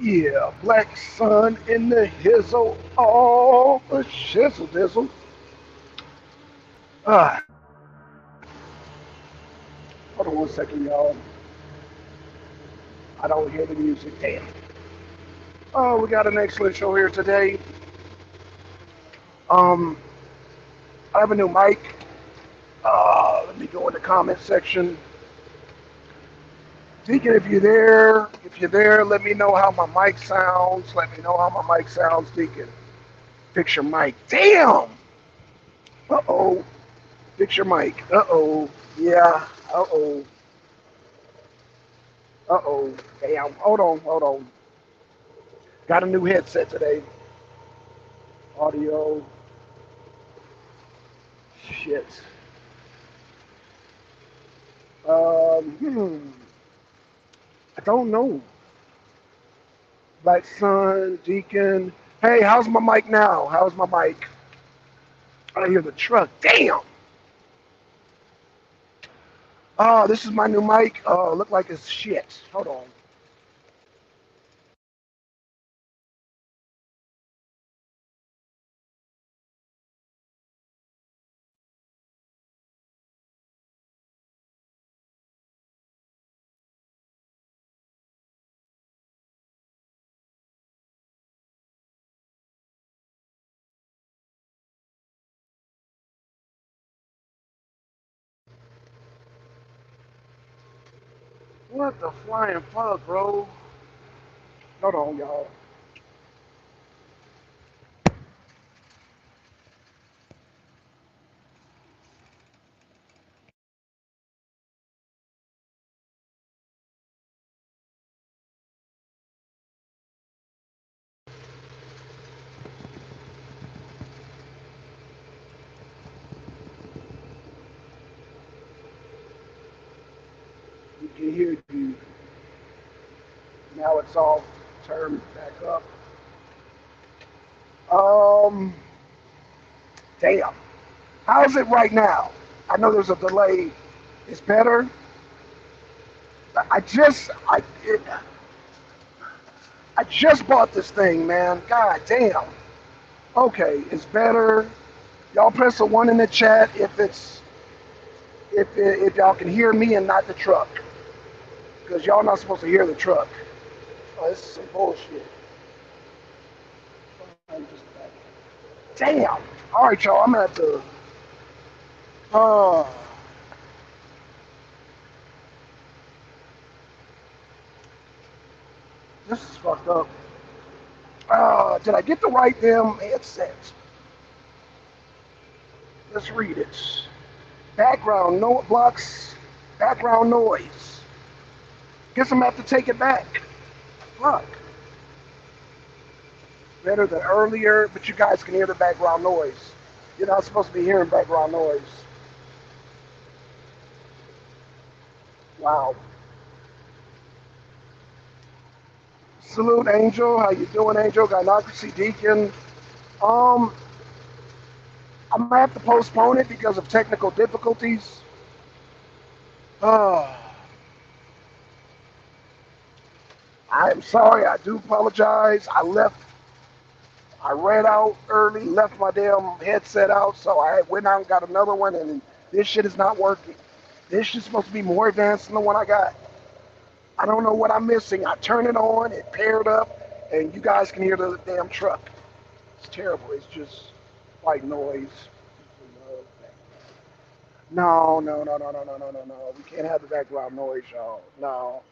Yeah, Blackson in the hizzle. Oh, the shizzle dizzle. Ah, hold on 1 second, y'all. I don't hear the music. Damn. Oh, we got an excellent show here today. Um, I have a new mic. Let me go in the comment section. Deacon, if you're there, let me know how my mic sounds. Let me know how my mic sounds, Deacon. Fix your mic. Damn. Uh-oh. Fix your mic. Uh-oh. Yeah. Uh-oh. Uh-oh. Damn. Hold on. Hold on. Got a new headset today. Audio. Shit. Hmm. I don't know. Black Sun, Deacon. Hey, how's my mic now? How's my mic? I hear the truck. Damn. Oh, this is my new mic. Look like it's shit. Hold on. What the flying fuck, bro? Hold on, y'all. You can hear you. Now it's all turned back up. Um, damn. How's it right now? I know there's a delay. It's better. I just, I, it, I just bought this thing, man. God damn. Okay, it's better. Y'all press a one in the chat if y'all can hear me and not the truck, because y'all not supposed to hear the truck. Oh, this is some bullshit. Damn. All right, y'all. I'm gonna have to. Uh, this is fucked up. Did I get the right damn headset? Let's read it. Background no blocks. Background noise. Guess I'm gonna have to take it back. Fuck. Better than earlier, but you guys can hear the background noise. You're not supposed to be hearing background noise. Wow. Salute, Angel. How you doing, Angel? Gynocracy Deacon. Um, I'm gonna have to postpone it because of technical difficulties. Uh, I'm sorry. I do apologize. I ran out early, left my damn headset out, so I went out and got another one, and this shit is not working. This shit's supposed to be more advanced than the one I got. I don't know what I'm missing. I turn it on, it paired up, and you guys can hear the damn truck. It's terrible. It's just white noise. No, no, no, no, no, no, no, no, no. We can't have the background noise, y'all. No.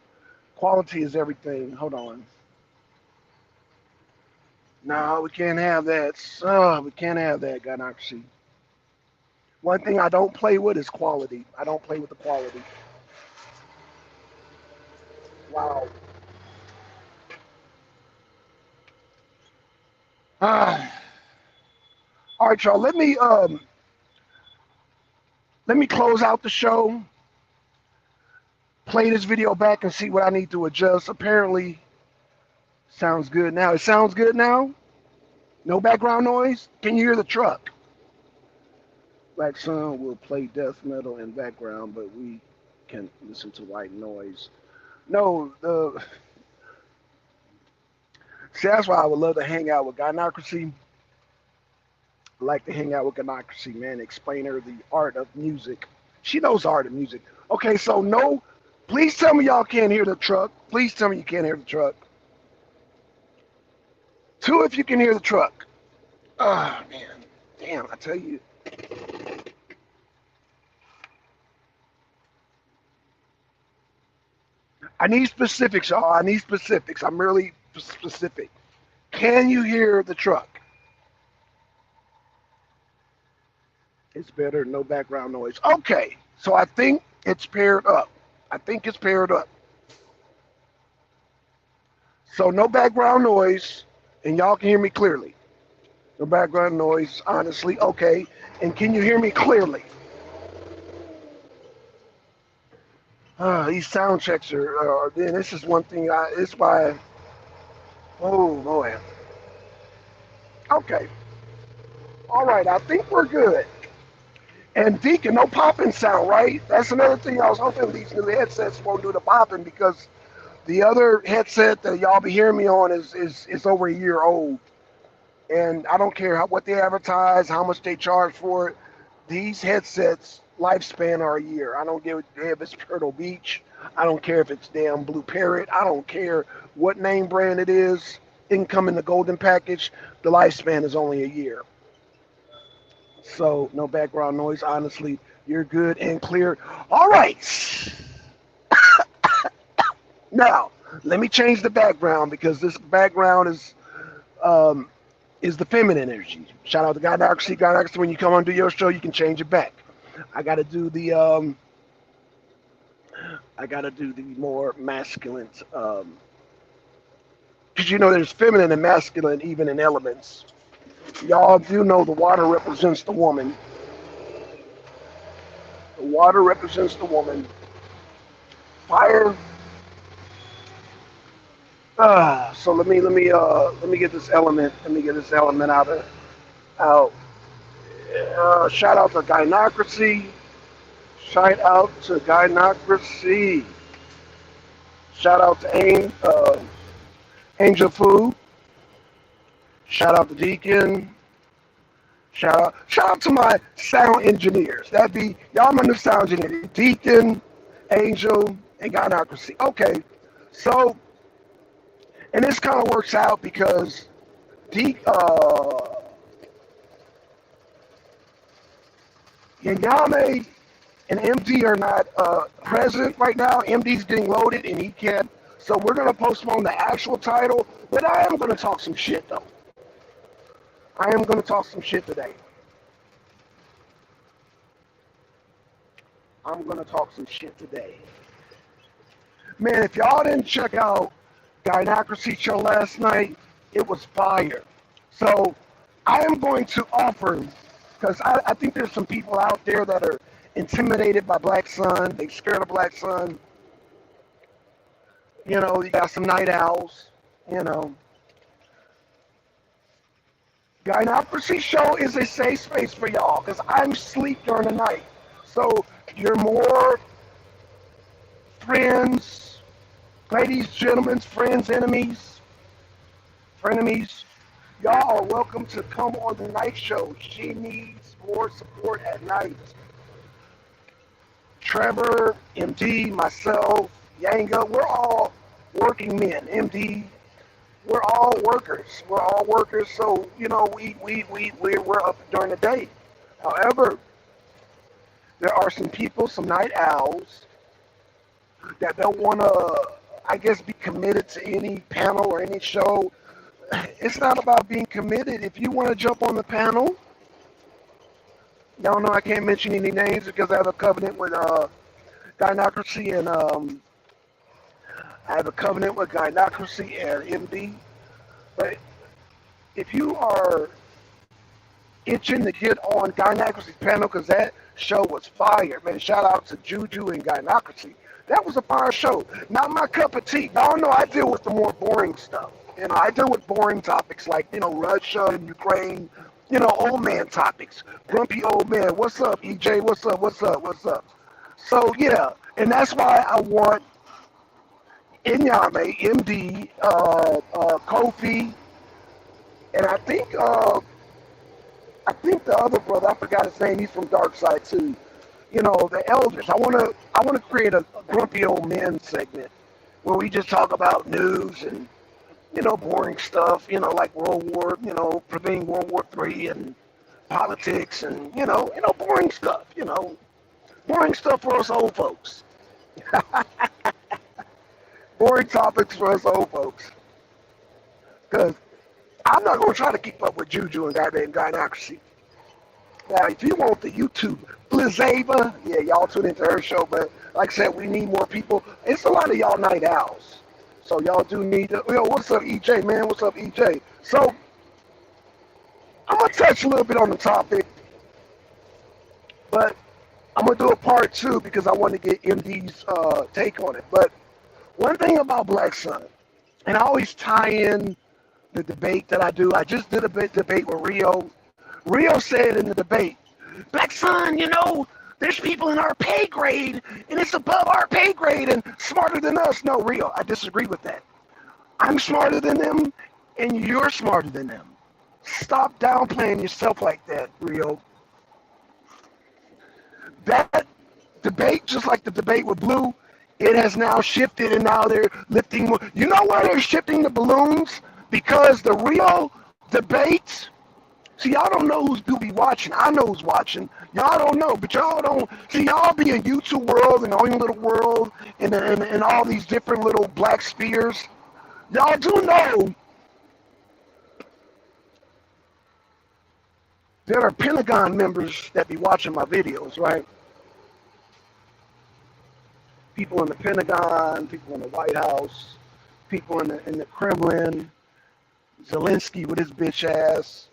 Quality is everything. Hold on. No, we can't have that. We can't have that, Ganoxy. One thing I don't play with is quality. I don't play with the quality. Wow. Ah. All right, y'all. Let me close out the show. Play this video back and see what I need to adjust. Apparently, sounds good now. It sounds good now. No background noise. Can you hear the truck? Black Sun will play death metal in background, but we can listen to white noise. No, the See, that's why I would love to hang out with Gynocracy. I like to hang out with Gynocracy, man. Explain her the art of music. She knows the art of music. Okay, so no, please tell me y'all can't hear the truck. Please tell me you can't hear the truck. Two, if you can hear the truck. Oh, man. Damn, I tell you. I need specifics, y'all. I need specifics. I'm really specific. Can you hear the truck? It's better, no background noise. Okay, so I think it's paired up. I think it's paired up. So no background noise, and y'all can hear me clearly. No background noise, honestly. Okay, and can you hear me clearly? These sound checks are then this is one thing it's why, oh boy. Okay, all right, I think we're good. And Deacon, no popping sound, right? That's another thing I was hoping these new headsets won't do the popping because the other headset that y'all be hearing me on is over a year old. And I don't care what they advertise, how much they charge for it. These headsets lifespan are a year. I don't give a damn if it's Turtle Beach. I don't care if it's damn Blue Parrot. I don't care what name brand it is. It can come in the golden package. The lifespan is only a year. So no background noise. Honestly, you're good and clear. All right. Now let me change the background because this background is the feminine energy. Shout out to Gynocracy. Gynocracy, when you come on do your show, you can change it back. I gotta do the more masculine because you know there's feminine and masculine even in elements. Y'all do know the water represents the woman. The water represents the woman. Fire. So let me get this element. Let me get this element out. Shout out to Gynocracy. Shout out to Gynocracy. Shout out to Angel Food. Shout out to Deacon. Shout out to my sound engineers. That'd be y'all my new sound engineer. Deacon, Angel, and Gynocracy. Okay, so and this kind of works out because Nyame and MD are not present right now. MD's getting loaded and he can't. So we're going to postpone the actual title. But I am going to talk some shit, though. I am going to talk some shit today. I'm going to talk some shit today. Man, if y'all didn't check out Gynocracy show last night, it was fire. So I am going to offer, because I think there's some people out there that are intimidated by Blackson. They scared of Blackson. You know, you got some night owls, you know. Gynocracy show is a safe space for y'all, because I'm asleep during the night. So you're more friends, ladies, gentlemen, friends, enemies, frenemies. Y'all are welcome to come on the night show. She needs more support at night. Trevor, MD, myself, Yanga, we're all working men. MD, we're all workers. We're all workers, so, you know, we're up during the day. However, there are some people, some night owls, that don't want to, I guess, be committed to any panel or any show. It's not about being committed. If you want to jump on the panel, y'all know I can't mention any names because I have a covenant with Gynocracy and I have a covenant with Gynocracy and MD. But if you are itching to get on Gynocracy's panel, because that show was fire, man. Shout out to Juju and Gynocracy. That was a fire show. Not my cup of tea. Y'all know I deal with the more boring stuff. You know, I deal with boring topics like, you know, Russia and Ukraine, you know, old man topics. Grumpy old man. What's up, EJ? What's up? What's up? What's up? So, yeah, and that's why I want Nyame, MD, Sophie, and I think the other brother, I forgot his name. He's from Dark Side too. You know, the elders. I wanna create a grumpy old men segment where we just talk about news and boring stuff. Like World War, preventing World War III and politics and boring stuff. Boring stuff for us old folks. Boring topics for us old folks. Because I'm not going to try to keep up with Juju and goddamn gynocracy. Now, if you want the YouTube Blizava, yeah, y'all tune into her show. But like I said, we need more people. It's a lot of y'all night owls. So y'all do need to, what's up, EJ, man? What's up, EJ? So I'm going to touch a little bit on the topic, but I'm going to do a part two because I want to get MD's take on it. But one thing about Blackson, and I always tie in the debate that I do. I just did a debate with Rio. Rio said in the debate, Blackson, there's people in our pay grade, and it's above our pay grade and smarter than us. No, Rio, I disagree with that. I'm smarter than them, and you're smarter than them. Stop downplaying yourself like that, Rio. That debate, just like the debate with Blue, it has now shifted, and now they're lifting more. You know why they're shifting the balloons? Because the Rio debate, see, y'all don't know who's do be watching. I know who's watching. Y'all don't know, but y'all don't. See, y'all be in YouTube world and own little world and all these different little black spheres. Y'all do know there are Pentagon members that be watching my videos, right? People in the Pentagon, people in the White House, people in the Kremlin, Zelensky with his bitch ass,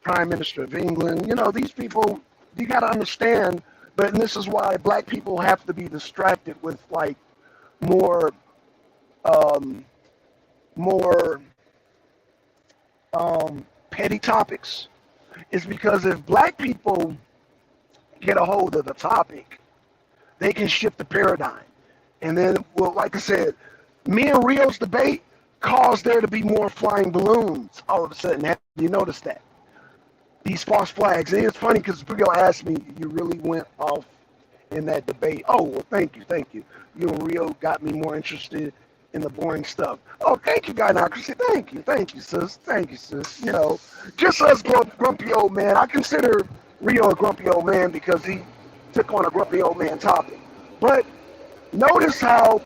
Prime Minister of England. These people, you got to understand, but this is why black people have to be distracted with like more petty topics. Is because if black people get a hold of the topic, they can shift the paradigm. And then, well, like I said, me and Rio's debate caused there to be more flying balloons all of a sudden. Have you noticed that? These false flags. And it's funny because Rio asked me, you really went off in that debate. Oh, well, thank you. You and Rio got me more interested in the boring stuff. Oh, thank you, gynocracy. Thank you, sis. Just us grumpy old man. I consider Rio a grumpy old man because he took on a grumpy old man topic. But notice how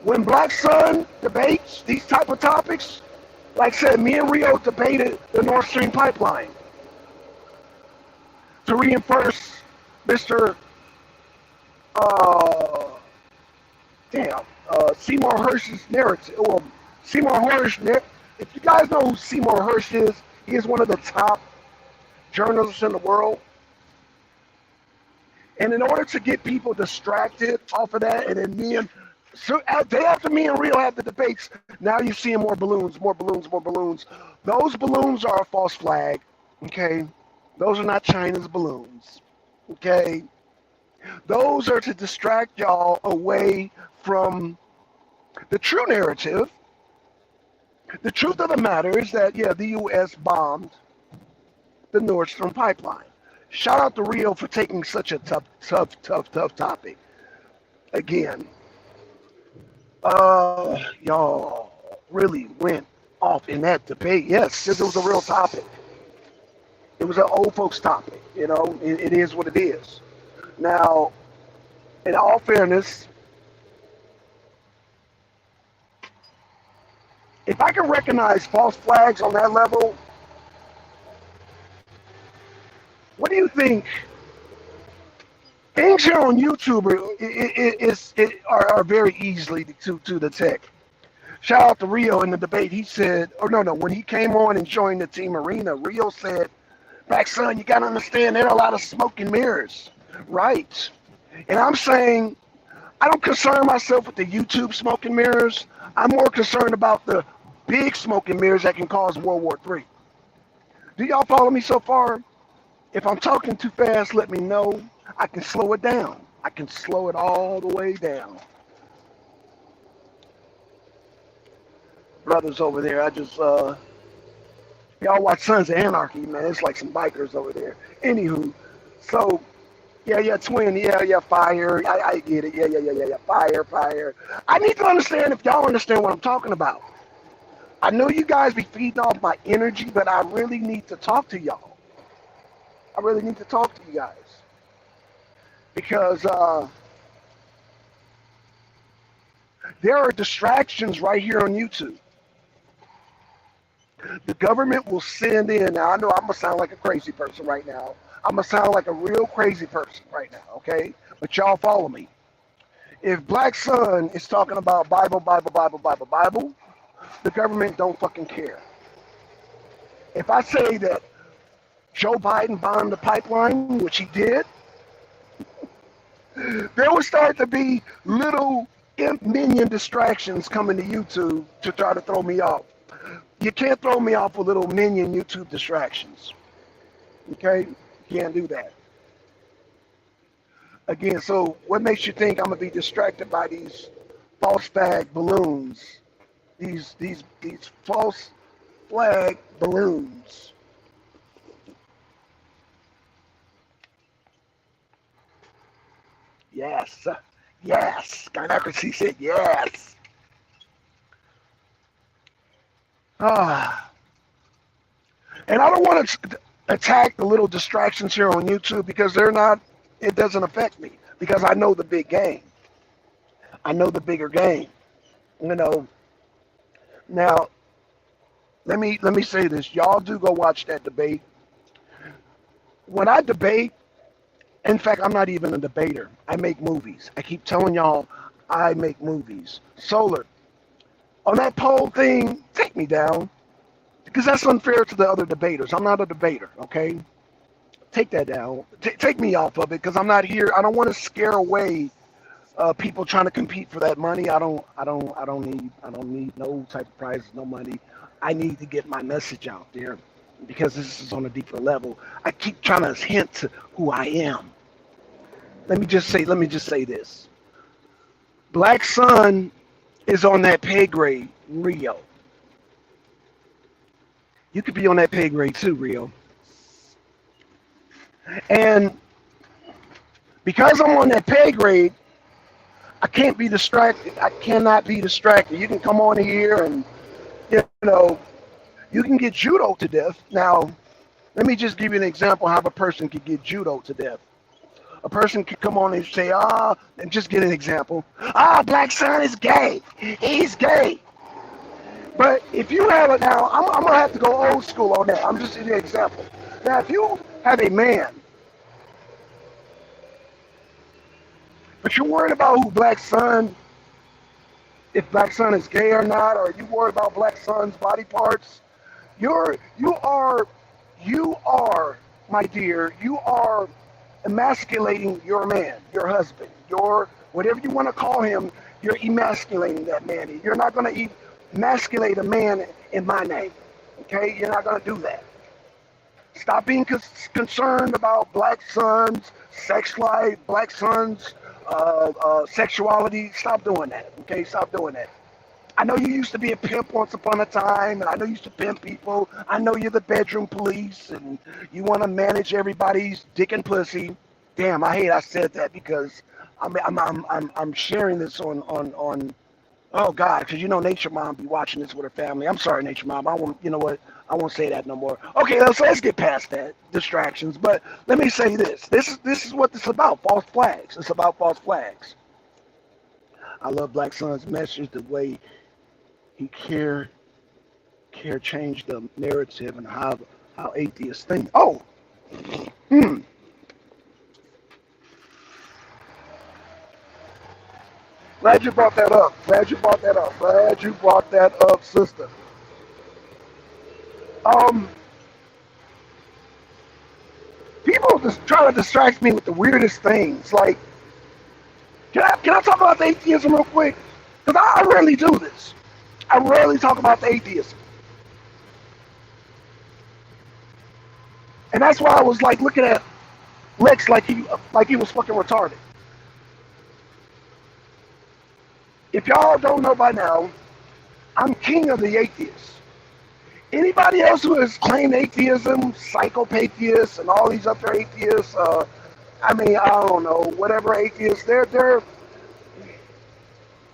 when Blackson debates these type of topics, like I said, me and Rio debated the Nord Stream pipeline to reinforce Mr. Seymour Hersh's narrative. Well, Seymour Hersh, if you guys know who Seymour Hersh is, he is one of the top journalists in the world. And in order to get people distracted off of that, and then day after me and Rio had the debates, now you're seeing more balloons. Those balloons are a false flag, okay? Those are not China's balloons, okay? Those are to distract y'all away from the true narrative. The truth of the matter is that, yeah, the U.S. bombed the Nord Stream pipeline. Shout out to Rio for taking such a tough topic. Again, y'all really went off in that debate. Yes, because it was a real topic. It was an old folks topic. It is what it is. Now, in all fairness, if I can recognize false flags on that level, what do you think? Things here on YouTube are very easily to detect. Shout out to Rio in the debate. He said, when he came on and joined the Team Arena, Rio said, Blackson, you got to understand there are a lot of smoke and mirrors. Right. And I'm saying, I don't concern myself with the YouTube smoke and mirrors. I'm more concerned about the big smoke and mirrors that can cause World War III. Do y'all follow me so far? If I'm talking too fast, let me know. I can slow it down. I can slow it all the way down. brothers over there. I just y'all watch Sons of Anarchy, man. It's like some bikers over there. Anywho, so yeah, twin, yeah, fire. I get it. Yeah, fire. I need to understand if y'all understand what I'm talking about. I know you guys be feeding off my energy, but I really need to talk to y'all. I really need to talk to you guys because there are distractions right here on YouTube. The government will send in. Now, I know I'm going to sound like a crazy person right now. I'm going to sound like a real crazy person right now, okay? But y'all follow me. If Blackson is talking about Bible, the government don't fucking care. If I say that Joe Biden bombed the pipeline, which he did, there will start to be little minion distractions coming to YouTube to try to throw me off. You can't throw me off with little minion YouTube distractions. Okay? You can't do that. Again, so what makes you think I'm going to be distracted by these false flag balloons? These false flag balloons. Yes. Gynocracy said yes. And I don't want to attack the little distractions here on YouTube because they're not, it doesn't affect me because I know the big game. I know the bigger game. You know. Now, let me say this. Y'all do go watch that debate. When I debate, in fact, I'm not even a debater. I make movies. I keep telling y'all I make movies. Solar. On that poll thing, take me down. Because that's unfair to the other debaters. I'm not a debater, okay? Take that down. Take me off of it because I'm not here. I don't want to scare away people trying to compete for that money. I don't need no type of prizes, no money. I need to get my message out there because this is on a deeper level. I keep trying to hint to who I am. Let me just say this. Blackson is on that pay grade, Rio. You could be on that pay grade too, Rio. And because I'm on that pay grade, I can't be distracted. I cannot be distracted. You can come on here and, you know, you can get judo to death. Now, let me just give you an example how a person could get judo to death. A person could come on and say, and just get an example. Blackson is gay. He's gay. But if you have it now, I'm going to have to go old school on that. I'm just giving you an example. Now, if you have a man, but you're worried about who Blackson, if Blackson is gay or not, or you worried about Blackson's body parts, you are, my dear, you are emasculating your man, your husband, your whatever you want to call him. You're emasculating that man. You're not going to emasculate a man in my name. Okay, you're not going to do that. Stop being concerned about Blackson's sex life, Blackson's sexuality. Stop doing that. Okay, stop doing that. I know you used to be a pimp once upon a time, and I know you used to pimp people. I know you're the bedroom police, and you want to manage everybody's dick and pussy. Damn, I hate I said that because I'm sharing this on oh God, because you know Nature Mom be watching this with her family. I'm sorry, Nature Mom. I won't say that no more. Okay, let's get past that distractions. But let me say this. This is what this is about. False flags. It's about false flags. I love Blackson's message, the way he care change the narrative and how atheists think. Oh, Glad you brought that up. Glad you brought that up, sister. People just try to distract me with the weirdest things. Like, can I talk about the atheism real quick? Because I rarely do this. I rarely talk about the atheism. And that's why I was like looking at Lex like he was fucking retarded. If y'all don't know by now, I'm king of the atheists. Anybody else who has claimed atheism, psychopatheists, and all these other atheists, I mean, I don't know, whatever atheists, they're,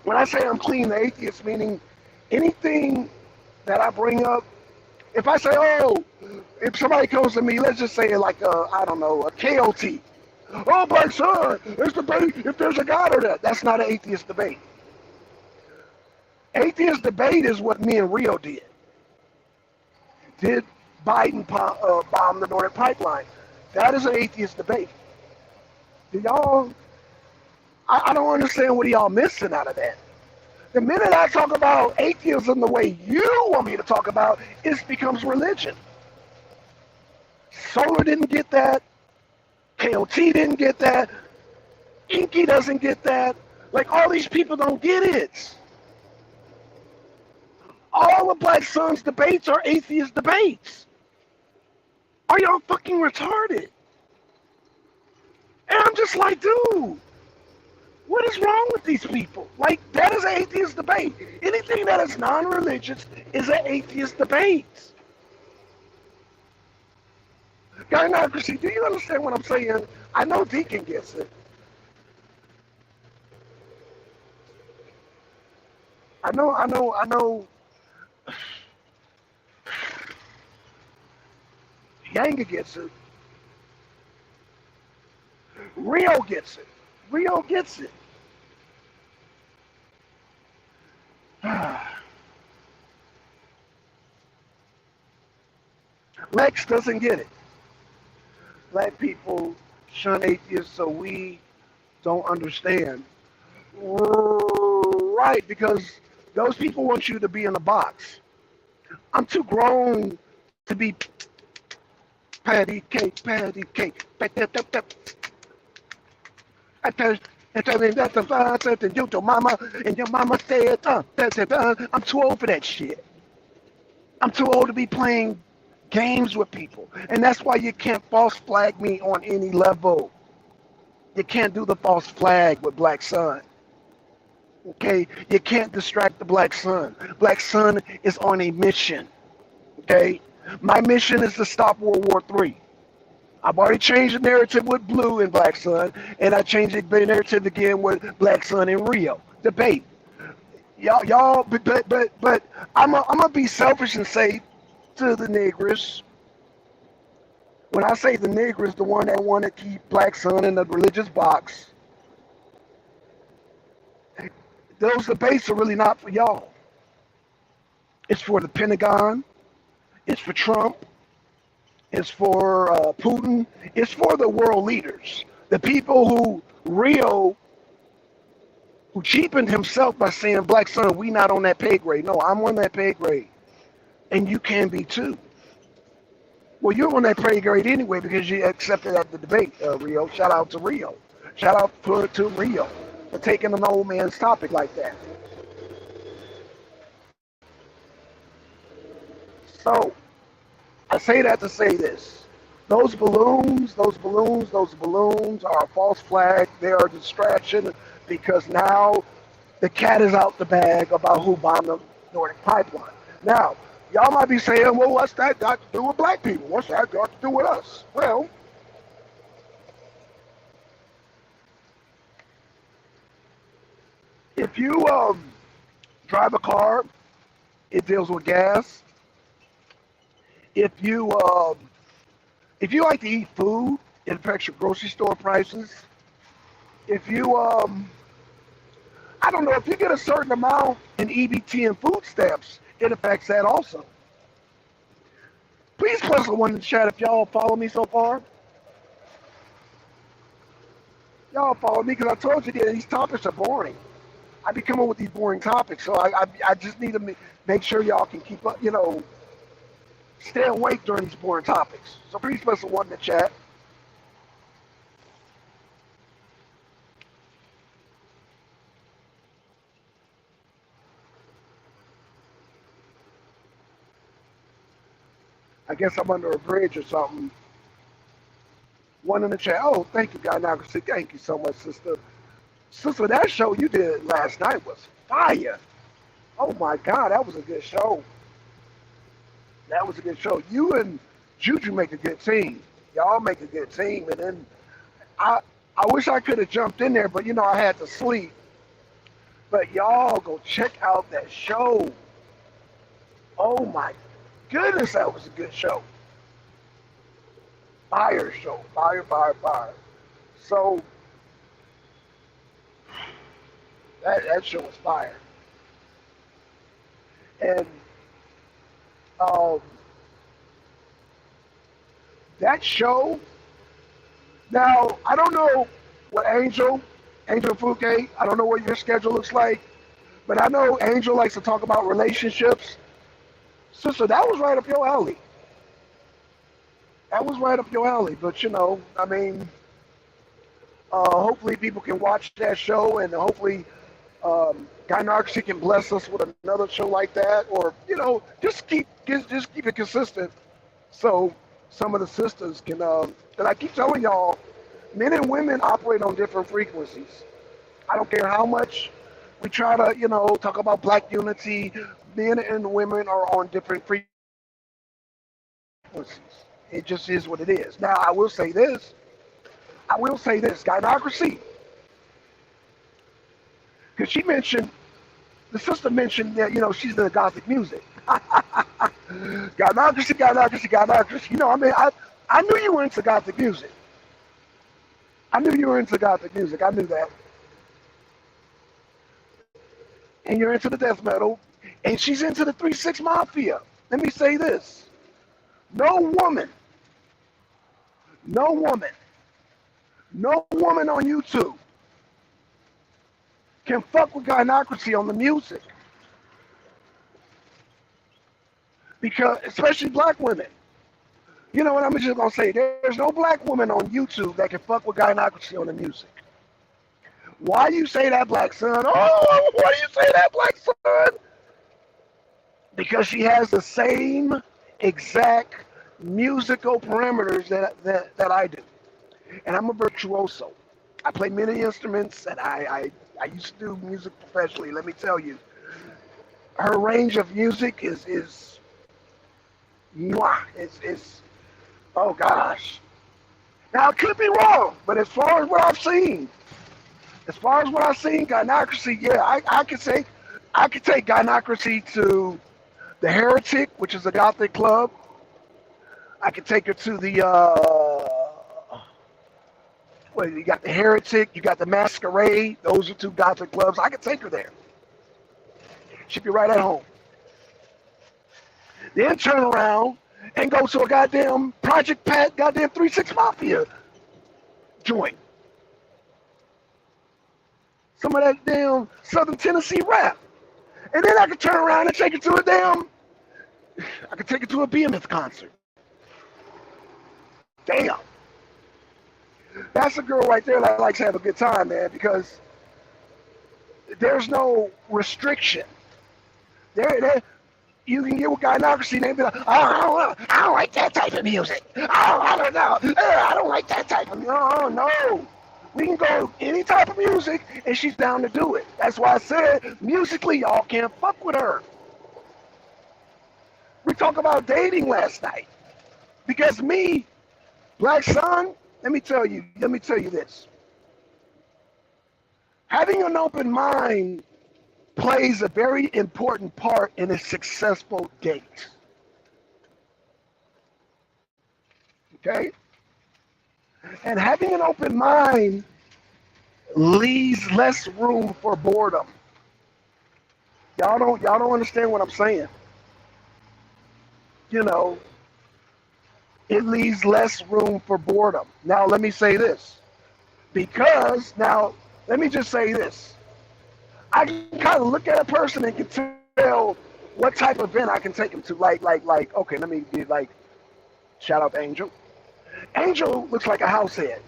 when I say I'm clean the atheists, meaning anything that I bring up, if I say, oh, if somebody comes to me, let's just say like I don't know, a KOT. Oh, Blackson, there's debate if there's a God or not. That's not an atheist debate. Atheist debate is what me and Rio did. Did Biden bomb the Nordic pipeline? That is an atheist debate. Do y'all? I don't understand what y'all missing out of that. The minute I talk about atheism the way you want me to talk about, it becomes religion. Solar didn't get that. KOT didn't get that. Inky doesn't get that. Like, all these people don't get it. All of Blackson's debates are atheist debates. Are y'all fucking retarded? And I'm just like, dude, what is wrong with these people? Like, that is an atheist debate. Anything that is non-religious is an atheist debate. Gynocracy, do you understand what I'm saying? I know Deacon gets it. I know. Yanga gets it. Rio gets it. Rio gets it. Lex doesn't get it. Black people shun atheists, so we don't understand. Right, because those people want you to be in a box. I'm too grown to be patty cake. I tell you that's the vibe that you to mama, and your mama said, I'm too old for that shit. I'm too old to be playing games with people. And that's why you can't false flag me on any level. You can't do the false flag with Blackson. Okay? You can't distract the Blackson. Blackson is on a mission. Okay? My mission is to stop World War III. I've already changed the narrative with Blue and Blackson, and I changed the narrative again with Blackson and Rio. Debate. Y'all, but I'm gonna be selfish and say to the niggers, when I say the niggers, the one that want to keep Blackson in the religious box, those debates are really not for y'all. It's for the Pentagon. It's for Trump. It's for Putin. It's for the world leaders. The people who cheapened himself by saying, Blackson, we not on that pay grade. No, I'm on that pay grade. And you can be too. Well, you're on that pay grade anyway because you accepted at the debate, Rio. Shout out to Rio. Shout out to Rio for taking an old man's topic like that. So, I say that to say this. Those balloons are a false flag. They are a distraction because now the cat is out the bag about who bombed the Nordic pipeline. Now, y'all might be saying, well, what's that got to do with black people? What's that got to do with us? Well, if you drive a car, it deals with gas. If you like to eat food, it affects your grocery store prices. If you I don't know, if you get a certain amount in EBT and food stamps, it affects that also. Please press the one in the chat if y'all follow me so far. Y'all follow me because I told you that these topics are boring. I be coming with these boring topics, so I just need to make sure y'all can keep up, stay awake during these boring topics. So please press the one in the chat. I guess I'm under a bridge or something. One in the chat. Oh, thank you, guy. Now, thank you so much, sister. Sister, that show you did last night was fire. Oh my God, that was a good show. That was a good show. You and Juju make a good team. Y'all make a good team. And then I I wish I could have jumped in there, but I had to sleep. But y'all go check out that show. Oh my goodness, that was a good show. Fire show. Fire, fire, fire. So that show was fire. And um, that show, now I don't know what Angel Fouquet, I don't know what your schedule looks like, but I know Angel likes to talk about relationships. Sister, that was right up your alley. That was right up your alley. But I mean, hopefully people can watch that show, and hopefully Gynocracy can bless us with another show like that, or just keep it consistent, so some of the sisters can. And I keep telling y'all, men and women operate on different frequencies. I don't care how much we try to talk about black unity. Men and women are on different frequencies. It just is what it is. Now I will say this. Gynocracy, because the sister mentioned that she's into gothic music. Gynocracy. I knew you were into gothic music. I knew you were into gothic music. I knew that. And you're into the death metal, and she's into the 3-6 Mafia. Let me say this. No woman, no woman, no woman on YouTube can fuck with Gynocracy on the music. Because, especially black women. You know what I'm just going to say? There's no black woman on YouTube that can fuck with Gynocracy on the music. Why you say that, Black Son? Oh, why do you say that, Black Son? Because she has the same exact musical parameters that I do. And I'm a virtuoso. I play many instruments, and I used to do music professionally. Let me tell you, her range of music is mwah. It's oh gosh. Now I could be wrong, but as far as what I've seen, Gynocracy, yeah, I could take Gynocracy to the Heretic, which is a gothic club. I could take her to the well, you got the Heretic, you got the Masquerade. Those are two gothic clubs. I could take her there. She'd be right at home. Then turn around and go to a goddamn Project Pat, goddamn 3-6 Mafia joint. Some of that damn Southern Tennessee rap. And then I could turn around and take it to a Behemoth concert. Damn. That's a girl right there that likes to have a good time, man, because there's no restriction. You can get with Gynocracy and they be like, oh, I don't like that type of music. Oh, I don't know. I don't like that type of music. No. We can go any type of music, and she's down to do it. That's why I said, musically, y'all can't fuck with her. We talked about dating last night. Because me, Black Son, let me tell you this. Having an open mind plays a very important part in a successful date. Okay? And having an open mind leaves less room for boredom. Y'all don't understand what I'm saying. It leaves less room for boredom. Now let me say this. Let me just say this. I can kind of look at a person and can tell what type of event I can take them to. Like, okay, let me be like, shout out to Angel. Angel looks like a house head,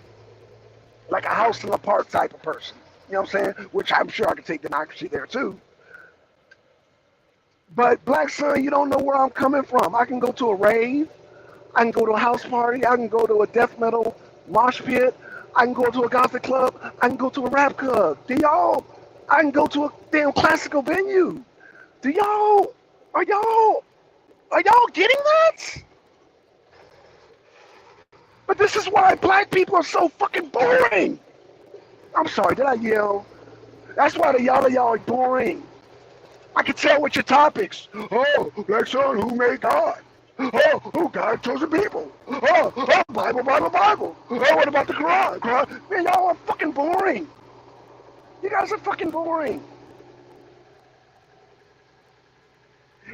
like a house in a park type of person. You know what I'm saying? Which I'm sure I could take Democracy there too. But Black Son, you don't know where I'm coming from. I can go to a rave. I can go to a house party. I can go to a death metal mosh pit. I can go to a gothic club. I can go to a rap club. I can go to a damn classical venue. Do y'all, are y'all, are y'all getting that? But this is why black people are so fucking boring. I'm sorry, did I yell? That's why y'all are boring. I can tell what your topics. Oh, Blackson, who made God? Oh, God chosen people. Oh, Bible, Bible, Bible. Oh, what about the Quran? Quran? Man, y'all are fucking boring. You guys are fucking boring.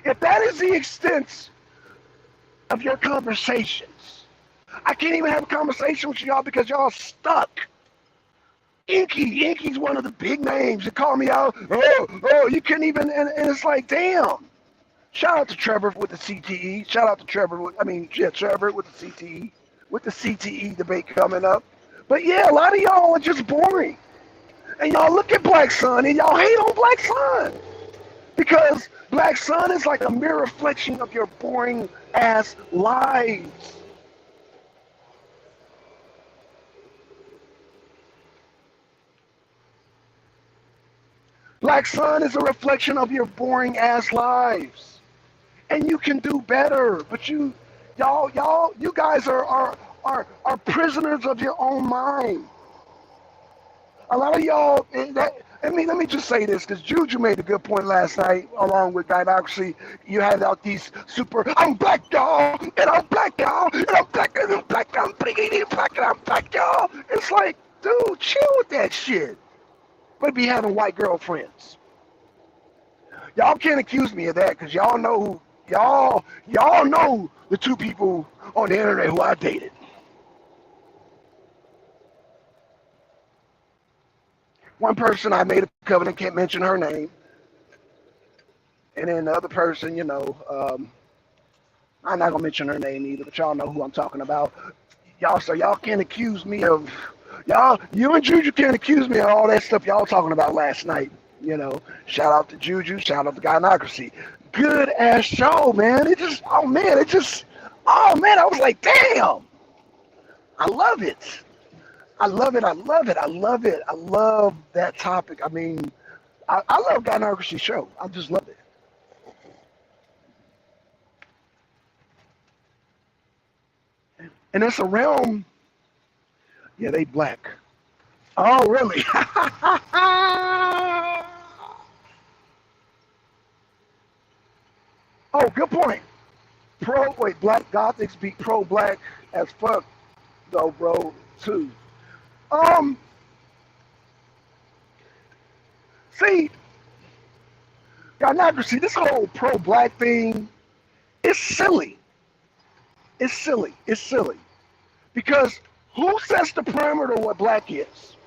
If that is the extent of your conversations, I can't even have a conversation with y'all because y'all stuck. Inky's one of the big names. You call me out. Oh, you couldn't even, and it's like, damn. Shout out to Trevor with the CTE. Shout out to Trevor Trevor with the CTE. With the CTE debate coming up. But yeah, a lot of y'all are just boring. And y'all look at Black Sun and y'all hate on Black Sun. Because Black Sun is like a mere reflection of your boring ass lives. Black Sun is a reflection of your boring ass lives. And you can do better. But you guys are prisoners of your own mind. A lot of y'all, let me just say this, because Juju made a good point last night, along with Gynocracy. You had out these super, I'm black, y'all, and I'm black, y'all, and I'm black, and I'm black, I'm black, and I'm black, y'all. It's like, dude, chill with that shit. But be having white girlfriends. Y'all can't accuse me of that, because y'all know y'all know the two people on the internet who I dated. One person I made a covenant, can't mention her name. And then the other person, I'm not gonna mention her name either, but y'all know who I'm talking about. Y'all can't accuse me of you and Juju can't accuse me of all that stuff y'all talking about last night. Shout out to Juju, shout out to Gynocracy. Good ass show, man. Oh man, I was like, damn. I love it. I love it. I love it. I love it. I love that topic. I mean, I love Gynocracy's show. I just love it. And it's a realm. Yeah, they black. Oh, really? Oh, good point. Black Gothics be pro-black as fuck, though, bro, too. Um, see, Gynocracy, this whole pro-black thing, it's silly. It's silly. It's silly. Because who sets the parameter of what black is?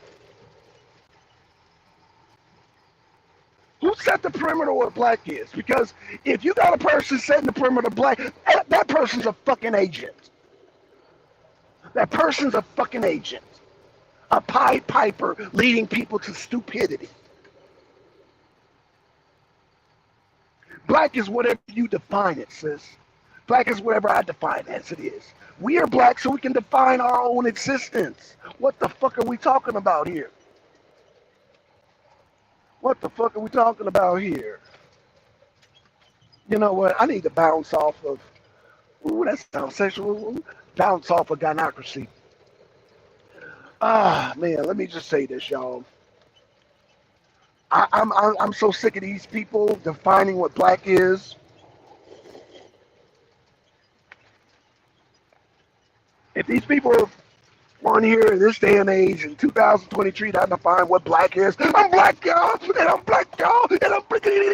Who set the perimeter of what black is? Because if you got a person setting the perimeter of black, that person's a fucking agent. That person's a fucking agent. A Pied Piper leading people to stupidity. Black is whatever you define it, sis. Black is whatever I define as it is. We are black so we can define our own existence. What the fuck are we talking about here? What the fuck are we talking about here? You know what? I need to bounce off of, ooh, that sounds sexual. Bounce off of Gynocracy. Man, let me just say this, y'all. I'm so sick of these people defining what black is. If these people on here in this day and age in 2023 that define what black is, I'm black, y'all, and I'm black, y'all, and I'm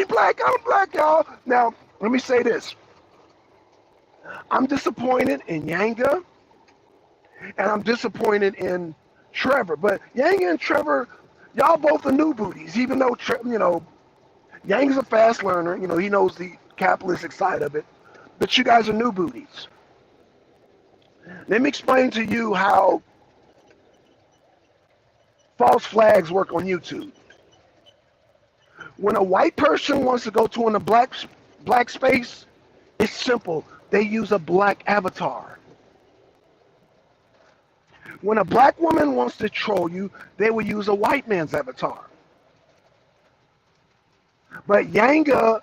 black, I'm black, y'all. Now, let me say this. I'm disappointed in Yanga, and I'm disappointed in Trevor. But Yanga and Trevor, y'all both are new booties, even though, Yang's a fast learner. He knows the capitalistic side of it. But you guys are new booties. Let me explain to you how false flags work on YouTube. When a white person wants to go to a black space, it's simple. They use a black avatar. When a black woman wants to troll you, they will use a white man's avatar. But Yanga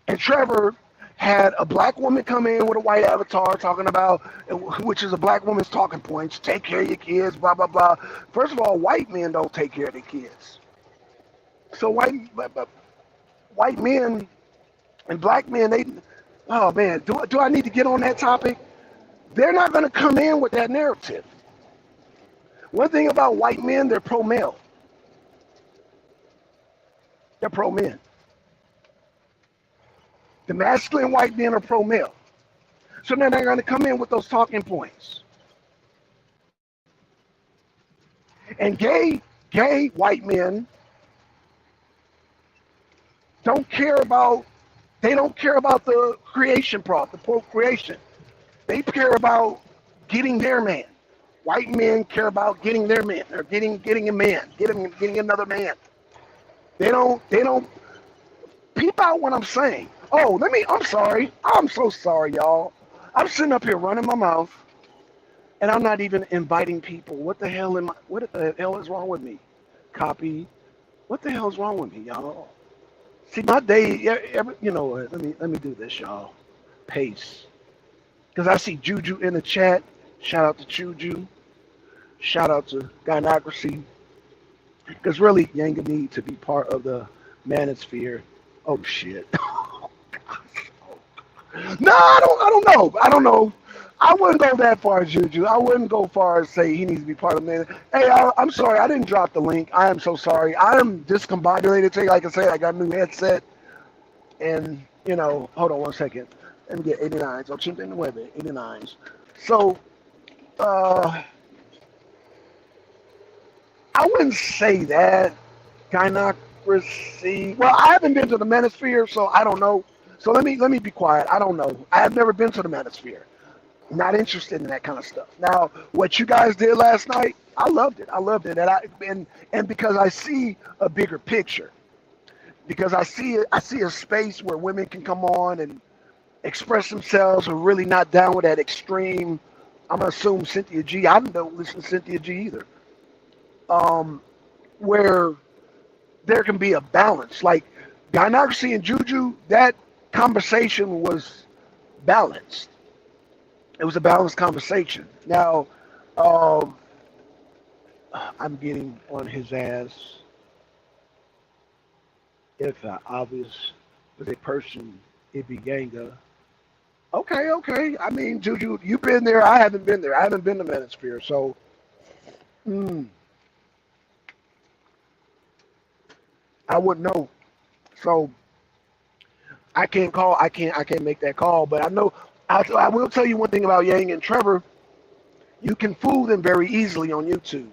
And Trevor had a black woman come in with a white avatar talking about, which is a black woman's talking points, take care of your kids, blah, blah, blah. First of all, white men don't take care of their kids. So white men and black men, oh man, do I need to get on that topic? They're not going to come in with that narrative. One thing about white men, they're pro-male. They're pro-men. The masculine white men are pro-male. So then they're going to come in with those talking points. And gay white men don't care about the creation part, the procreation. They care about getting their man. White men care about getting their man, or getting a man, getting another man. They don't peep out what I'm saying. Oh, I'm sorry. I'm so sorry, y'all. I'm sitting up here running my mouth, and I'm not even inviting people. What the hell is wrong with me? Copy. What the hell is wrong with me, y'all? See, my day, you know what? Let me do this, y'all. Pace. Because I see Juju in the chat. Shout out to Juju. Shout out to Gynocracy. Because really, Yanga need to be part of the manosphere. Oh, shit. No, I don't know. I wouldn't go that far, Juju. I wouldn't go far as say he needs to be part of the man. Hey, I'm sorry. I didn't drop the link. I am so sorry. I am discombobulated today. Like I say, I got a new headset. And, hold on one second. Let me get 89s. 89s. So, I wouldn't say that. Gynocracy. Well, I haven't been to the manosphere, so I don't know. So let me be quiet. I don't know. I have never been to the manosphere. Not interested in that kind of stuff. Now, what you guys did last night, I loved it. And because I see a bigger picture. Because I see a space where women can come on and express themselves who are really not down with that extreme. I'm gonna assume Cynthia G. I don't listen to Cynthia G either. Where there can be a balance. Like Gynocracy and Juju, that conversation was balanced. It was a balanced conversation. Now, I'm getting on his ass. If obvious was a person, it be Yanga. Okay. I mean, Juju, you've been there. I haven't been there. I haven't been to Manosphere, so. I wouldn't know. So I can't make that call, but I know I will tell you one thing about Yang and Trevor. You can fool them very easily on YouTube.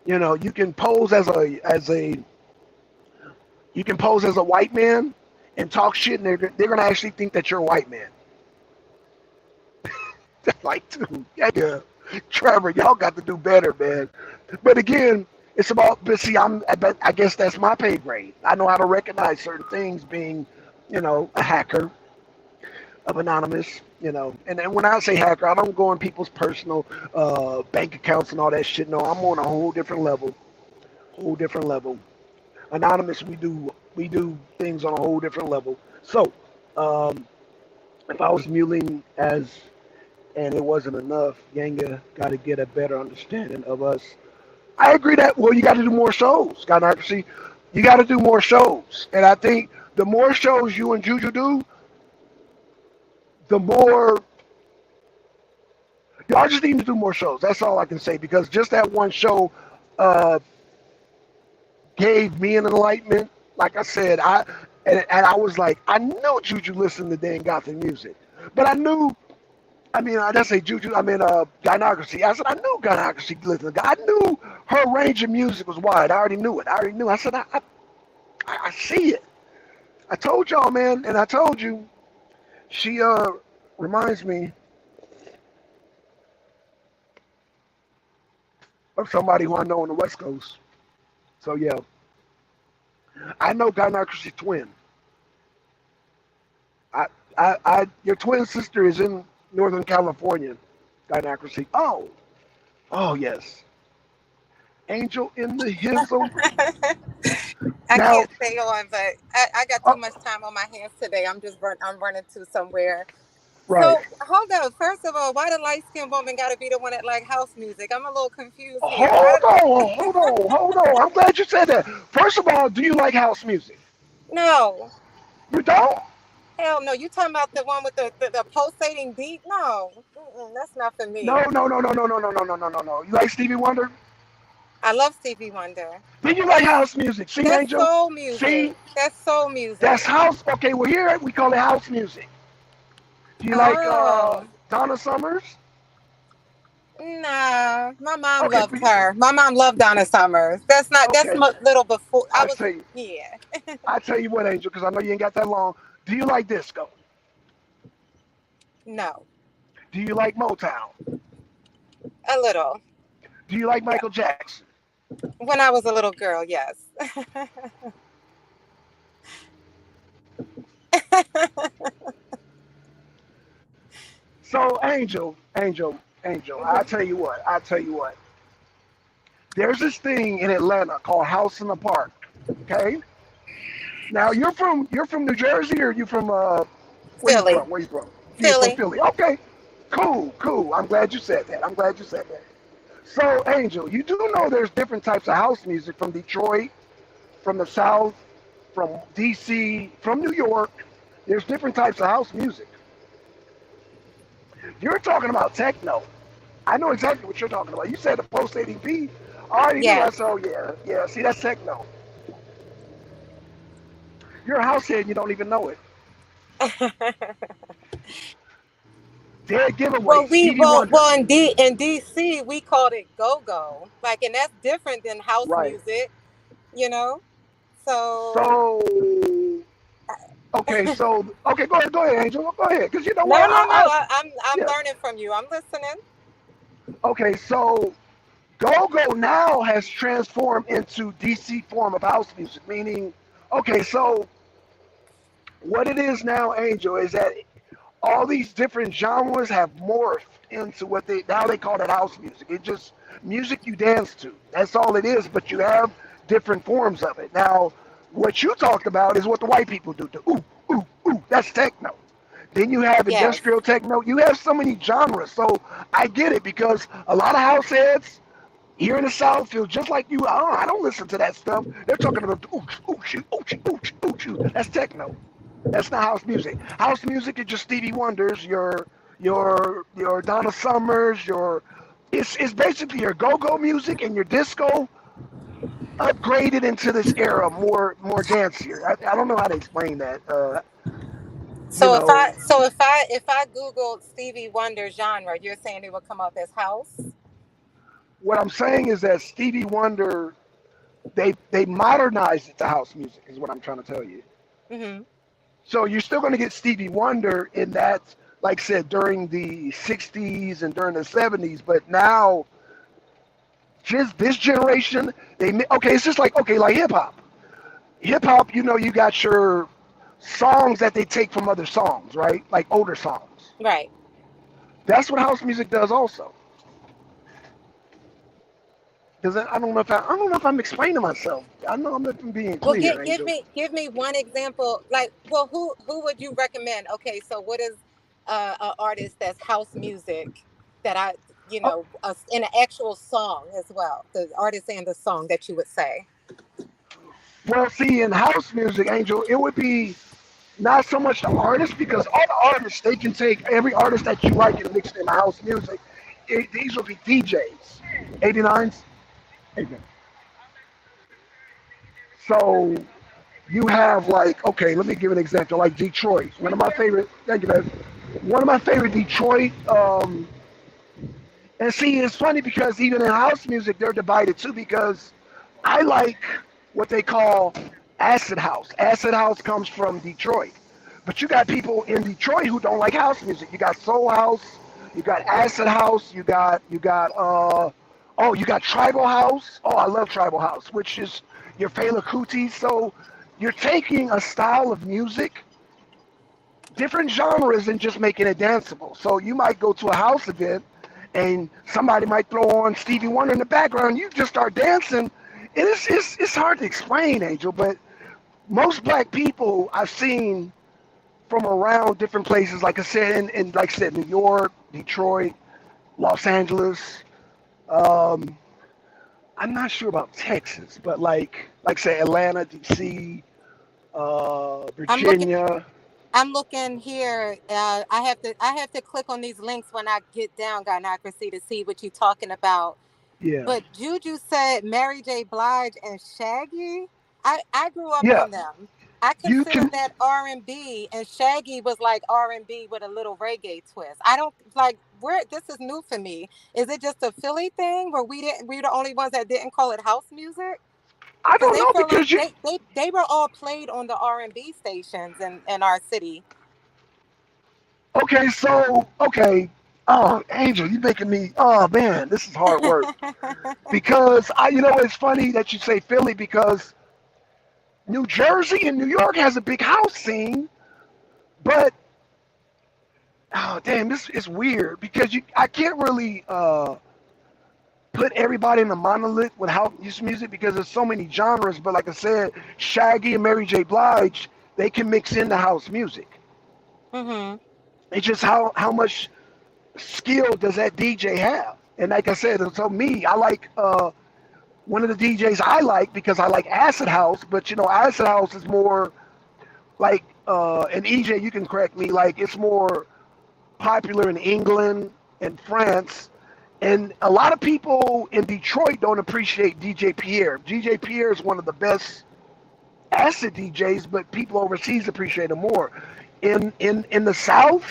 You can pose as a white man and talk shit, and they're gonna actually think that you're a white man. Like, dude, yeah, Trevor, y'all got to do better, man. But again, it's about, but see, I guess that's my pay grade. I know how to recognize certain things, being, a hacker of Anonymous, And then when I say hacker, I don't go in people's personal bank accounts and all that shit. No, I'm on a whole different level. Anonymous, we do things on a whole different level. So, if I was muling and it wasn't enough, Yanga got to get a better understanding of us. I agree that, well, you got to do more shows, Gynocracy. You got to do more shows. And I think the more shows you and Juju do, the more, y'all just need to do more shows. That's all I can say, because just that one show gave me an enlightenment. Like I said, I was like, I know Juju listened to Dan Gothic music. But I didn't say Juju, Gynocracy. I said, I knew Gynocracy listened. I knew her range of music was wide. I already knew it. I said, I see it. I told y'all, man, and I told you, she reminds me of somebody who I know on the West Coast. So, yeah. I know Gynocracy twin. Your twin sister is in Northern California, Gynocracy. Oh, yes. Angel in the Hizzle. I Now, can't stay on, but I got uh, too much time on my hands today. I'm running to somewhere. right. So hold up. First of all, why the light skinned woman got to be the one that like house music? I'm a little confused here. Hold on, hold on, hold on. I'm glad you said that. First of all, do you like house music? No, You don't? hell no. You talking about the one with the pulsating beat? No, that's not for No, me. no, no, no, no, no, no, no, no, no, no, no. You like Stevie Wonder? I love Stevie Wonder. Then you like That's house music. See, that's Angel? soul See? music. That's soul That's music. house. Okay, well, here we call it house music. Do you like Oh. Donna Summers? Nah, my mom Okay, loved her. My mom loved Donna Summers. That's not. That's okay. little before I I was. tell you, Yeah. I tell you what, Angel, because I know you ain't got that long. Do you like disco? No, Do you like Motown? a little. Do you like Yeah. Michael Jackson? When I was a little girl, yes. So, Angel, I Mhm. tell you what, I tell you what. There's this thing in Atlanta called House in the Park. Okay. Now you're from New Jersey, or you from where you Philly, from? Where you from? You're from Philly. Philly. Okay. Cool, cool. I'm glad you said that. I'm glad you said that. So, Angel, you do know there's different types of house music from Detroit, from the South, from DC, from New York. There's different types of house music. You're talking about techno. I know exactly what you're talking about. You said the post ADP. I already knew. I Yes. said, oh yeah, yeah. See, that's techno. You're a house head and you don't even know it. Dead giveaway, Stevie Wonder. Well in DC we called it go go. Like, and that's different than house Right. music. You know. So So, okay, go ahead, Angel. Go ahead, because you know no, what? no, no. I'm Yeah. learning from you. I'm listening. Okay, so go-go now has transformed into DC form of house music, meaning, okay, so what it is now, Angel, is that all these different genres have morphed into what they now they call it house music. It just music you dance to. That's all it is, but you have different forms of it. Now, what you talked about is what the white people do. The ooh, ooh, ooh, that's techno. Then you have Yes. industrial techno. You have so many genres. So I get it because a lot of house heads here in the South feel just like you. Oh, I don't listen to that stuff. They're talking about ooh, ooh, ooh, ooh, ooh. That's techno. That's not house music. House music is just Stevie Wonders, your Donna Summers, your it's basically your go-go music and your disco upgraded into this era, more dancier. I don't know how to explain that. You know, If I googled Stevie Wonder genre, you're saying it would come up as house? what I'm saying is that Stevie Wonder they modernized it to house music is what I'm trying to tell you. Hmm. So you're still going to get Stevie Wonder in that, like I said, during the 60s and during the 70s, but now just this generation, okay, it's just like okay, like hip hop. Hip hop, you got your songs that they take from other songs, right? Like older songs. Right. That's what house music does also. Because I don't know if I'm explaining myself. I know I'm not being Well, clear, Angel. give me one example. Like, well, who would you recommend? Okay, so what is an artist that's house music that Oh, in an actual song as well? The artist and the song that you would say. well, see, in house music, Angel, it would be not so much the artist because all the artists they can take every artist that you like and mix it in house music. These would be DJs, 89s. Amen. So you have like okay, let me give an example like Detroit. One of my favorite. Thank you, man. One of my favorite Detroit. And see, it's funny because even in house music, they're divided too. Because I like what they call acid house. Acid house comes from Detroit, but you got people in Detroit who don't like house music. You got soul house, you got acid house, you got tribal house. Oh, I love tribal house, which is your Fela Kuti. So you're taking a style of music, different genres, and just making it danceable. So you might go to a house event and somebody might throw on Stevie Wonder in the background. You just start dancing, and it's hard to explain, Angel. But most black people I've seen from around different places, like I said, in like I said, New York, Detroit, Los Angeles. Um, I'm not sure about Texas, but like say Atlanta, DC, I'm looking. Virginia. I'm looking here. I have to click on these links when I get down, Gynocracy, to see what you're talking about. Yeah, But Juju said Mary J. Blige and Shaggy. I grew up yeah. on them. I You consider can. that R&B, and Shaggy was like R&B with a little reggae twist. I don't like where this is new for me. Is it just a Philly thing where we the only ones that didn't call it house music? I Because don't they know feel like because you. they were all played on the R&B stations in our city. Okay, so okay. Oh, Angel, you making me. Oh man, this is hard work because it's funny that you say Philly because New Jersey and New York has a big house scene, but oh damn, this is weird because I can't really put everybody in a monolith with house music because there's so many genres. But like I said, Shaggy and Mary J. Blige, they can mix into house music. Mhm. It's just how much skill does that DJ have? And like I said, so me, I like one of the DJs I like because I like acid house, but acid house is more like and EJ, you can correct me, like it's more popular in England and France. And a lot of people in Detroit don't appreciate DJ Pierre. DJ Pierre is one of the best acid DJs, but people overseas appreciate him more. In the South,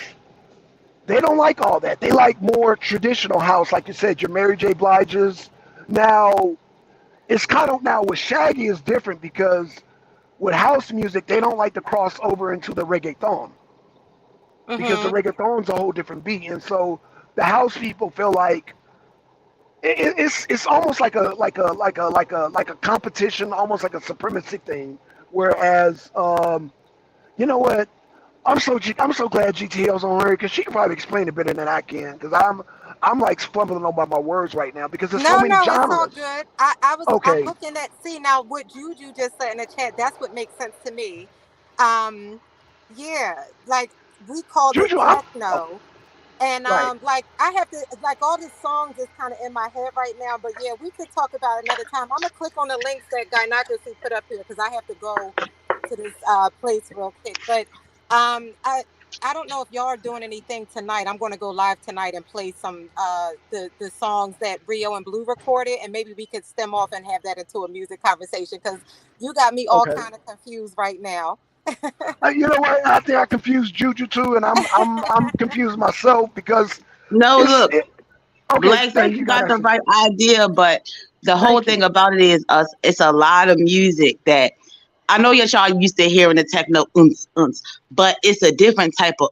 they don't like all that. They like more traditional house, like you said, your Mary J. Blige's. Now, it's kind of now with Shaggy is different because with house music, they don't like to cross over into the reggaeton because the Mhm. reggaeton's a whole different beat, and so the house people feel like it's almost like a competition, almost like a supremacy thing. Whereas, you know what? I'm so glad GTL's on her because she can probably explain it better than I can because I'm like fumbling over my words right now because there's so No, many no, it's all genres. good. I'm Okay, looking at, see now what Juju just said in the chat. That's what makes sense to me. Um, yeah, like we called it Juju, oh, techno, and right. like I have to like all the songs is kind of in my head right now. But yeah, we could talk about it another time. I'm gonna click on the links that Gynocracy put up here because I have to go to this place real quick. But I don't know if y'all are doing anything tonight. I'm going to go live tonight and play some the songs that Rio and Blue recorded, and maybe we could stem off and have that into a music conversation because you got me all Okay. kind of confused right now. You know what? I think I confused Juju too, and I'm confused myself because No, it's look, it, okay. Blackson, Thank you you, got the Vanessa. right idea, but the whole Thank you. thing about it is us. It's a lot of music that I know y'all used to hearing the techno but it's a different type of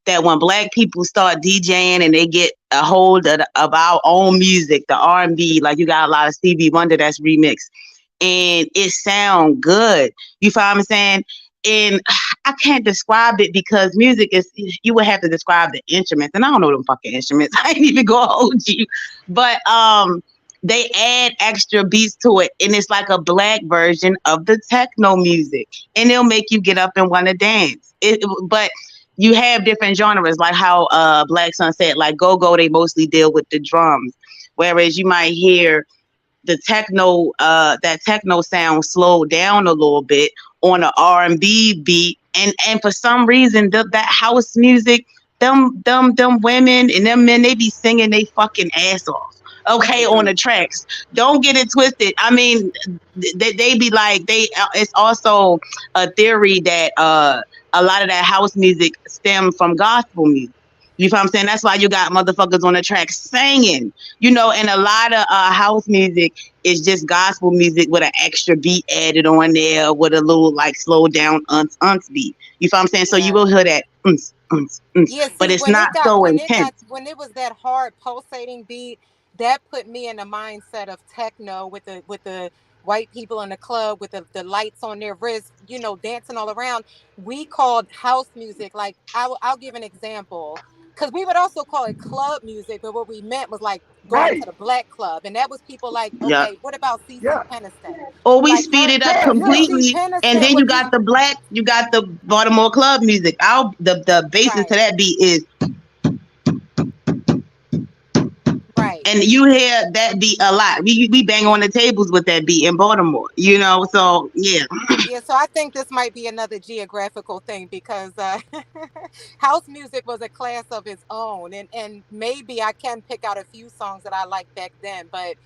that when black people start DJing and they get a hold of our own music, the R&B, like you got a lot of Stevie Wonder that's remixed and it sound good. You find what I'm saying? And I can't describe it because music is you would have to describe the instruments, and I don't know them fucking instruments. I ain't even gonna hold you, but they add extra beats to it, and it's like a black version of the techno music, and it'll make you get up and want to dance. But you have different genres, like how Black Sun said, like go go. They mostly deal with the drums, whereas you might hear the techno that techno sound slowed down a little bit on an R&B beat, and for some reason that house music, them women and them men, they be singing they fucking ass off, okay, They on do. the tracks. Don't get it twisted. I mean, they be like they it's also a theory that a lot of that house music stem from gospel music. You feel what I'm saying? That's why you got motherfuckers on the track singing, and a lot of house music is just gospel music with an extra beat added on there with a little like slow down beat. You feel what I'm saying? So you Yeah. will hear that Yeah, but see, it's not so intense. when it was that hard pulsating beat, that put me in the mindset of techno with the white people in the club with the lights on their wrists, dancing all around. We called house music like I'll give an example. because we would also call it club music, but what we meant was like going Right. to the black club, and that was people like, Yeah. okay, what about CC Yeah. Peniston? Or we Like speed her, it up Yeah. Yeah. CC completely, and Peniston then you would be got the black, you got the Baltimore club music. The basis to right, that beat is, right. and you hear that beat a lot. We bang on the tables with that beat in Baltimore, So yeah. Yeah, so I think this might be another geographical thing because house music was a class of its own, and maybe I can pick out a few songs that I liked back then, but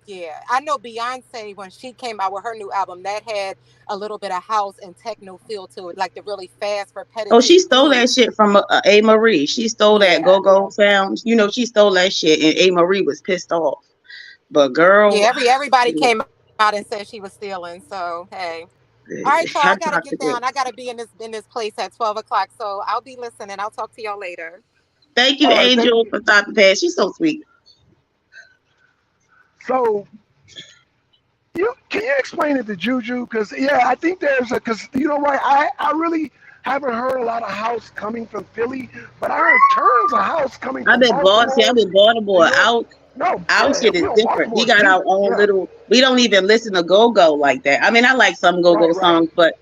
yeah, I know Beyonce when she came out with her new album that had a little bit of house and techno feel to it, like the really fast Oh, repetitive she stole that beats. shit from A. Marie. She stole that Yeah. go go sound. She stole that shit, and A. Marie was pissed off. But girl, Yeah, everybody yeah, came out and said she was stealing, so hey. All right, y'all, I gotta I get tried to down. I get. gotta be in this place at 12 o'clock. So I'll be listening. I'll talk to y'all later. Thank you, All right. Thank Angel, you. for stopping past. She's so sweet. So you can you explain it to Juju? Because yeah, I think there's a because right. I really haven't heard a lot of house coming from Philly, but I heard tons of house coming I've from been bought. See, I've Baltimore, been New Baltimore. York. No, Our yeah, shit is different. Baltimore We is got our deep. own Yeah, little. We don't even listen to go go like that. I mean, I like some go go right, right, songs, but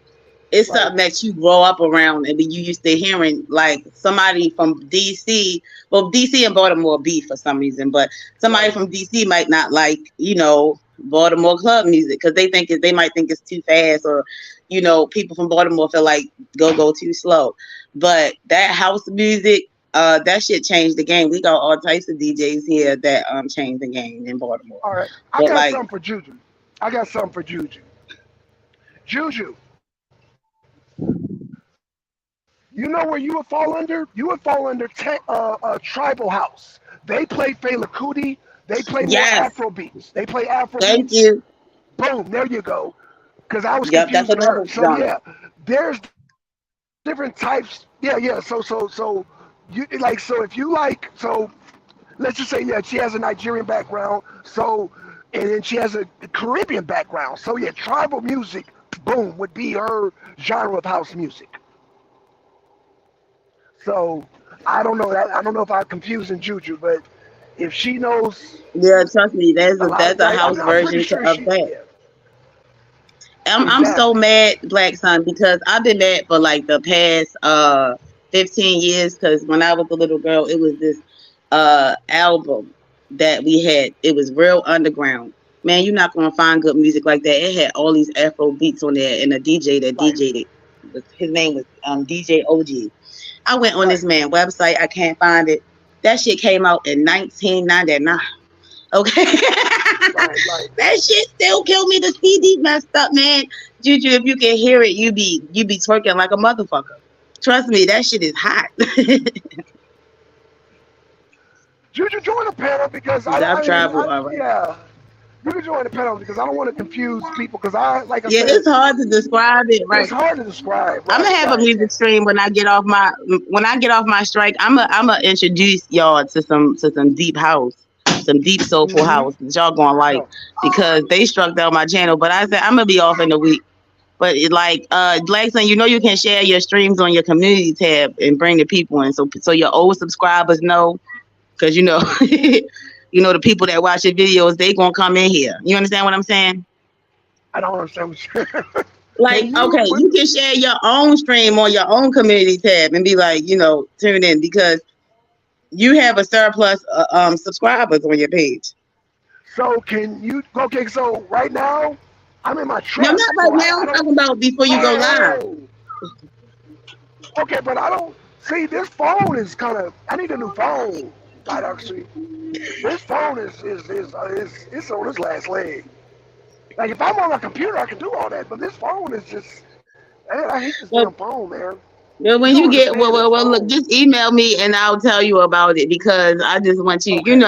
it's right, something that you grow up around and then you used to hearing like somebody from DC. Well, DC and Baltimore beef for some reason, but somebody right, from DC might not like, Baltimore club music because they might think it's too fast, or people from Baltimore feel like go go too slow. But that house music, that shit changed the game. We got all types of DJs here that changed the game in Baltimore. all right. I But got like, something for Juju. I got something for Juju. Juju, you know where you would fall under? You would fall under Tribal House. They play Fela Kuti. They play more yes, Afro beats. They play Afro thank beats. you. Boom, there you go. Because I was Yep, that's confused with her. another So genre. yeah, there's different types. Yeah, yeah. So you like so if you like so let's just say yeah she has a Nigerian background so and then she has a Caribbean background so yeah tribal music boom would be her genre of house music. So I don't know if I'm confusing Juju, but if she knows Yeah, trust me, a lot of that's a like house I'm pretty version sure of she that. yeah I'm so exactly mad, Black Son, because I've been mad for like the past 15 years. Because when I was a little girl, it was this album that we had. It was real underground. Man, you're not gonna find good music like that. It had all these Afro beats on there, and a DJ that right DJ'd it. His name was DJ OG. I went on this right man website. I can't find it. That shit came out in 1999. Okay. right That shit still kill me. The CD messed up, man. Juju, if you can hear it, you be twerking like a motherfucker. Trust me, that shit is hot. Juju join the panel because I've traveled I all right. yeah you can join the panel because I don't want to confuse people because I like I Yeah, said it's hard to describe it, it's right? hard to describe I'm right gonna have a right music stream when I get off my strike. I'm gonna introduce y'all to some deep house, some deep soulful mm-hmm house that y'all gonna like no because they struck down my channel. But I said I'm gonna be off in a week. But like Blackson, you can share your streams on your community tab and bring the people in, so your old subscribers know, because the people that watch your videos, they gonna come in here. You understand what I'm saying? I don't understand what you're Like, can you okay, what you can share your own stream on your own community tab and be like, tune in because you have a surplus subscribers on your page. so can you okay so right now I'm in my No, truck not right so now. I I'm don't talking about before you go live. oh okay but I don't see this phone is kind of I need a new phone God actually this phone is it's on its last leg. Like if I'm on a computer, I can do all that, but this phone is just man, I hate this Well, damn phone, man. well, You when don't you get understand this well, look, phone. just email me and I'll tell you about it because I just want you, Okay,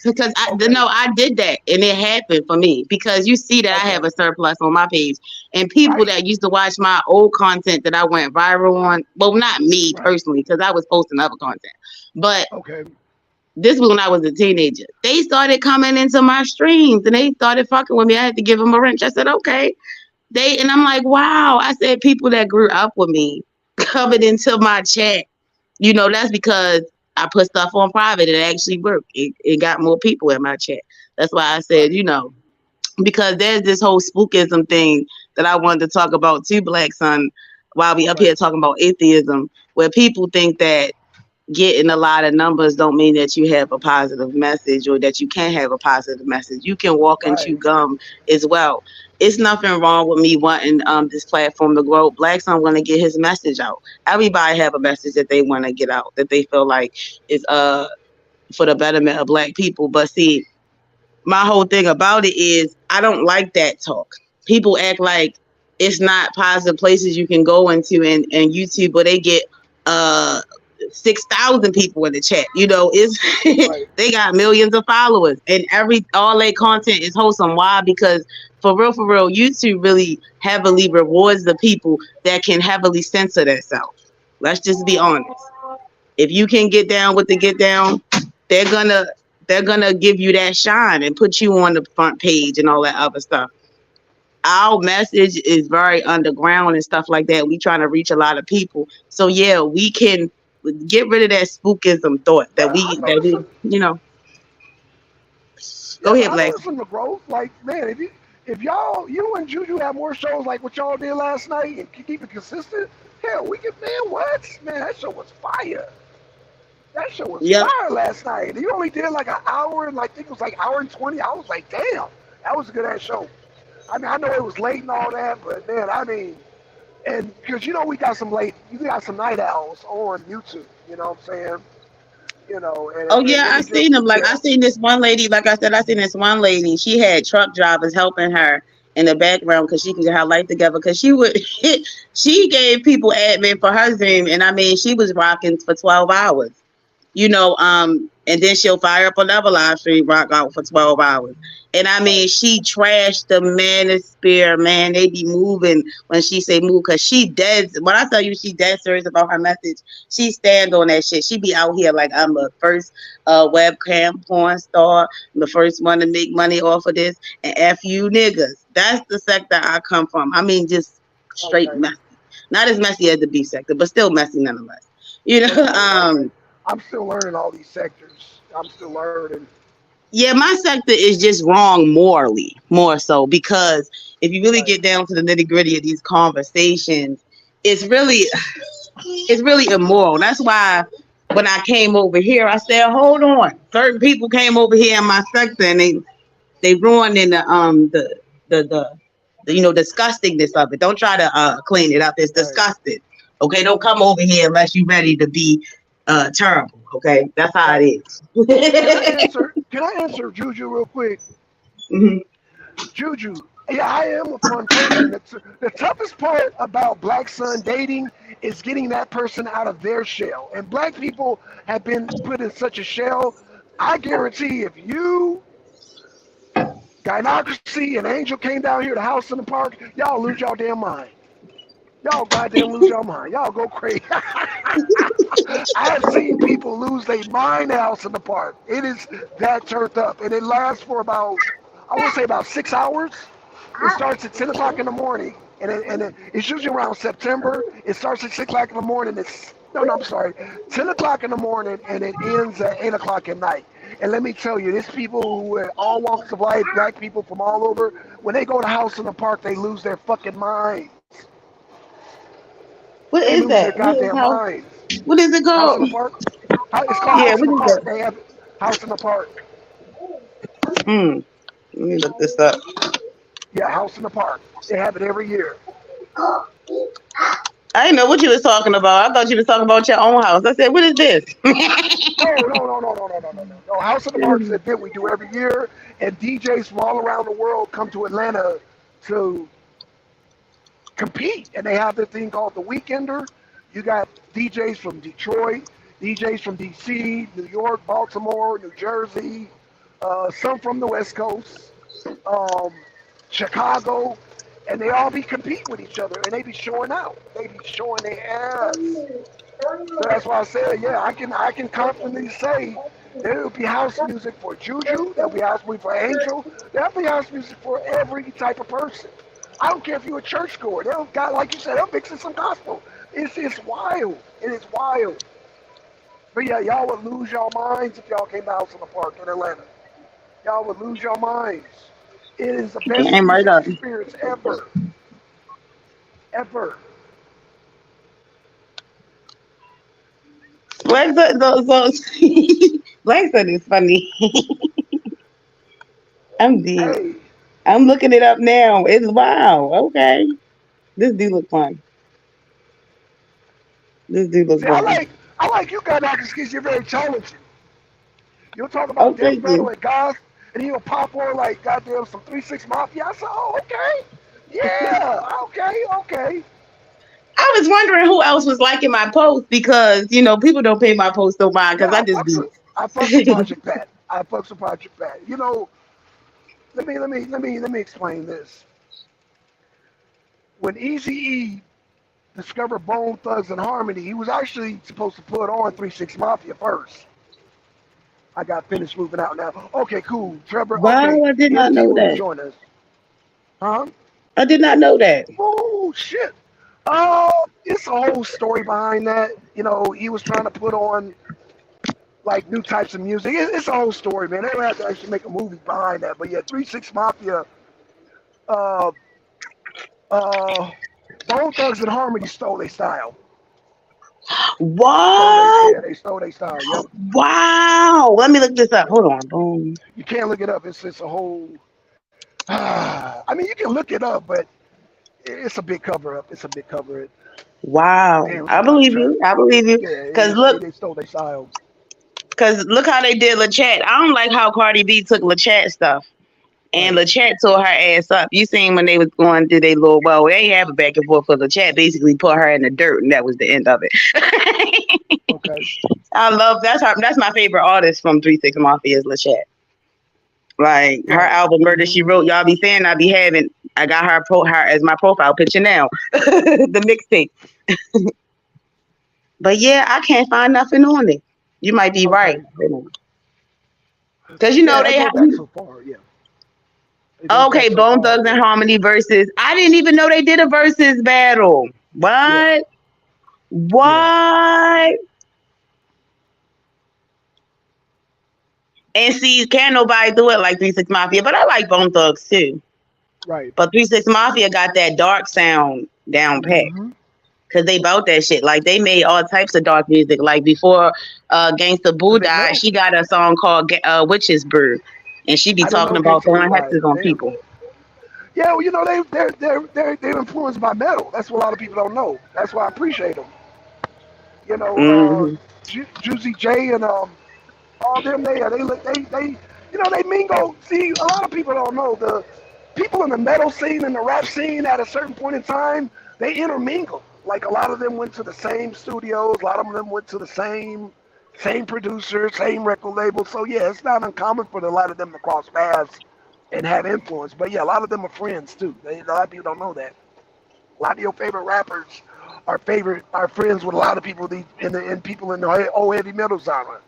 because okay, I did that and it happened for me because you see that I have okay, a surplus on my page and people right, that used to watch my old content that I went viral on. Well, not me right, personally because I was posting other content, but okay, this was when I was a teenager. They started coming into my streams and they started fucking with me. I had to give them a wrench. I said, okay. And I'm like, wow. I said, people that grew up with me coming into my chat That's because I put stuff on private. It actually worked. It got more people in my chat. That's why I said, Right. because there's this whole spookism thing that I wanted to talk about too, Black Son, while we up Okay. here talking about atheism, where people think that getting a lot of numbers don't mean that you have a positive message or that you can have a positive message. You can walk and chew Right. gum as well. It's nothing wrong with me wanting this platform to grow. Black Son want to get his message out. Everybody have a message that they want to get out that they feel like is for the betterment of black people. But see, my whole thing about it is I don't like that talk. People act like it's not positive places you can go into and YouTube, but they get uh 6,000 people in the chat. It's Right. they got millions of followers and all their Right. content is wholesome. Why? Because for real, YouTube really heavily rewards the people that can heavily censor themselves. Let's just be honest. If you can get down with the get down, they're gonna they're gonna give you that shine and put you on the front page and all that other stuff. Our message is very underground and stuff like that. We trying to reach a lot of people. So yeah, we can get rid of that spookism thought that Yeah, we I that noticed. we Yeah, go but ahead, I Black. noticed some the growth. Like, man, if you and Juju have more shows like what y'all did last night and keep it consistent, hell, we can. Man, what? Man, that show was fire. That show was Yep. fire last night. You only did like an hour and like I think it was like hour and 20. I was like, damn, that was a good ass show. I mean, I know it was late and all that, but man, I mean, and because you got some night owls on YouTube. You know what I'm saying? Oh And yeah, I it just seen them. Like I yeah. seen this one lady. Like I said, I seen this one lady. She had truck drivers helping her in the background because she could get her life together. Because she would, she gave people admin for her Zoom, and I mean, she was rocking for 12 hours. And then she'll fire up another live stream, rock out for 12 hours. And I mean, Right. she trashed the manosphere, man. They be moving when she say move, cause she dead. When I tell you she dead serious about her message, she stand on that shit. She be out here like I'm the first webcam porn star, I'm the first one to make money off of this, and F you niggas. That's the sector I come from. I mean, just straight Okay. messy. Not as messy as the B sector, but still messy nonetheless. You know, Okay. Okay. I'm still learning all these sectors. I'm still learning. yeah, my sector is just wrong morally, more so because if you really Right. get down to the nitty gritty of these conversations, it's really it's really immoral. That's why when I came over here, I said, "Hold on." Certain people came over here in my sector, and they ruined in the disgustingness of it. Don't try to clean it up. It's Right. disgusting. Okay, don't come over here unless you're ready to be terrible. Okay, that's how Right. it Can I is. answer? Can I answer Juju real quick? Mhm. Juju. Yeah, I am a fun person. The toughest part about black son dating is getting that person out of their shell. And black people have been put in such a shell. I guarantee if you, Gynocracy, and Angel came down here to House in the Park, y'all lose y'all damn mind. Y'all goddamn lose your mind. Y'all go crazy. I have seen people lose their mind House in the Park. It is that turned up. And it lasts for about, I want to say about 6 hours. It starts at 10 o'clock in the morning. It's usually around September. It starts at 6 o'clock in the morning. No, I'm sorry. 10 o'clock in the morning and it ends at 8 o'clock at night. And let me tell you, there's people who are all walks of life, black people from all over. When they go to House in the Park, they lose their fucking minds. What They is lose their that? What is goddamn how? minds. What is it House in called? the Park. It's called Yeah, House in what the is Park. that? They have House in the Park. Hmm. Let me look this up. Yeah, House in the Park. They have it every year. I didn't know what you was talking about. I thought you was talking about your own house. I said, what is this? No, no, no, no, no, no, no, no, no. No, House in the Park is an event we do every year, and DJs from all around the world come to Atlanta to compete, and they have this thing called the Weekender. You got DJs from Detroit, DJs from DC, New York, Baltimore, New Jersey, some from the West Coast, um, Chicago, and they all be competing with each other, and they be showing out. They be showing their ass. So that's why I said, yeah, I can confidently say there will be house music for Juju, there'll be house music for Angel, there'll be house music for every type of person. I don't care if you're a churchgoer. They'll got like you said, they'll mix in some gospel. It's wild. It is wild. But yeah, y'all would lose your minds if y'all came to House in the Park in Atlanta. Y'all would lose your minds. It is the best Came right music up. experience ever, ever. Blackson, Blackson is funny. I'm dead. Hey, I'm looking it up now. It's wow. Okay, this do look fun. This do look see, fun. I like you guys because you're very challenging. You'll talk Oh, about death thank metal you. and goth, and he'll pop on like goddamn some 3 6 Mafia. I said, oh, okay, yeah, okay, okay. I was wondering who else was liking my post because people don't pay my post no mind Yeah, because I just be. I fucks with Project Pat. I fucks with Project Pat. Let me explain this. When Easy E discovered Bone Thugs and Harmony, he was actually supposed to put on 3 6 Mafia first. I got finished moving out now. Okay, cool. Trevor, okay, Wow, I did not MD know will be that. joining us. Huh? I did not know that. Oh, shit. It's a whole story behind that. He was trying to put on like new types of music. It's a whole story, man. They would have to actually make a movie behind that. But yeah, 3 6 Mafia, uh, uh, Bone Thugs and Harmony stole their style. What? They stole their style. Yep. Wow. Let me look this up. Hold on. Boom. You can't look it up. It's a whole. I mean, you can look it up, but it's a big cover up. It's a big cover up. Wow. Damn, I somebody believe trying. you. I believe you. Yeah, Cause look, they stole their style. cause look how they did LaChat. I don't like how Cardi B took LaChat stuff. And Right. LaChat tore her ass up. You seen when they was going through their little, well, they have a back and forth for LaChat basically put her in the dirt and that was the end of it. Okay. I love that's my favorite artist from 3 6 Mafia is LaChat. Like her Right. album Murder Hmm. She Wrote, y'all be saying I be having I got her as my profile picture now. The mixtape. But yeah, I can't find nothing on it. You might be right. Okay. Cause Yeah, they they go have back so far. Yeah, it goes back okay, so Bone far. Thugs and Yeah. Harmony versus I didn't even know they did a versus battle. Yeah. What? Yeah. What? And see, can't nobody do it like 3 6 Mafia, but I like Bone Thugs too. Right. But 3 6 Mafia got that dark sound down pat. Hmm. Cause they bout that shit. Like they made all types of dark music. Like before Gangsta They Boo make died, metal. she got a song called Witch's Brew. And she be I didn't talking know about Gangsta Boo throwing died. hexes on Damn. people. Yeah, well, they're influenced by metal. That's what a lot of people don't know. That's why I appreciate them. You know, Hmm. Juicy J and all them they mingle. See, a lot of people don't know the people in the metal scene and the rap scene at a certain point in time they intermingle. Like a lot of them went to the same studios. A lot of them went to the same producer, same record label. So yeah, it's not uncommon for a lot of them to cross paths and have influence. But yeah, a lot of them are friends too. A lot of people don't know that. A lot of your favorite rappers are friends with a lot of people in people in the old heavy metal genre.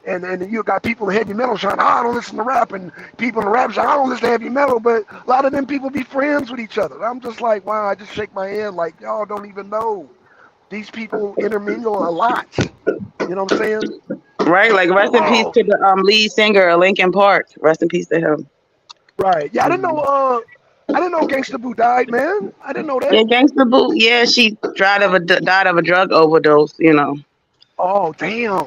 And you got people in heavy metal genre. I don't listen to rap, and people in the rap genre. I don't listen to heavy metal, but a lot of them people be friends with each other. I'm just like, wow. I just shake my head like y'all don't even know these people intermingle a lot. You know what I'm saying? Right? Like rest in peace Oh, to the lead singer of Linkin Park. Rest in peace to him. right. Yeah, I didn't know. Mhm. I didn't know Gangsta Boo died, man. I didn't know Yeah, that. Gangsta Boo. Yeah, she died of a drug overdose. Oh, damn.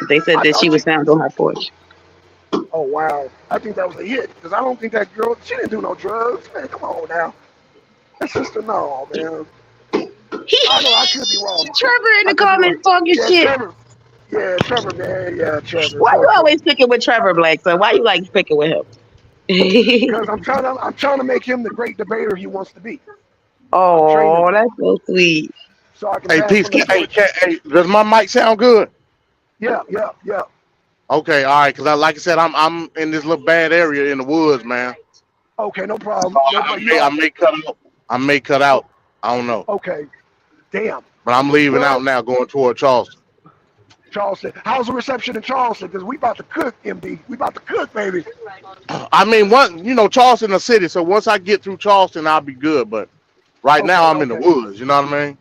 They said I that she thought she. was found on her porch. Oh wow, I think that was a hit because I don't think that girl she didn't do no drugs. Man, come on now, that sister, no man. I know I could be wrong. Trevor in I the could be wrong. comments talking Yeah, shit. Trevor. Yeah, Trevor, man. Yeah, Trevor. Why Poor you Trevor. always picking with Trevor Black? So why you like picking with Because him? I'm trying to make him the great debater he wants to be. I'm training Oh, him that's so sweet. so I can Hey, pass peace. on the torch. Hey, does my mic sound good? Yeah, yeah, yeah. Okay, all right. Cause like I said, I'm in this little bad area in the woods, man. Okay, no So problem. No problem. You I are. may cut out. I may cut Oh, out. I don't know. okay. Damn. But I'm leaving Well, out now, going toward Charleston. Charleston. How's the reception in Charleston? Because we about to cook, MD. We about to cook, baby. I mean, Charleston, a city. So once I get through Charleston, I'll be good. But right now, Okay, I'm in the okay. woods. You know what I mean?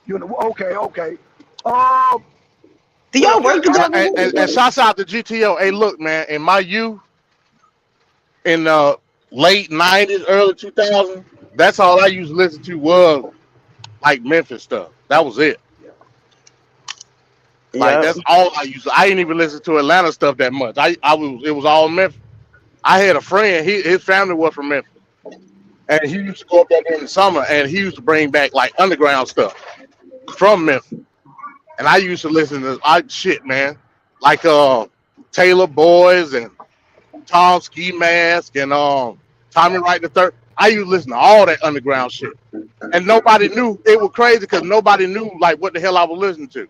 You in the okay, okay. Um, Do Well, y'all if you're work together? coming, And shouts out to GTO. Hey, look, man, in my youth, in the late '90s, early 2000s, that's all I used to listen to was like Memphis stuff. That was it. yeah, Like Yeah. that's all I used. I didn't even listen to Atlanta stuff that much. I was it was all Memphis. I had a friend. His family was from Memphis, and he used to go up there during the summer, and he used to bring back like underground stuff from Memphis. And I used to listen to I shit, man, like Taylor Boys and Tom Ski Mask and Tommy Wright the Third. I used to listen to all that underground shit, and nobody knew. It was crazy because nobody knew like what the hell I was listening to.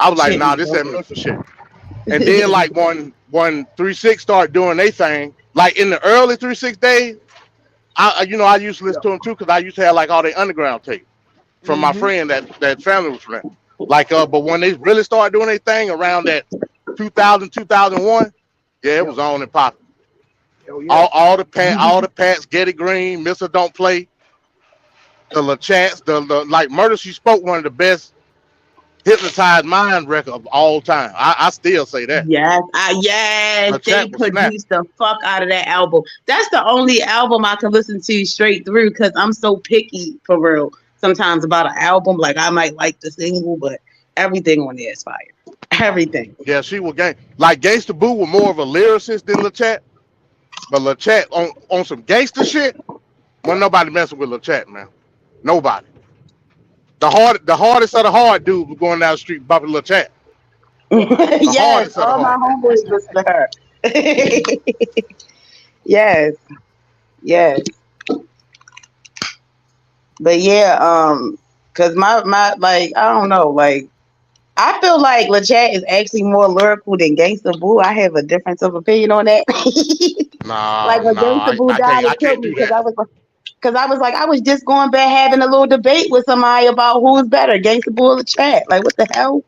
I was like, Shit nah, be this that bumping. Memphis shit. And then like when 3-6 started doing their thing, like in the early 3-6 days, I used to yeah. listen to them too because I used to have like all the underground tape from my Mm-hmm. friend that family was from. Like but when they really started doing their thing around that 2000 2001, yeah, it Yeah. was on and popping. Hell yeah. All the Pats, Getty Green, Mister Don't Play, the LaChats, the like Murder She Spoke, one of the best hypnotized mind record of all time. I still say that. Yes, they LaChat was snapping. produced the fuck out of that album. That's the only album I can listen to straight through because I'm so picky for real. Sometimes about an album, like I might like the single, but everything on there is fire. Everything. Yeah, she was gang. Like Gangsta Boo was more of a lyricist than LaChat, but LaChat on some gangster shit. Well, nobody messing with LaChat, man. Nobody. The hardest of the hard dudes was going down the street bumping LaChat. The Yes, hardest of the all my hard. homeboys listen to her. Yes, yes. But yeah, cause my like I don't know, like I feel like LeChat is actually more lyrical than Gangsta Boo. I have a difference of opinion on that. Like Nah, when nah, Gangsta Boo died, I it killed can't me do that. because I was like I was just going back having a little debate with somebody about who's better, Gangsta Boo or LeChat. Like what the hell?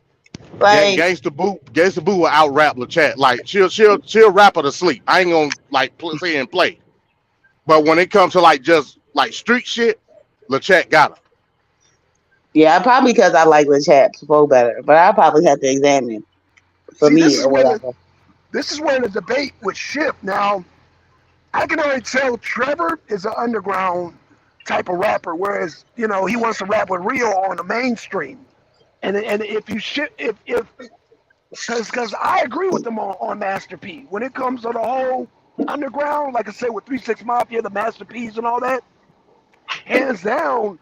Like Gangsta Boo will out rap LaChat. Like she'll rap her to sleep. I ain't gonna like say and play. But when it comes to like just like street shit, LaChat got her. yeah, probably because I like LeChat flow better, but I probably have to examine for See, me or whatever. this is where the debate would shift. Now, I can already tell Trevor is an underground type of rapper, whereas he wants to rap with Rio on the mainstream. And if you shit if because I agree with them on Master P when it comes to the whole underground, like I said with 3-6 Mafia, the Master P's and all that. Hands down,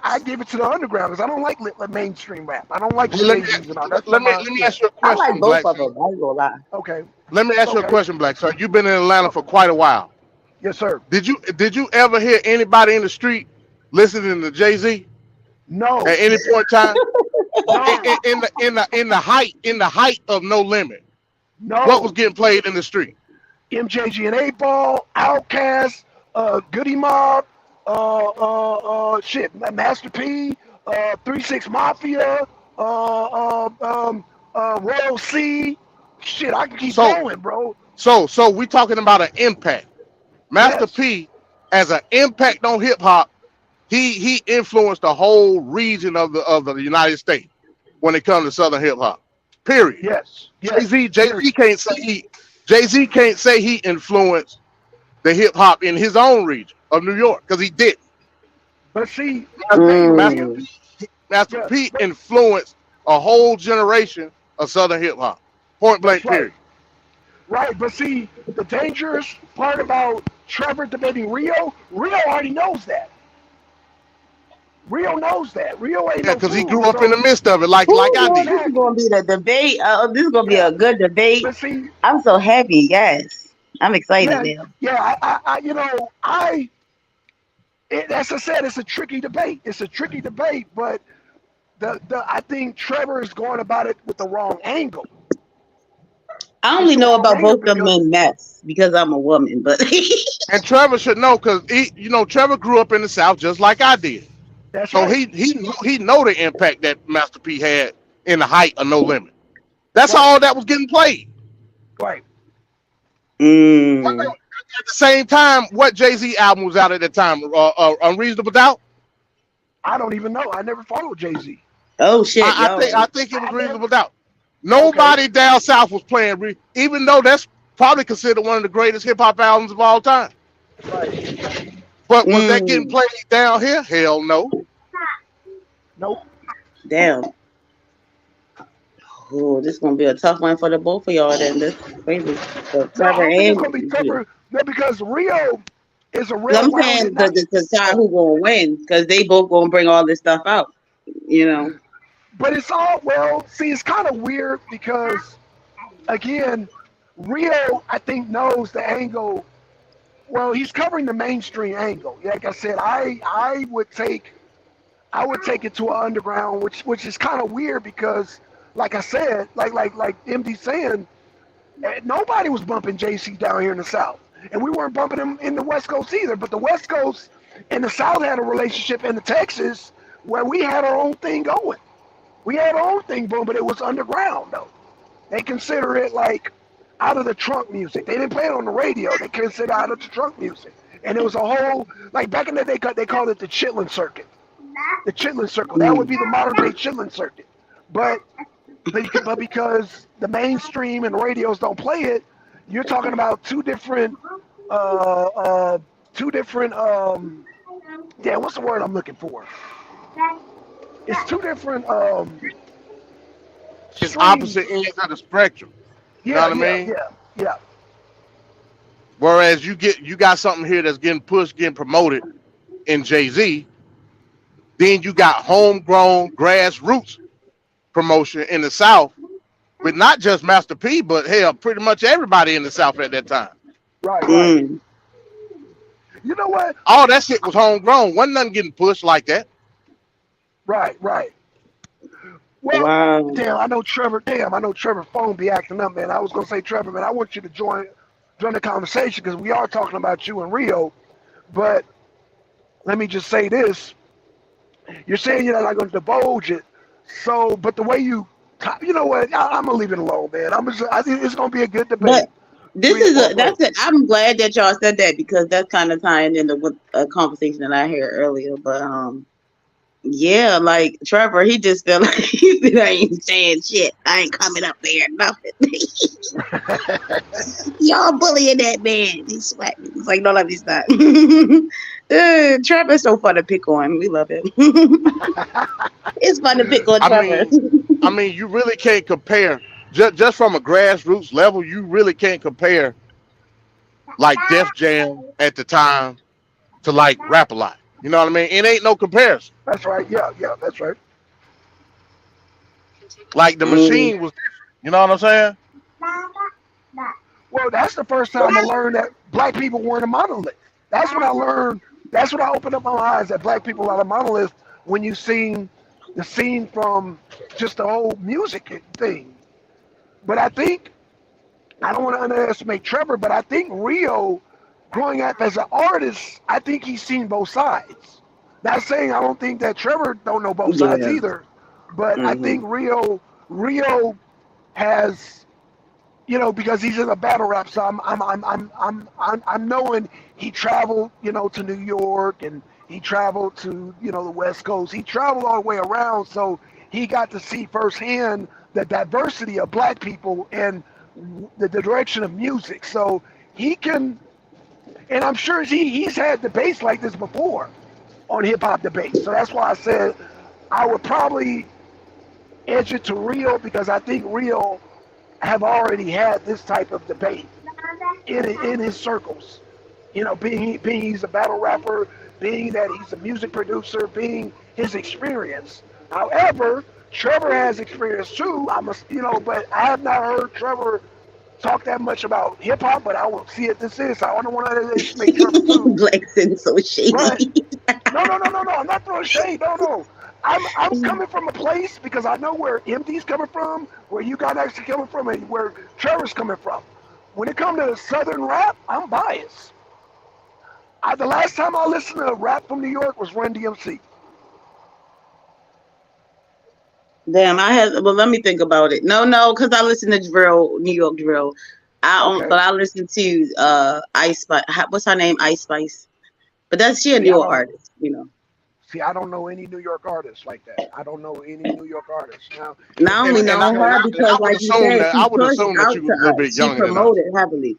I give it to the underground because I don't like mainstream rap. I don't like the Well, let Jay me Z's and all. That's not let my me yeah. ask you a I like question, both Black of Son. them. I ain't gonna lie. Okay, Let me ask you a okay, question, Black Son. You've been in Atlanta for quite a while. yes sir. Did you ever hear anybody in the street listening to Jay Z No, at any point in time? no, In the height of No Limit, what was no. getting played in the street? MJG and 8 Ball, Outkast, Goody Mob, shit, Master P, 3-6 Mafia, Royal C. Shit, I can keep So going, bro. we talking about an impact. Master Yes, P as an impact on hip hop, he influenced the whole region of the United States when it comes to Southern hip hop. Period. yes, Jay yes. Z Jay Z Period. can't say he Jay Z can't say he influenced the hip hop in his own region of New York because he didn't. But see, the Master, thing with Master him, Mm. P Master yeah, P influenced a whole generation of Southern hip hop. Point that's blank. right. Period. Right, but see, the dangerous part about Trevor debating Rio already knows that. Rio knows that. Rio ain't Yeah, no because he fool. grew up in the So, midst of it, like Ooh, I Lord, did. this is gonna exactly. be the debate. This is gonna be Yeah. a good debate. But see, I'm so happy. Yes, I'm excited yeah, now. yeah, as I said, it's a tricky debate. It's a tricky debate, but I think Trevor is going about it with the wrong angle. I It's only the know wrong about angle both of them because in mess because I'm a woman, but And Trevor should know because Trevor grew up in the South just like I did. that's So right, he know the impact that Master P had in the height of No Limit. That's right, all that was getting played. right. mm, At the same time, what Jay Z album was out at the time? Unreasonable Doubt. I don't even know. I never followed Jay Z. Oh shit, I y'all. think it was I never. reasonable doubt. Okay. Nobody down south was playing, even though that's probably considered one of the greatest hip hop albums of all time. Right. But was that getting Mm, played down here? Hell no. Nope. damn. Oh, this is gonna be a tough one for the both of y'all. Then this is crazy. For No, Trevor I think it's gonna and be you. tougher. No, because Rio is a 'Cause I'm well-rounded. saying Not. the decide Oh, who gonna win because they both gonna bring all this stuff out. You know. but it's all well. See, it's kind of weird because again, Rio I think knows the angle. Well, he's covering the mainstream angle. Like I said, I would take it to an underground, which is kind of weird because, like I said, like MD saying, nobody was bumping JC down here in the South, and we weren't bumping him in the West Coast either. But the West Coast and the South had a relationship in the Texas where we had our own thing going. We had our own thing boom, but it was underground though. They consider it like out of the trunk music. They didn't play it on the radio. They consider it out of the trunk music. And it was a whole like back in the day they called it the Chitlin Circuit. The Chitlin Circle. That would Mm. be the modern day Chitlin Circuit. But but because the mainstream and radios don't play it, you're talking about uh uh two different yeah, what's the word I'm looking for? It's two different It's opposite streams. ends of the spectrum. You know Yeah, what I yeah, mean? yeah, yeah. Whereas you got something here that's getting pushed, getting promoted in Jay Z. Then you got homegrown grassroots promotion in the South with not just Master P, but hell, pretty much everybody in the South at that time. Right, right. Mm. You know what? All that shit was homegrown. Wasn't nothing getting pushed like that. Right, right. Well, Wow. damn, I know Trevor. Damn, I know Trevor phone be acting up, man. I was gonna say, Trevor, man, I want you to join the conversation because we are talking about you and Rio. But let me just say this: you're saying you're not going to divulge it. So, but the way you know what? I'm gonna leave it alone, man. I think it's gonna be a good But debate. this Three or is four a that's it. places. I'm glad that y'all said that because that's kind of tying into what a conversation that I had earlier. But yeah, like Trevor, he just felt like he said, I ain't saying shit. I ain't coming up there, nothing. Y'all bullying that man. He's sweating. It's like, no, let me stop. Trevor's so fun to pick on. We love him. It's fun to pick on I Trevor. mean, you really can't compare just from a grassroots level. You really can't compare like Def Jam at the time to like Rap a Lot. You know what I mean? It ain't no comparison. That's right. Yeah, yeah, that's right. Like the Mm. machine was different. You know what I'm saying? Well, that's the first time I learned that black people weren't a monolith. That's when I learned. That's when I opened up my eyes that black people are a monolith. When you seen the scene from just the whole music thing. But I think I don't want to underestimate Trevor, but I think Rio, growing up as an artist, I think he's seen both sides. Not saying I don't think that Trevor don't know both sides Yeah. either, but I Hmm. think Rio has, because he's in a battle rap. So I'm knowing he traveled, to New York and he traveled to, the West Coast. He traveled all the way around, so he got to see firsthand the diversity of black people and the direction of music. So he can, and I'm sure he's had debates like this before on hip hop debates. So that's why I said I would probably edge it to Rio because I think Rio have already had this type of debate in his circles. Being he's a battle rapper, being that he's a music producer, being his experience. However, Trevor has experience too. But I have not heard Trevor talk that much about hip hop. But I will see it. This is. I don't want to underestimate Trevor too. Blackson so But shady. no, no, no, no, no. I'm not throwing shade. No, no. I'm coming from a place because I know where MD's coming from, where you guys actually coming from, and where Trevor's coming from. When it comes to Southern rap, I'm biased. The last time I listened to rap from New York was Run DMC. Damn, I had. Well, let me think about it. No, because I listen to drill, New York drill. Okay. But I listen to Ice Spice. What's her name? Ice Spice. But that's she a See, I newer don't. artist. See, I don't know any New York artists like that. I don't know any New York artists. Now, if Not they only were And in I knowing New and her I, York, and because, I would like you assume said, that she I would pushed assume that out you to was a little us. bit She younger than us. promoted heavily.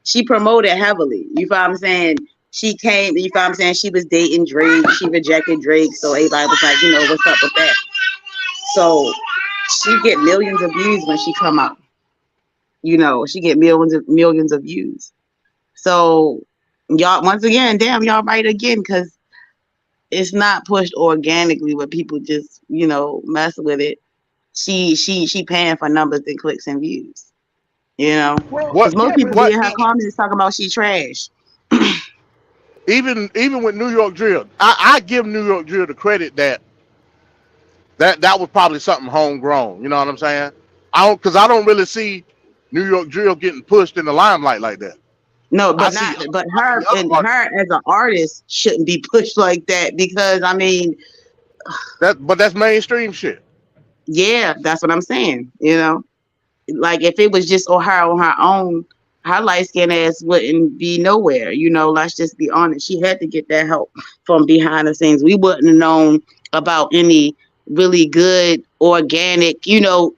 She promoted heavily. You feel what I'm saying? She came. You feel what I'm saying? She was dating Drake. She rejected Drake, so everybody was like, what's up with that? So she get millions of views when she come out. She get millions of views. So y'all, once again, damn, y'all right again, because it's not pushed organically where people just mess with it. She paying for numbers and clicks and views. well, What Because most yeah, but people it's be what in her comments talking about she trash. even with New York drill, I give New York drill the credit that was probably something homegrown. You know what I'm saying? I don't really see New York drill getting pushed in the limelight like that. No, I but see not, but I see her other and artists her as an artist shouldn't be pushed like that because I mean, but that's mainstream shit. yeah, that's what I'm saying. Like if it was just on her own, her light skinned ass wouldn't be nowhere. Let's just be honest. She had to get that help from behind the scenes. We wouldn't have known about any really good organic,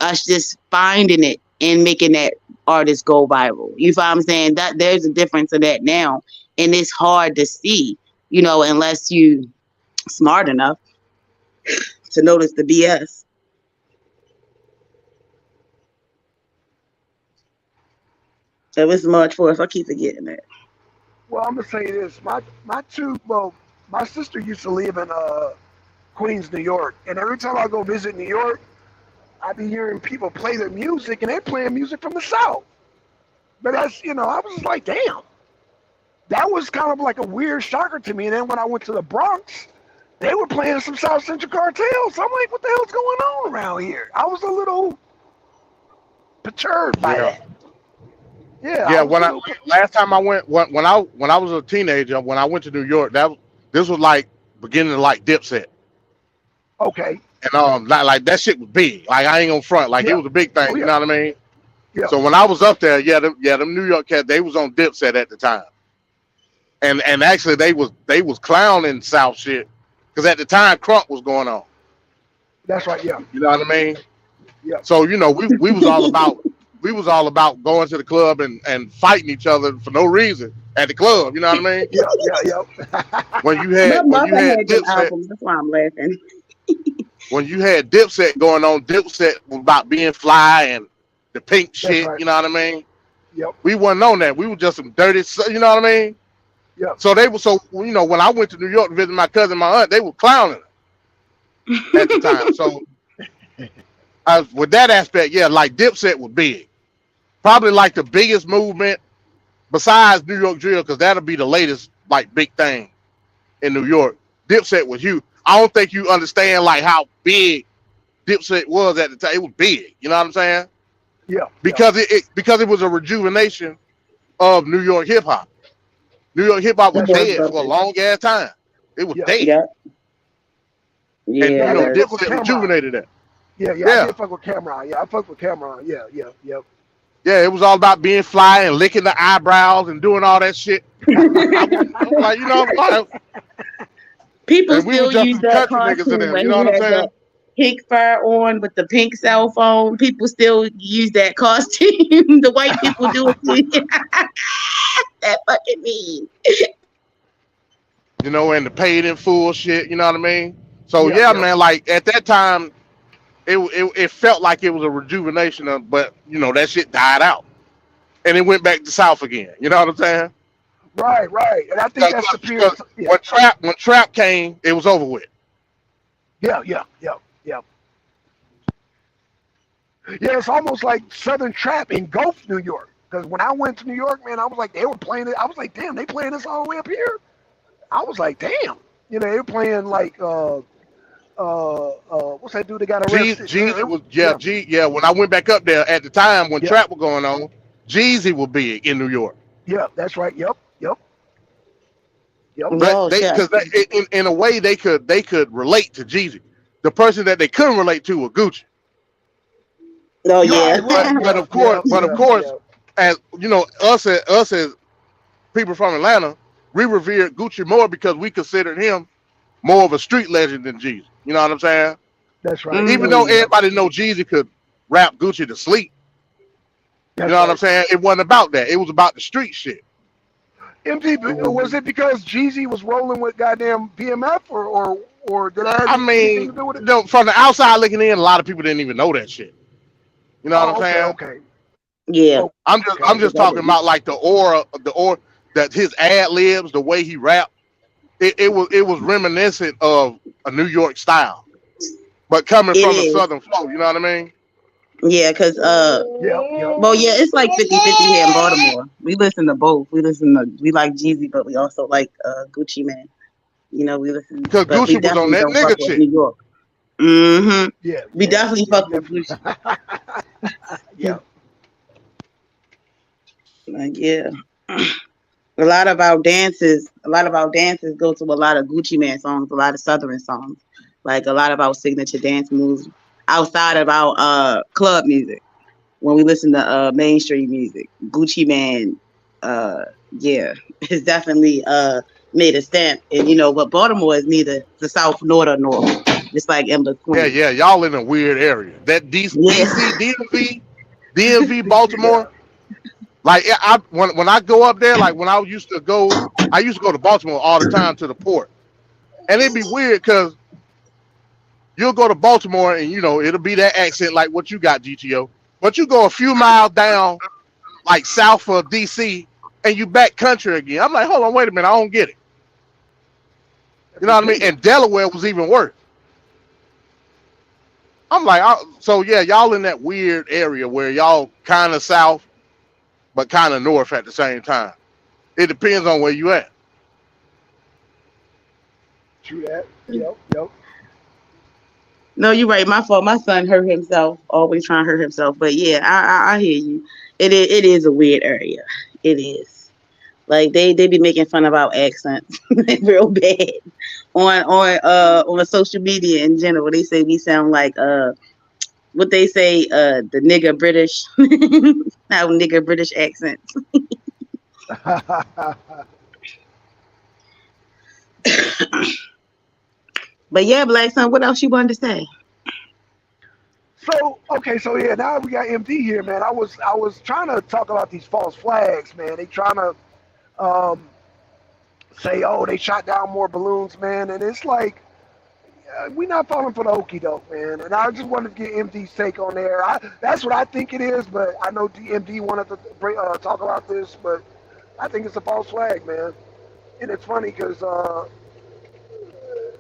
us just finding it and making that artist go viral. You feel what I'm saying? That there's a difference in that now. And it's hard to see, unless you smart enough to notice the BS. So it's much for us. I keep forgetting that. well, I'm gonna say this. My sister used to live in Queens, New York, and every time I go visit New York, I be hearing people play their music, and they're playing music from the South. But I was just like, damn, that was kind of like a weird shocker to me. And then when I went to the Bronx, they were playing some South Central Cartel. So I'm like, what the hell's going on around here? I was a little perturbed by Yeah. that. Yeah, I Yeah, was a when I little. last time I went when I was a teenager, when I went to New York, this was like beginning of like Dipset. Okay. And like that shit was big. Like I ain't gonna front, like it Yeah. was a big Oh thing, you yeah. know what I mean? Yeah. So when I was up there, them New York cats, they was on Dipset at the time. And actually they was clowning South shit. Cause at the time Crunk was going on. That's right. Yeah. You know what I mean? Yeah. So, we was all about going to the club and fighting each other for no reason at the club, you know what I mean? Yeah. Yeah. Yeah. When you My had when you mother had had them Dipset albums. That's why I'm laughing. when you had Dipset going on, Dipset was about being fly and the pink That's shit, right. you know what I mean? Yep. We wasn't on that. We were just some dirty, you know what I mean? Yep. So when I went to New York to visit my cousin, and my aunt, they were clowning her at the time. So with that aspect, yeah, like Dipset was big, probably like the biggest movement besides New York drill, because that'll be the latest like big thing in New York. Dipset was huge. I don't think you understand like how big Dipset was at the time. It was big. You know what I'm saying? Yeah. Yeah. Because it was a rejuvenation of New York hip hop. New York hip hop was It That's right. was dead for a something. long ass time. It was Yeah. dead, Yeah. and Yeah. Yeah, I did fuck with Dipset Cameron. rejuvenated that. Yeah. Yeah. I Yeah, did fuck with Cameron. Yeah. I fucked with Cameron. Yeah. Yeah. Yep. yeah. It was all about being fly and licking the eyebrows and doing all that shit. I'm like, people and we were still just use some that country niggas in costume them. when You know he what I'm had saying? that pink fur on with the pink cell phone. People still use that costume. The white people do it too. That fucking mean. And the paid in full shit. You know what I mean? So Yep. yeah, Yep. man. Like at that time, it felt like it was a rejuvenation of, but that shit died out and it went back to South again. You know what I'm saying? Right. Right. And I think Because that's the period. because Yeah. when trap came, it was over with. Yeah. Yeah. Yeah. Yeah. Yeah. It's almost like Southern Trap engulfed New York. Because when I went to New York, man, I was like, they were playing it. I was like, damn, they playing this all the way up here. I was like, damn. They were playing like what's that dude that got arrested? Jeezy was Yeah, yeah. When I went back up there at the time when yeah, trap was going on, Jeezy was big in New York. yeah. That's right. Yep, yep, yep. But Oh they shit. because in a way they could relate to Jeezy. The person that they couldn't relate to was Gucci. Oh yeah. Right, But right. but Yeah, of course yeah, but of yeah, course yeah. as us as people from Atlanta, we revered Gucci more because we considered him more of a street legend than Jeezy. You know what I'm saying? That's right. Even Yep. though Mm. Yep. everybody know Jeezy could rap Gucci to sleep, you That's know what I'm right. saying? It wasn't about that. It was about the street shit. MD, was Mm. it because Jeezy was rolling with goddamn BMF, or did that have I anything mean, to do with it? from the outside looking in, a lot of people didn't even know that shit. You know what I'm Oh, okay, saying? okay, Yeah, I'm okay. just I talking didn't. about like the aura that his ad libs, the way he rapped, it was reminiscent of a New York style, but coming It from the is. Southern flow. You know what I mean? Yeah, cause Yep, yep. well, yeah, it's like 50-50 here in Baltimore. We listen to both. We like Jeezy, but we also like Gucci Man. You know, we listen, Because but we Gucci was on definitely that don't fuck nigga with shit. New York. Mm-hmm. Yeah, We yeah, definitely yeah, fuck with definitely. Gucci. Yeah. Like, yeah. A lot of our dances go to a lot of Gucci Man songs, a lot of Southern songs, like a lot of our signature dance moves outside of our club music. When we listen to mainstream music, Gucci Man, uh, yeah, it's definitely made a stamp. And you know, but Baltimore is neither the South nor the North. It's like in Yeah, between. yeah, y'all in a weird area. That Yeah. DC, DMV, Yeah. Baltimore. Like when I go up there, like when I used to go to Baltimore all the time to the port, and it'd be weird because you'll go to Baltimore and it'll be that accent like what you got, GTO. But you go a few miles down, like south of DC, and you back country again. I'm like, hold on, wait a minute, I don't get it. You know what I mean? Virginia. And Delaware was even worse. I'm like, so yeah, y'all in that weird area where y'all kind of south but kind of north at the same time. It depends on where you at. True that. Yep, yep. No, you're right. My fault. My son hurt himself. Always trying to hurt himself. But yeah, I hear you. It is a weird area. It is. Like they be making fun of our accents real bad on social media in general. They say we sound like what they say the nigger British our nigger British accents. But yeah, Black son, what else you wanted to say? So okay, so yeah, now we got MD here, man. I was trying to talk about these false flags, man. They trying to um, say, oh, they shot down more balloons, man, and it's like we not falling for the okey doke, man. And I just wanted to get MD's take on there. That's what I think it is, but I know MD wanted to talk about this, but I think it's a false flag, man. And it's funny because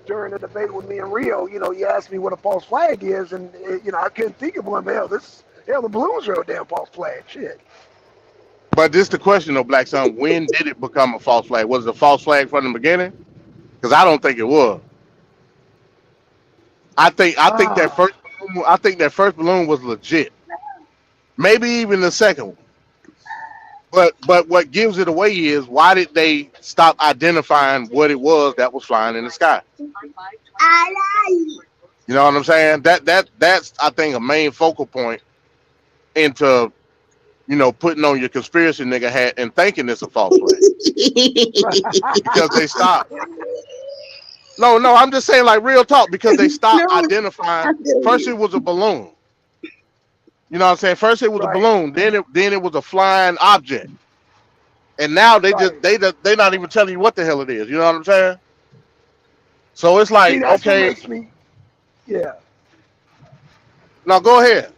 during the debate with me and Rio, he asked me what a false flag is, and I couldn't think of one. But hell, the balloons are a damn false flag. Shit. But this the question though, Black Son. When did it become a false flag? Was it a false flag from the beginning? Because I don't think it was. I think that Ah, first balloon was legit. Maybe even the second one. But what gives it away is why did they stop identifying what it was that was flying in the sky? You know what I'm saying? That's I think a main focal point into putting on your conspiracy nigga hat and thinking it's a false flag because they stopped. No, no, I'm just saying like real talk because they stopped No, identifying. I feel First it you. was a balloon. You know what I'm saying? First it was a right, balloon, then it was a flying object, and now right. they not even telling you what the hell it is. You know what I'm saying? So it's See, like that's what okay, makes me. Yeah. now go ahead.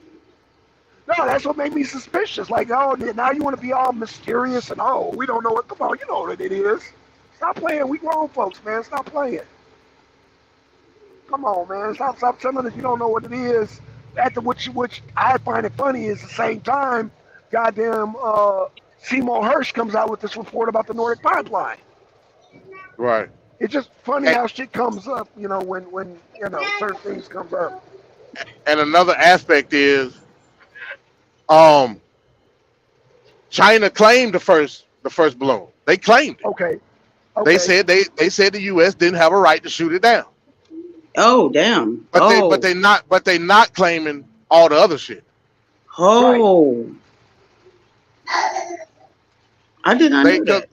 No, that's what made me suspicious. Like, oh, now you want to be all mysterious and we don't know what. Come on, you know what it is. Stop playing. We grown folks, man. Stop playing. Come on, man. Stop telling us you don't know what it is. After which I find it funny is the same time, goddamn, Seymour Hirsch comes out with this report about the Nordic pipeline. Right. It's just funny And, how shit comes up, when certain things comes up. and another aspect is um China claimed the first balloon. They claimed it. Okay, They okay, said they said the U.S. didn't have a right to shoot it down, Oh damn. but they not claiming all the other shit. right. Oh, I did not They know because that.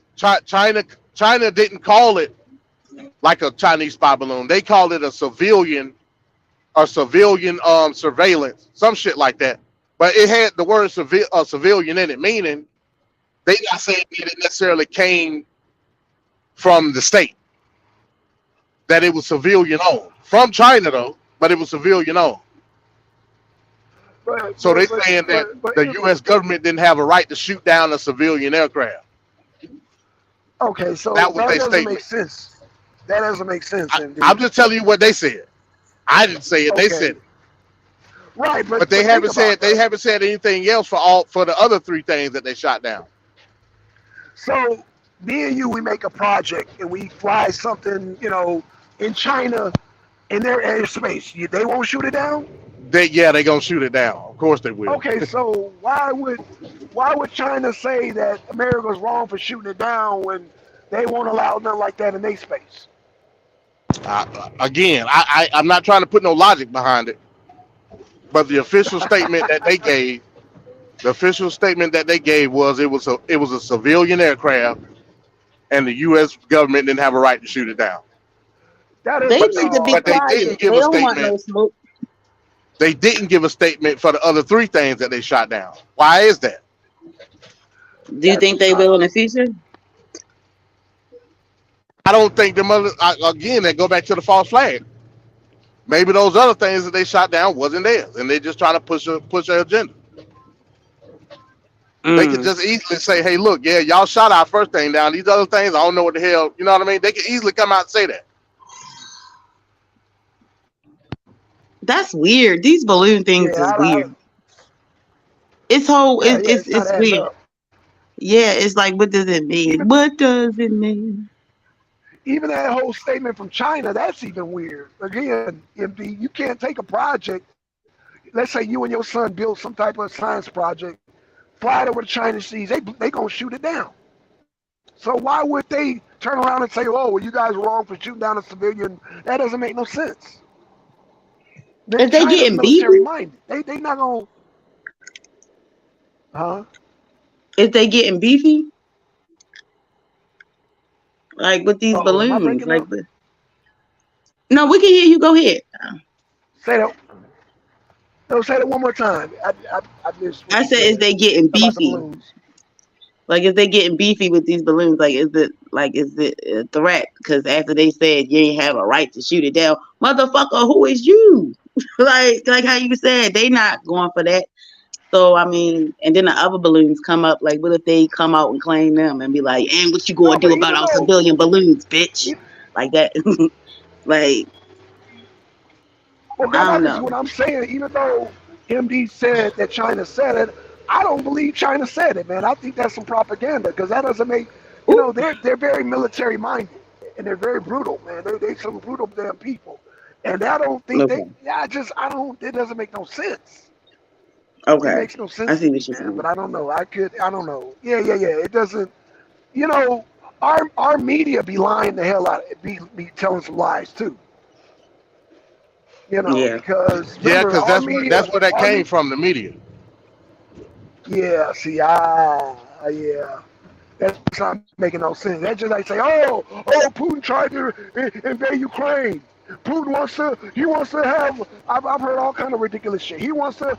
China didn't call it. like a Chinese spy balloon. They called it a civilian surveillance, some shit like that. But it had the word civilian in it, meaning they not saying that it necessarily came from the state, that it was civilian owned from China though, but it was civilian owned. But So they but but saying that but but the U.S. government didn't have a right to shoot down a civilian aircraft. okay, That so was that their doesn't make statement. sense. That doesn't make sense, I'm MD. just telling you what they said. I didn't say it. They said Okay, it. right, But but think about they that. haven't said anything else for the other three things that they shot down. So me and you, we make a project and we fly something, in China in their airspace. They won't shoot it down. They gonna shoot it down. Of course they will. Okay, so why would China say that America's wrong for shooting it down when they won't allow nothing like that in their space? Again, I'm not trying to put no logic behind it, but the official statement that they gave, was it was a civilian aircraft, and the U.S. government didn't have a right to shoot it down. That is They But they need to be but they no. quiet. didn't give They a don't want statement. no smoke. They didn't give a statement for the other three things that they shot down. Why is that? Do you think they will in the future? I don't think the mother again. They go back to the false flag. Maybe those other things that they shot down wasn't theirs, and they just trying to push their agenda. They could Mm. just easily say, "Hey, look, yeah, y'all shot our first thing down. These other things, I don't know what the hell." You know what I mean? They could easily come out and say that. That's weird. These balloon things Yeah, is weird. yeah, it's not It's adding weird. up. Yeah, it's like, what does it mean? Even What does it mean? even that whole statement from China, that's even weird. Again, MD, you can't take a project. Let's say you and your son build some type of science project, fly it over the China seas. They gonna shoot it down. So why would they turn around and say, "Oh, well, you guys were wrong for shooting down a civilian"? That doesn't make no sense. Then If they China's getting military beefy, minded. They not gonna, huh? if they getting beefy, like with these Uh oh, am I balloons, breaking like up? no, we can hear you. Go ahead. Say that. No, say that one more time. I missed what I you said, is said they getting about the beefy? balloons. Like, if they getting beefy with these balloons, is it a threat? Because after they said you ain't have a right to shoot it down, motherfucker, who is you? like how you said, they not going for that. So I mean, and then the other balloons come up. Like, what if they come out and claim them and be like, "And what you No, gonna do but about even our though, civilian balloons, bitch?" e- Like that. Like, well, I God, don't this is know. what I'm saying. Even though MD said that China said it, I don't believe China said it, man. I think that's some propaganda because that doesn't make, Ooh, they're very military minded and they're very brutal, man. They some brutal damn people, and I don't think they. okay, I don't. It doesn't make no sense. It okay, makes no I sense to see me, what you're man. But saying. I don't know. I don't know. Yeah. It doesn't. You know, our media be lying the hell out. Be telling some lies too. Yeah, Because Yeah, remember, because that's where that our came media. from, the media. Yeah. See, yeah. That's not making no sense. That's just like say, oh, Putin tried to invade Ukraine. He wants to have. I've heard all kind of ridiculous shit. He wants to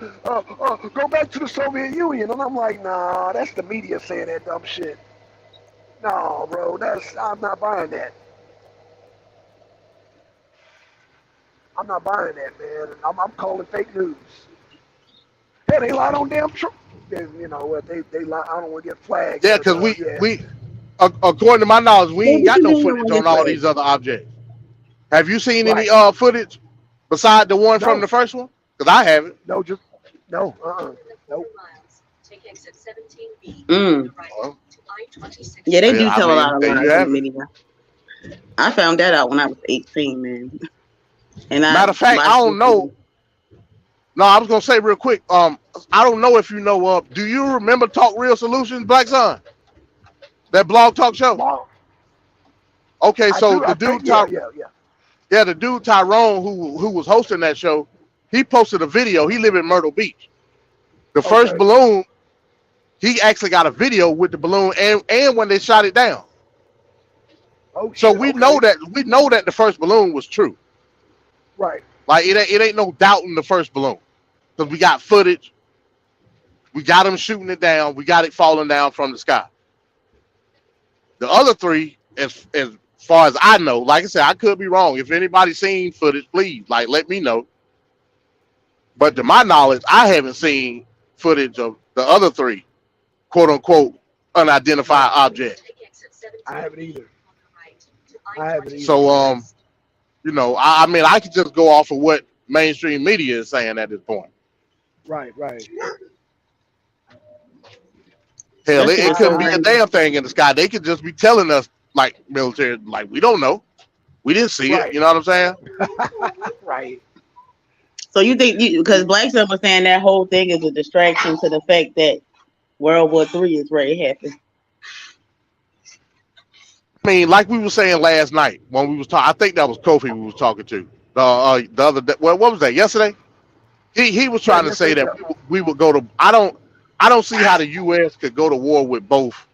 go back to the Soviet Union, and I'm like, nah, that's the media saying that dumb shit. No, bro, I'm not buying that. I'm not buying that, man. I'm calling fake news. Yeah, they lied on damn Trump. They lie. I don't want to get flagged, Yeah, but because yeah. according to my knowledge, we yeah, ain't we got can no hear you footage on your on all flag. these other objects. Have you seen any Right. footage beside the one from No. the first one? Because I haven't. No. Just no. Nope. Mm. Well, Yeah, they do I tell a mean, lot of there you lies in the have it. media. I found that out when I was 18, man, and I Matter of fact, I watched don't this know. movie. No, I was gonna say real quick. I don't know if you know. Do you remember Talk Real Solutions, Black Son? That blog talk show. Well, Okay, I so do. I the think. dude Yeah. yeah, the dude Tyrone who was hosting that show, he posted a video. He lived in Myrtle Beach. The first Okay. balloon, he actually got a video with the balloon and when they shot it down. Oh So shit. we Okay. know that the first balloon was true. Right. Like it ain't no doubt in the first balloon because we got footage. We got them shooting it down. We got it falling down from the sky. The other three, as far as I know, like I said, I could be wrong. If anybody's seen footage, please like let me know. But to my knowledge, I haven't seen footage of the other three, quote unquote, Right. unidentified objects. I haven't either. I haven't either. So you know, I mean, I could just go off of what mainstream media is saying at this point. Right. Right. Hell, That shit it is I. couldn't so be I. a crazy. damn thing in the sky. They could just be telling us, like military, like we don't know, we didn't see it. Right. You know what I'm saying? Right. So you think because Blackson was saying that whole thing is a distraction to the fact that World War III is ready to happen. I mean, like we were saying last night when we was talking. I think that was Kofi we was talking to. The other day, well, what was that? Yesterday? He was Yeah. trying to Yes. say Yes. that Yeah. we would go to. I don't see how the U.S. could go to war with both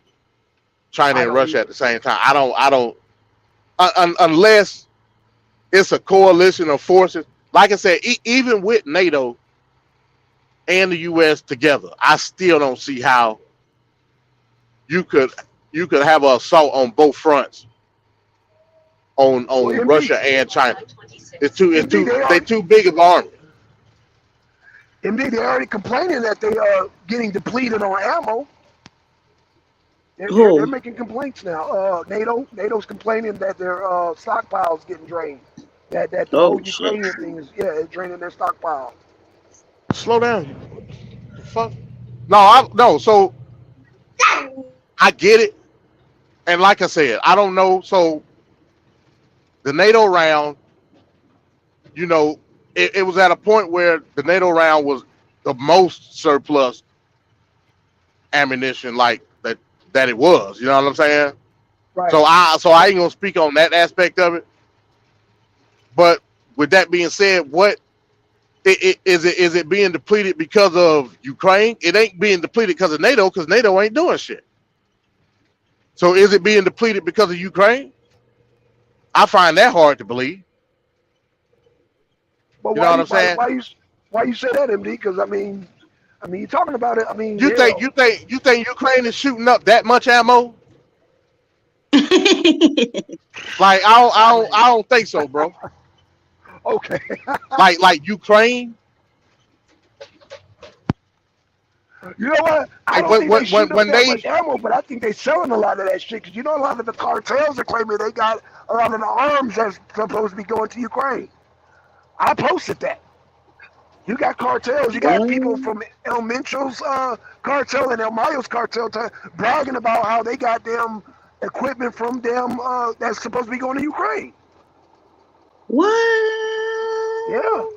China I and don't Russia at either. the same time. I don't unless it's a coalition of forces. Like I said, even with NATO and the U.S. together, I still don't see how you could have an assault on both fronts Well, on MD. Russia and China. MD. They They already. too big of an army. MD. They already complaining that they are getting depleted on ammo. They're Who? making complaints now. NATO's complaining that their stockpiles getting drained. That the whole Oh shit. Ukrainian thing is it's draining their stockpile. Slow down. What the fuck? No, no. So I get it, and like I said, I don't know. So the NATO round, you know, it was at a point where the NATO round was the most surplus ammunition, like that it was. You know what I'm saying? Right. So I ain't gonna speak on that aspect of it. But with that being said, what is it being depleted because of Ukraine? It ain't being depleted because NATO ain't doing shit. So is it being depleted because of Ukraine? I find that hard to believe. But You know why what you I'm saying? why you say that, MD? Because I mean, you're talking about it. I mean, You think hell. Ukraine is shooting up that much ammo? Like I mean, I don't think so, bro. okay. Like Ukraine, You know what? I like don't think they shoot up when that they much ammo, but I think they selling a lot of that shit. Because you know, a lot of the cartels are claiming they got a lot of the arms that's supposed to be going to Ukraine. I posted that. You got cartels. You got people What? from El Mencho's cartel and El Mayo's cartel bragging about how they got them equipment from them that's supposed to be going to Ukraine. Yeah, What?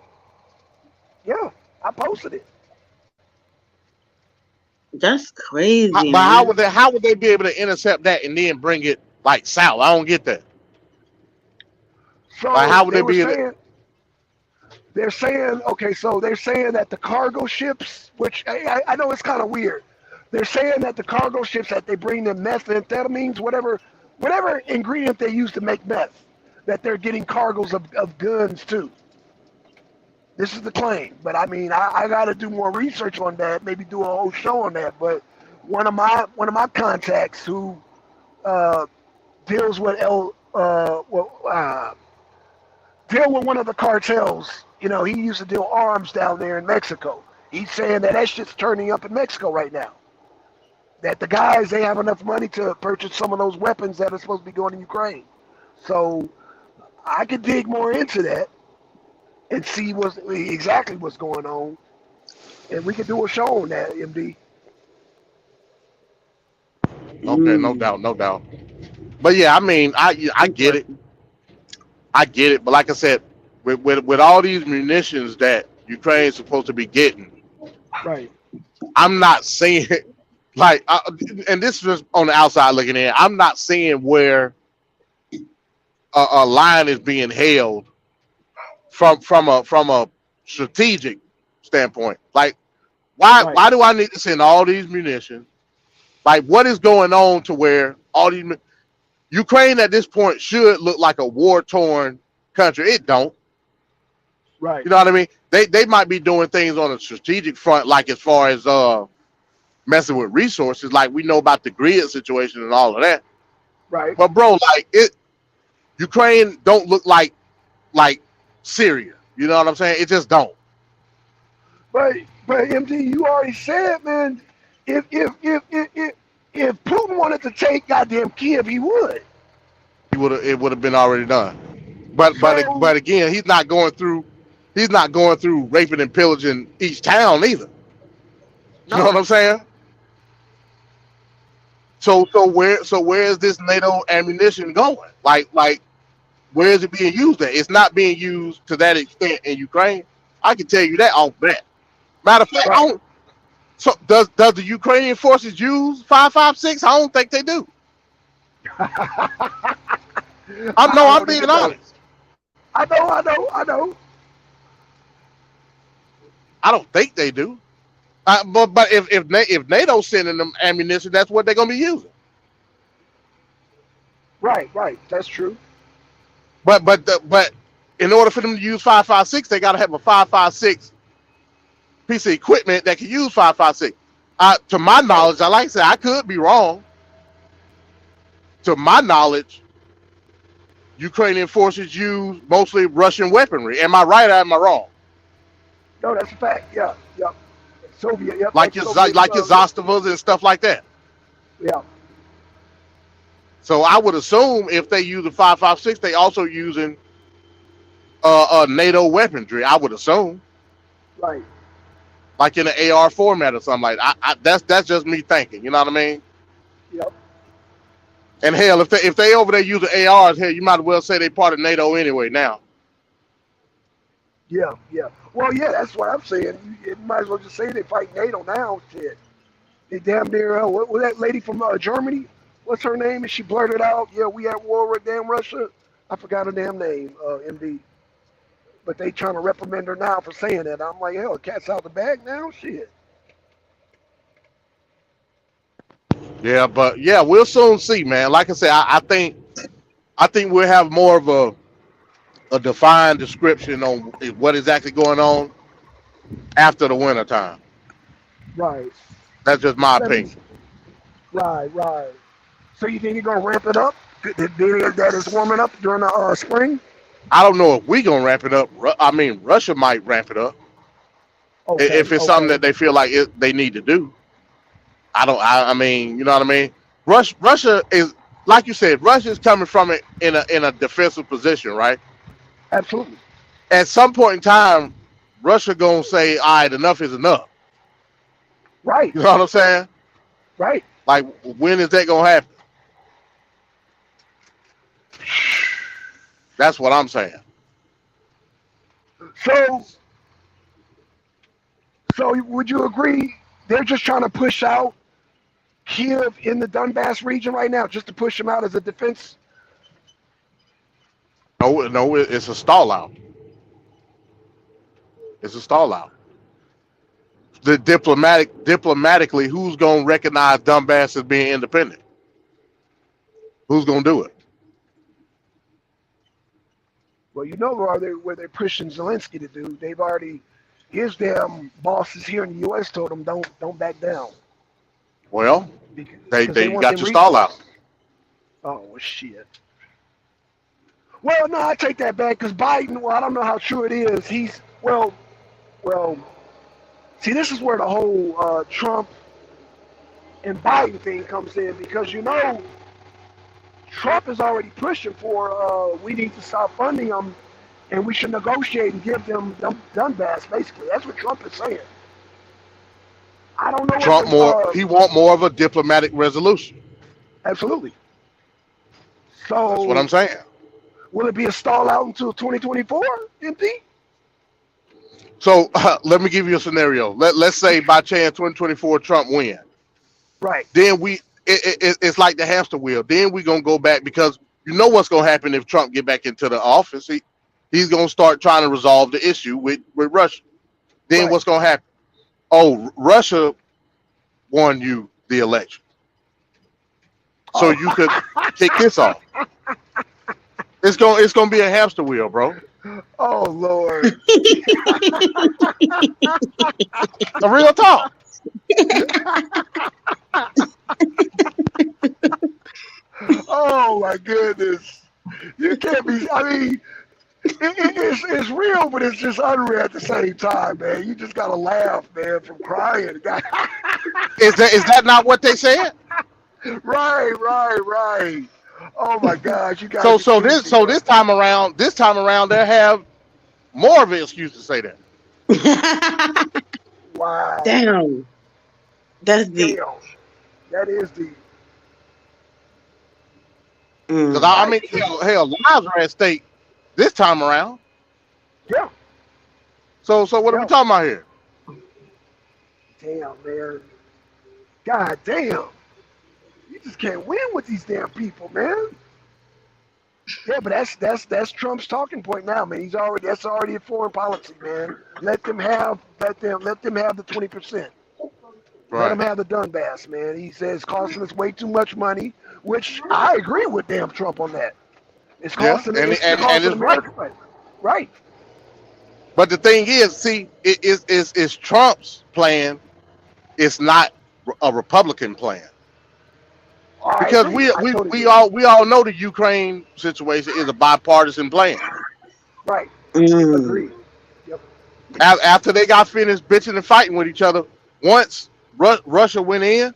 yeah. I posted it. That's crazy, but man. how would they be able to intercept that and then bring it like south? I don't get that. Like So how would they be able to, they're saying, okay, so they're saying that the cargo ships, which I know it's kind of weird, they're saying that the cargo ships that they bring them methamphetamines, whatever ingredient they use to make meth, that they're getting cargoes of guns too. This is the claim, but I mean, I got to do more research on that. Maybe do a whole show on that. But one of my contacts who uh, deals with deal with one of the cartels. You know, he used to deal arms down there in Mexico. He's saying that shit's turning up in Mexico right now. That the guys they have enough money to purchase some of those weapons that are supposed to be going to Ukraine. So I could dig more into that and see exactly what's going on, and we could do a show on that, MD. okay, no Mm, doubt, no doubt. But yeah, I mean, I get it. interesting. I get it. But like I said, with all these munitions that Ukraine's supposed to be getting, Right. I'm not seeing like, and this is just on the outside looking in. I'm not seeing where a line is being held from a strategic standpoint. Like, Right. why do I need to send all these munitions? Like, what is going on to where all these? Ukraine at this point should look like a war-torn country. It don't. Right. You know what I mean? They might be doing things on a strategic front, like as far as messing with resources, like we know about the grid situation and all of that. Right. But bro, like Ukraine don't look like Syria. You know what I'm saying? It just don't. But MD, you already said, man, if Putin wanted to take goddamn Kiev, he would. It would have been already done. But So again, he's not going through raping and pillaging each town either. You know what no, I'm saying? So where is this NATO ammunition going? Like where is it being used at? It's not being used to that extent in Ukraine. I can tell you that off bat. Matter of fact, I right. don't. So does the Ukrainian forces use 5.56? I don't think they do. I I'm don't being even know. honest. I know. I don't think they do. But if NATO's sending them ammunition, that's what they're gonna be using. Right. That's true. But in order for them to use 5.56, they got to have a 5.56 piece of equipment that can use 5.56. To my Right. knowledge, I like I said, I could be wrong. To my knowledge, Ukrainian forces use mostly Russian weaponry. Am I right or am I wrong? No, that's a fact. Yeah. Soviet. Yep. Like That's your Soviet. Zostovas and stuff like that. Yeah. So I would assume if they use a 5.56, they also using NATO weaponry. I would assume, Right. like in an AR format or something like that. That's just me thinking. You know what I mean? Yep. And hell, if they over there using ARs, hell, you might as well say they part of NATO anyway now. Yeah. Well, yeah, that's what I'm saying. You might as well just say they fight NATO now. Shit. They damn near. What was that lady from Germany? What's her name? And she blurted out, "Yeah, we at war with damn Russia." I forgot her damn name, MD. But they trying to reprimand her now for saying that. I'm like, hell, cat's out the bag now. Shit. Yeah, but yeah, we'll soon see, man. Like I said, I think we'll have more of a defined description on what is actually going on after the winter time. Right. That's just my That opinion. is right. So you think you're gonna ramp it up? That is warming up during the spring? I don't know if we gonna ramp it up. I mean, Russia might ramp it up if Okay. it's something that they feel like they need to do. I don't. I mean, you know what I mean. Russia is, like you said, Russia is coming from it in a defensive position, right? Absolutely. At some point in time, Russia gonna say, "All right, enough is enough." Right. You know what I'm saying? Right. Like, when is that gonna happen? That's what I'm saying. So would you agree they're just trying to push out Kiev in the Donbass region right now, just to push them out as a defense? No, it's a stall out. It's a stall out. The diplomatically, who's gonna recognize Donbass as being independent? Who's gonna do it? Well, you know where they're pushing Zelensky to do. They've already his damn bosses here in the U.S. told him don't back down Well, because they they want got them your stall resources. out. Oh well, shit. Well, no, I take that back because Biden. Well, I don't know how true it is. He's well. See, this is where the whole Trump and Biden thing comes in because Trump is already pushing for we need to stop funding them and we should negotiate and give them Donbass. Basically, that's what Trump is saying. I don't know what the He want more of a diplomatic resolution. absolutely. That's what I'm So saying. will it be a stall out until 2024? MD? So let me give you a scenario. Let's say by chance 2024 Trump win. Right. Then it's like the hamster wheel. Then we gonna go back because you know what's gonna happen if Trump get back into the office. He's gonna start trying to resolve the issue with Russia. Then Right. what's gonna happen? Oh, Russia won you the election. so Oh, you could kick this off. It's gonna be a hamster wheel, bro. oh Lord. A real talk. Oh my goodness. You can't be. I mean, it's real, but it's just unreal at the same time, man. You just gotta laugh, man, from crying. Is that not what they said? Right, right, right. Oh my gosh, you So guys are so killing this me, so man. this time around they have more of an excuse to say that. Wow. Damn, that's deep. Damn. That is the Because Mm. I right. mean, hell, lives are at stake this time around. Yeah, So what are we yeah. talking about here? Damn, man. God damn. You just can't win with these damn people, man. Yeah, but that's Trump's talking point now, man. That's already a foreign policy, man. Let them have the 20%. Let them Right. have the Donbass, man. He says it's costing us way too much money, which I agree with damn Trump on that. It's Yeah, costing and it's and and costing it's right. America money. Right. But the thing is, see, it's Trump's plan. It's not a Republican plan I because agree. we I we totally we agree. all we all know the Ukraine situation is a bipartisan plan. Right. Mm. Agreed. Yep. After they got finished bitching and fighting with each other, once Russia went in,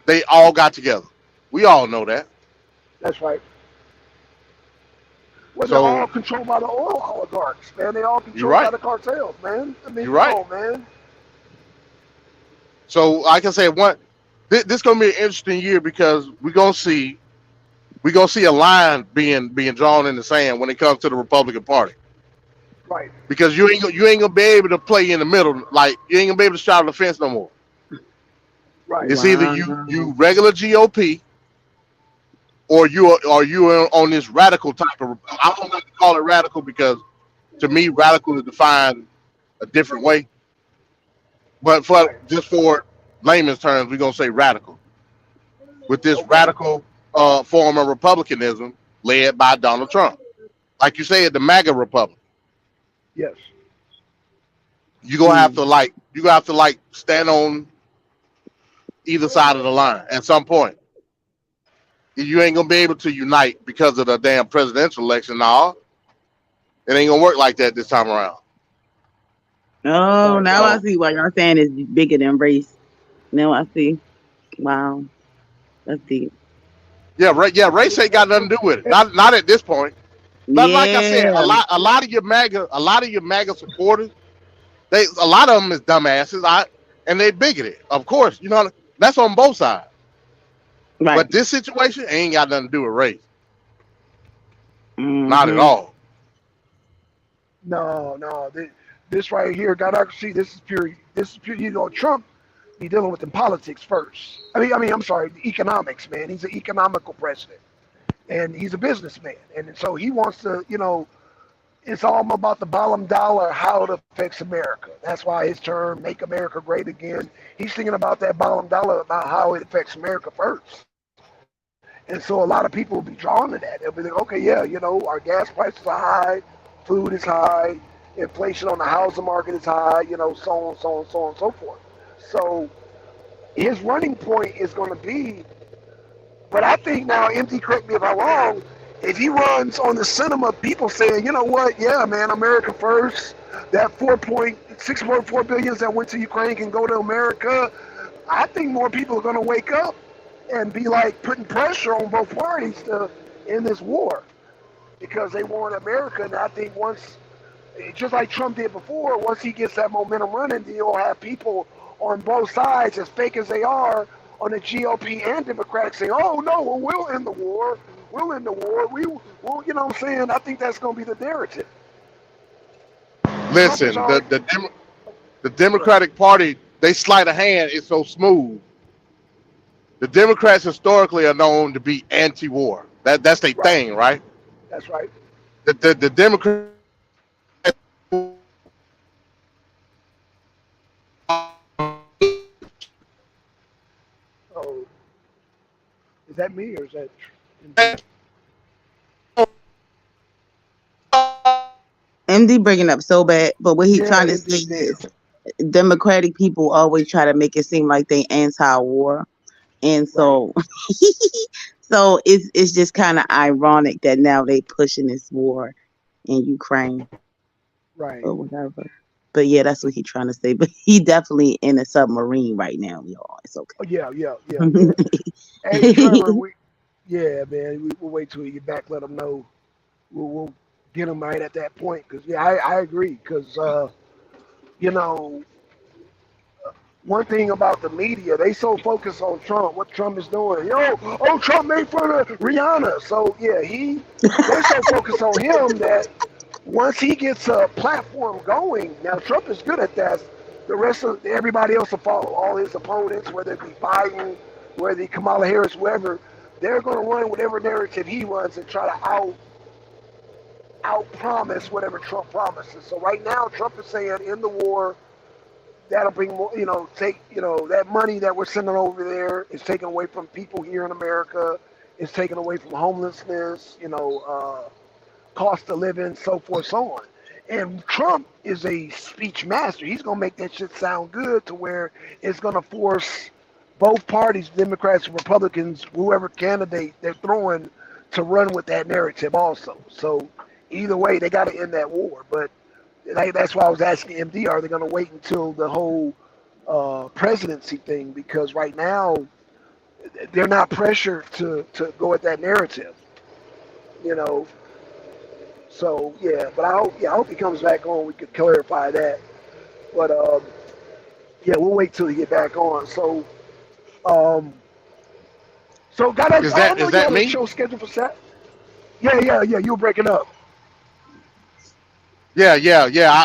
they all got together. We all know that. That's right. Well, they're So all controlled by the oil oligarchs, man. They all you're controlled by right. the cartels, man. I mean, You're come right. on, man. So like I said, this gonna be an interesting year because we gonna see a line being drawn in the sand when it comes to the Republican Party Right. because you ain't gonna be able to play in the middle, like you ain't gonna be able to straddle the fence no more. Right. It's either Wow. you regular GOP or you are on this radical type of. I don't like to call it radical because to me radical is defined a different way. But Right. for layman's terms, we're gonna say radical with this Okay. radical form of republicanism led by Donald Trump. Like you said, the MAGA Republic. Yes. You gonna have Mm. to like stand on either side of the line at some point. You ain't gonna be able to unite because of the damn presidential election. Nah, it ain't gonna work like that this time around. Oh, Right. now I Right. So see why y'all saying it's bigger than race. Now I see. Wow, that's deep. yeah, right. Yeah, That's race true. ain't got That's nothing true. to do with it. And, Not at this point. But like I said, a Yeah. lot a lot of your MAGA supporters, a lot of them is dumbasses. And they bigoted. Of course, that's on both sides. Right. But this situation ain't got nothing to do with race. Not at Mm-hmm. all. no, no. This right here, God, I can see this is pure. This is pure. Trump be dealing with the politics first. I'm sorry, the economics, man. He's an economical president, and he's a businessman, and so he wants to, it's all about the bottom dollar, how it affects America. That's why his term, "Make America Great Again," he's thinking about that bottom dollar, about how it affects America first. And so a lot of people will be drawn to that. They'll be like, okay, yeah, our gas prices are high, food is high, inflation on the housing market is high, so on, so on, so on, and so forth. So his running point is going to be, but I think now, MD, correct me if I'm wrong, if he runs on the sentiment of people saying, you know what, yeah, man, America first, that 4.644 billion that went to Ukraine can go to America, I think more people are going to wake up and be like putting pressure on both parties to end this war because they want America. And I think once, just like Trump did before, once he gets that momentum running, you'll have people on both sides, as fake as they are, on the GOP and Democrats saying, "Oh no, well, we'll end the war. We'll end the war. Will." You know what I'm saying? I think that's going to be the narrative. Trump is Listen, already the right. Democratic Party, they sleight of hand is so smooth. The Democrats historically are known to be anti-war. That's their Right. thing, right? That's right. The Democrats Oh, Is that me or is that MD? MD bringing up so bad, but what he Yeah, trying to say MD. Damn. is Democratic people always try to make it seem like they anti-war, and Right. so so it's just kind of ironic that now they pushing this war in Ukraine Right. or whatever. But yeah, that's what he trying to say. But he definitely in a submarine right now, y'all. It's Oh yeah, yeah, yeah, yeah. Hey, Trevor, okay. we yeah, man. We'll wait till you get back. Let them know. We'll get them right at that point. Cause yeah, I agree. Cause you know, one thing about the media, they so focused on Trump, what Trump is doing. Yo, oh, Trump made fun of Rihanna. So yeah, they're so focused on him that once he gets a platform going, now Trump is good at that. The rest of everybody else will follow. All his opponents, whether it be Biden, whether it be Kamala Harris, whoever, they're going to run whatever narrative he runs and try to out promise whatever Trump promises. So right now, Trump is saying in the war, that'll bring more, take, that money that we're sending over there is taken away from people here in America. It's taken away from homelessness, cost of living, so forth, so on. And Trump is a speech master. He's going to make that shit sound good to where it's going to force both parties, Democrats and Republicans, whoever candidate they're throwing, to run with that narrative also. So either way, they got to end that war. But that's why I was asking MD, are they going to wait until the whole presidency thing? Because right now, they're not pressured to go with that narrative, you know. So yeah, but I hope he comes back on. We could clarify that. But yeah, we'll wait till he get back on. Um, so got Is I that know is you that had a me? show scheduled for Sat. Yeah, yeah, yeah. You were breaking up. Yeah.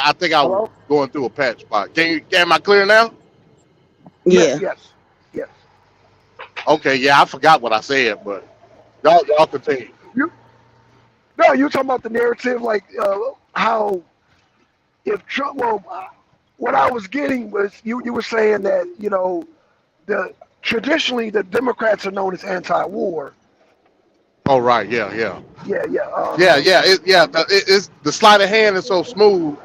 I think I was Hello. going through a patch spot. Am I clear now? Yes, Yeah. yes, yes. Okay, yeah, I forgot what I said, but y'all continue. You no, you were talking about the narrative, like how if Trump. Well, what I was getting was you were saying that the traditionally the Democrats are known as anti-war. Oh right, yeah. Yeah, yeah. It's the sleight of hand is so smooth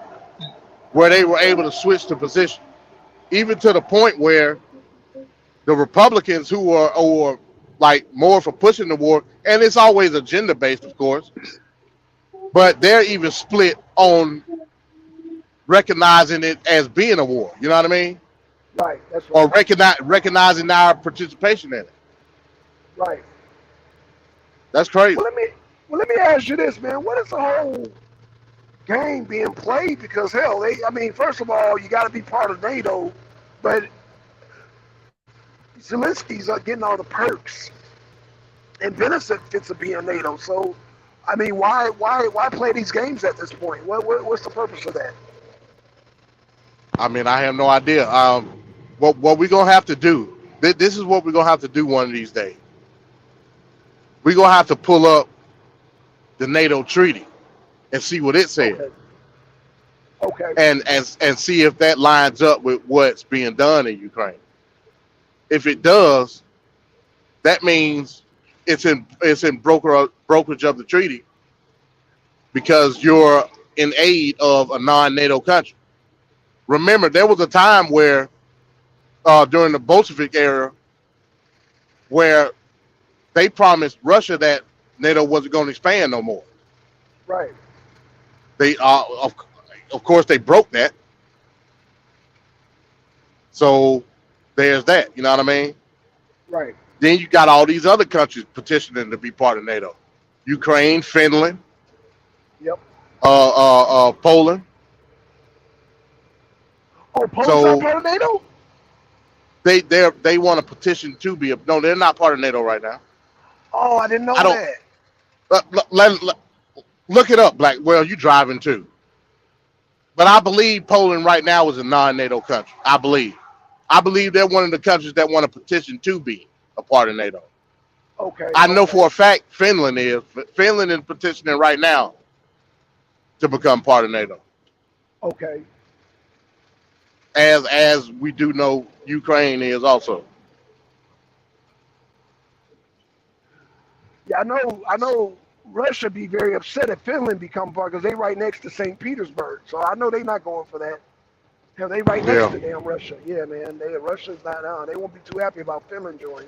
where they were able to switch the position, even to the point where the Republicans who are or like more for pushing the war, and it's always agenda based, of course, but they're even split on recognizing it as being a war. You know what I mean? Right. That's Or right. recognizing our participation in it. Right. That's crazy. Well, let me ask you this, man. What is the whole game being played? Because hell, I mean, first of all, you got to be part of NATO, but Zelensky's getting all the perks and benefits of being NATO. So, I mean, why play these games at this point? What's the purpose of that? I mean, I have no idea. What we gonna have to do? This is what we're gonna have to do one of these days. We're gonna have to pull up the NATO treaty and see what it says, Okay. Okay. and see if that lines up with what's being done in Ukraine. If it does, that means it's in brokerage of the treaty because you're in aid of a non-NATO country. Remember, there was a time where during the Bolshevik era where they promised Russia that NATO wasn't going to expand no more. Right. They of course they broke that. So there's that. You know what I mean? Right. Then you got all these other countries petitioning to be part of NATO: Ukraine, Finland, Yep. Poland. Oh, Poland's not So part of NATO? they want to petition to be. No, they're not part of NATO right now. Oh, I didn't I know don't. that. Look it up, Black. Well, you driving too, but I believe Poland right now is a non-NATO country. I believe. I believe they're one of the countries that want to petition to be a part of NATO. Okay. I know Okay. for a fact Finland is. Finland is petitioning right now to become part of NATO. Okay. As we do know, Ukraine is also. Yeah, I know Russia be very upset if Finland become part because they right next to St. Petersburg. So I know they not going for that. Hell, they right next Yeah. to damn Russia. Yeah, man. Russia's not on. They won't be too happy about Finland joining.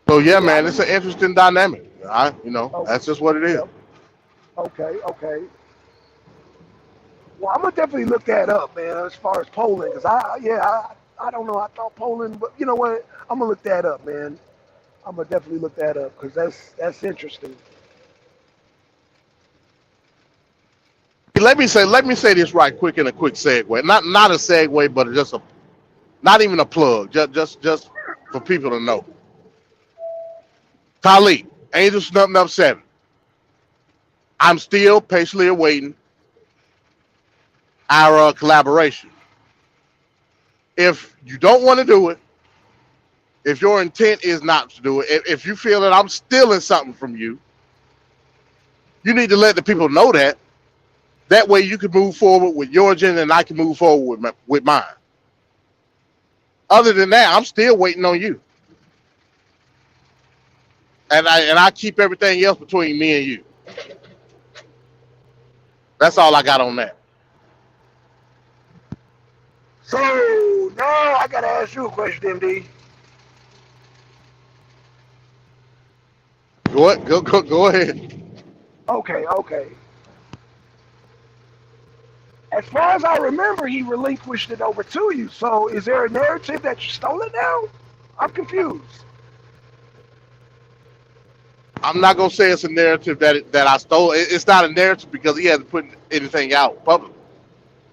So But yeah, yeah, I man, it's didn't. an interesting dynamic. Oh, That's just what it is. yep. Okay, okay. Well, I'm gonna definitely look that up, man. As far as Poland, because I don't know. I thought Poland, but you know what? I'm gonna look that up, man. I'm gonna definitely look that up because that's interesting. Let me say this right quick in a quick segue. Not a segue, but just a not even a plug. Just for people to know. Khalid, Angel Snubbing Up 7. I'm still patiently awaiting our collaboration. If you don't want to do it, if your intent is not to do it, if you feel that I'm stealing something from you, you need to let the people know that. That way you can move forward with your agenda and I can move forward with mine. Other than that, I'm still waiting on you. And I keep everything else between me and you. That's all I got on that. So now I gotta ask you a question, MD. Go ahead. Okay, okay. As far as I remember, he relinquished it over to you. So is there a narrative that you stole it now? I'm confused. I'm not gonna say it's a narrative that I stole. It's not a narrative because he hasn't put anything out public.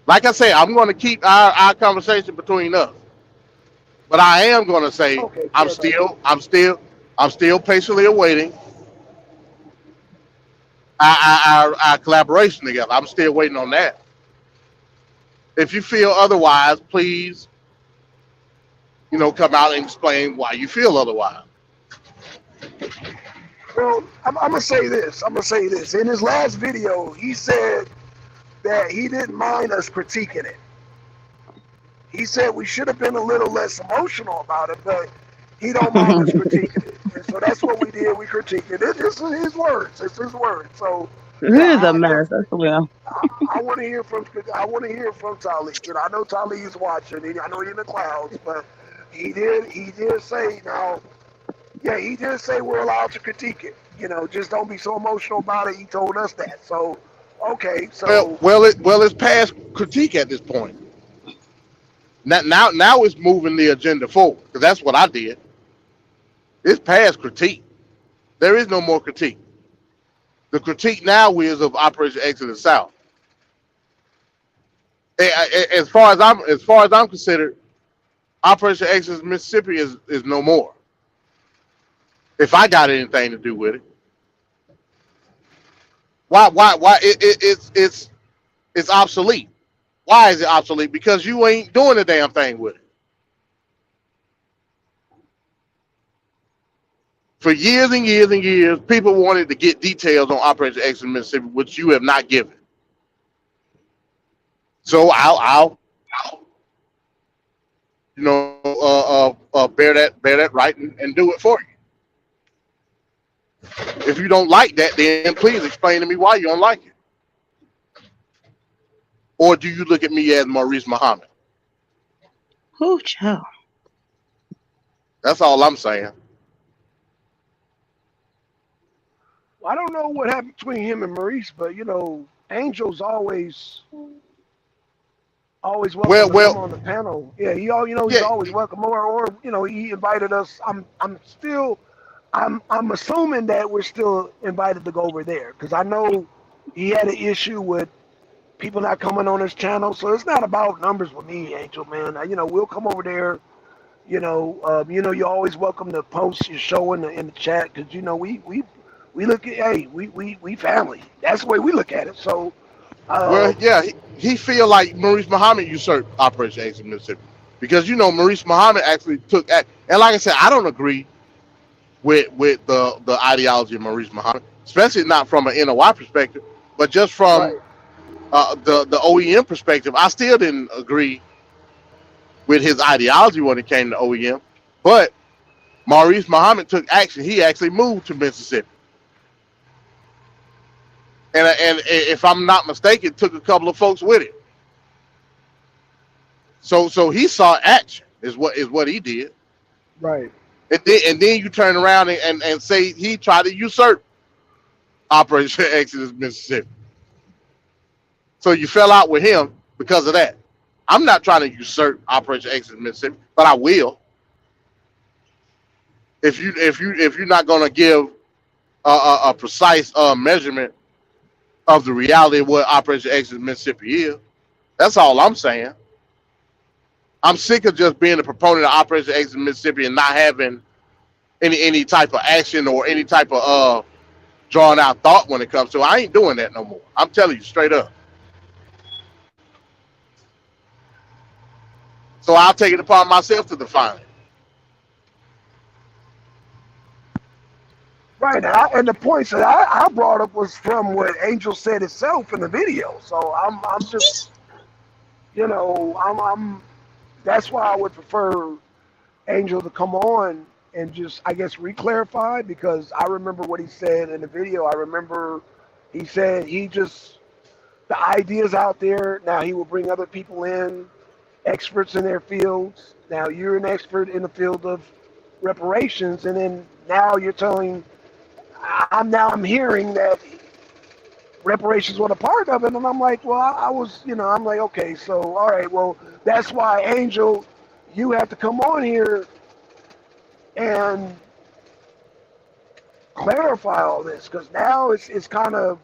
Like I say, I'm going to keep our conversation between us. But I am going to say Okay, I'm fair enough. still I'm still I'm still patiently awaiting our collaboration together. I'm still waiting on that. If you feel otherwise, please, come out and explain why you feel otherwise. Well, I'm gonna say this. I'm gonna say this. In his last video, he said that he didn't mind us critiquing it. He said we should have been a little less emotional about it, but he don't mind us critiquing it. And so that's what we did. We critiqued it. It's his words. It's his words. So It yeah, is a mess. That's well. I want to hear from Talik. I know Talik's watching. I know he's in the clouds, but he did say now. Yeah, he did say we're allowed to critique it. Just don't be so emotional about it. He told us that. So okay, Well, so it's past critique at this point. Now it's moving the agenda forward because that's what I did. It's past critique. There is no more critique. The critique now is of Operation Exodus South. As far as I'm considered, Operation Exodus Mississippi is no more. If I got anything to do with it, why it's obsolete. Why is it obsolete? Because you ain't doing a damn thing with it. For years and years and years, people wanted to get details on Operation Exodus Mississippi, which you have not given. So I'll bear that right and do it for you. If you don't like that, then please explain to me why you don't like it. Or do you look at me as Maurice Muhammad? Oh, child. That's all I'm saying. I don't know what happened between him and Maurice, but Angel's always welcome Well, to come well, on the panel. Yeah, he's yeah. always welcome. Or he invited us. I'm assuming that we're still invited to go over there because I know he had an issue with people not coming on his channel. So it's not about numbers with me, Angel man. We'll come over there. You're always welcome to post your show in the chat because we look at we family. That's the way we look at it. So Well, uh, yeah. He feel like Maurice Muhammad usurped Operation Exodus Mississippi because Maurice Muhammad actually took act. And like I said, I don't agree with the ideology of Maurice Muhammad, especially not from an NOI perspective, but just from right. the OEM perspective. I still didn't agree with his ideology when it came to OEM, but Maurice Muhammad took action. He actually moved to Mississippi, and if I'm not mistaken, took a couple of folks with him. So he saw action is what he did. Right. And then you turn around and say he tried to usurp Operation Exodus Mississippi. So you fell out with him because of that. I'm not trying to usurp Operation Exodus Mississippi, but I will. If you're not going to give a precise measurement of the reality of what Operation Exodus Mississippi is, that's all I'm saying. I'm sick of just being a proponent of Operation Exodus Mississippi and not having any type of action or any type of drawn out thought when it comes to it. I ain't doing that no more. I'm telling you straight up. So I'll take it upon myself to define it. Right. And the points that I brought up was from what Angel said itself in the video. So I'm just, I'm that's why I would prefer Angel to come on and just, I guess, re-clarify, because I remember what he said in the video. I remember he said the ideas out there. Now he will bring other people in, experts in their fields. Now you're an expert in the field of reparations, and then now you're telling, I'm hearing that reparations were a part of it, and I'm like, well, I was, I'm like, okay, so all right, well, that's why, Angel, you have to come on here and clarify all this, because now it's kind of,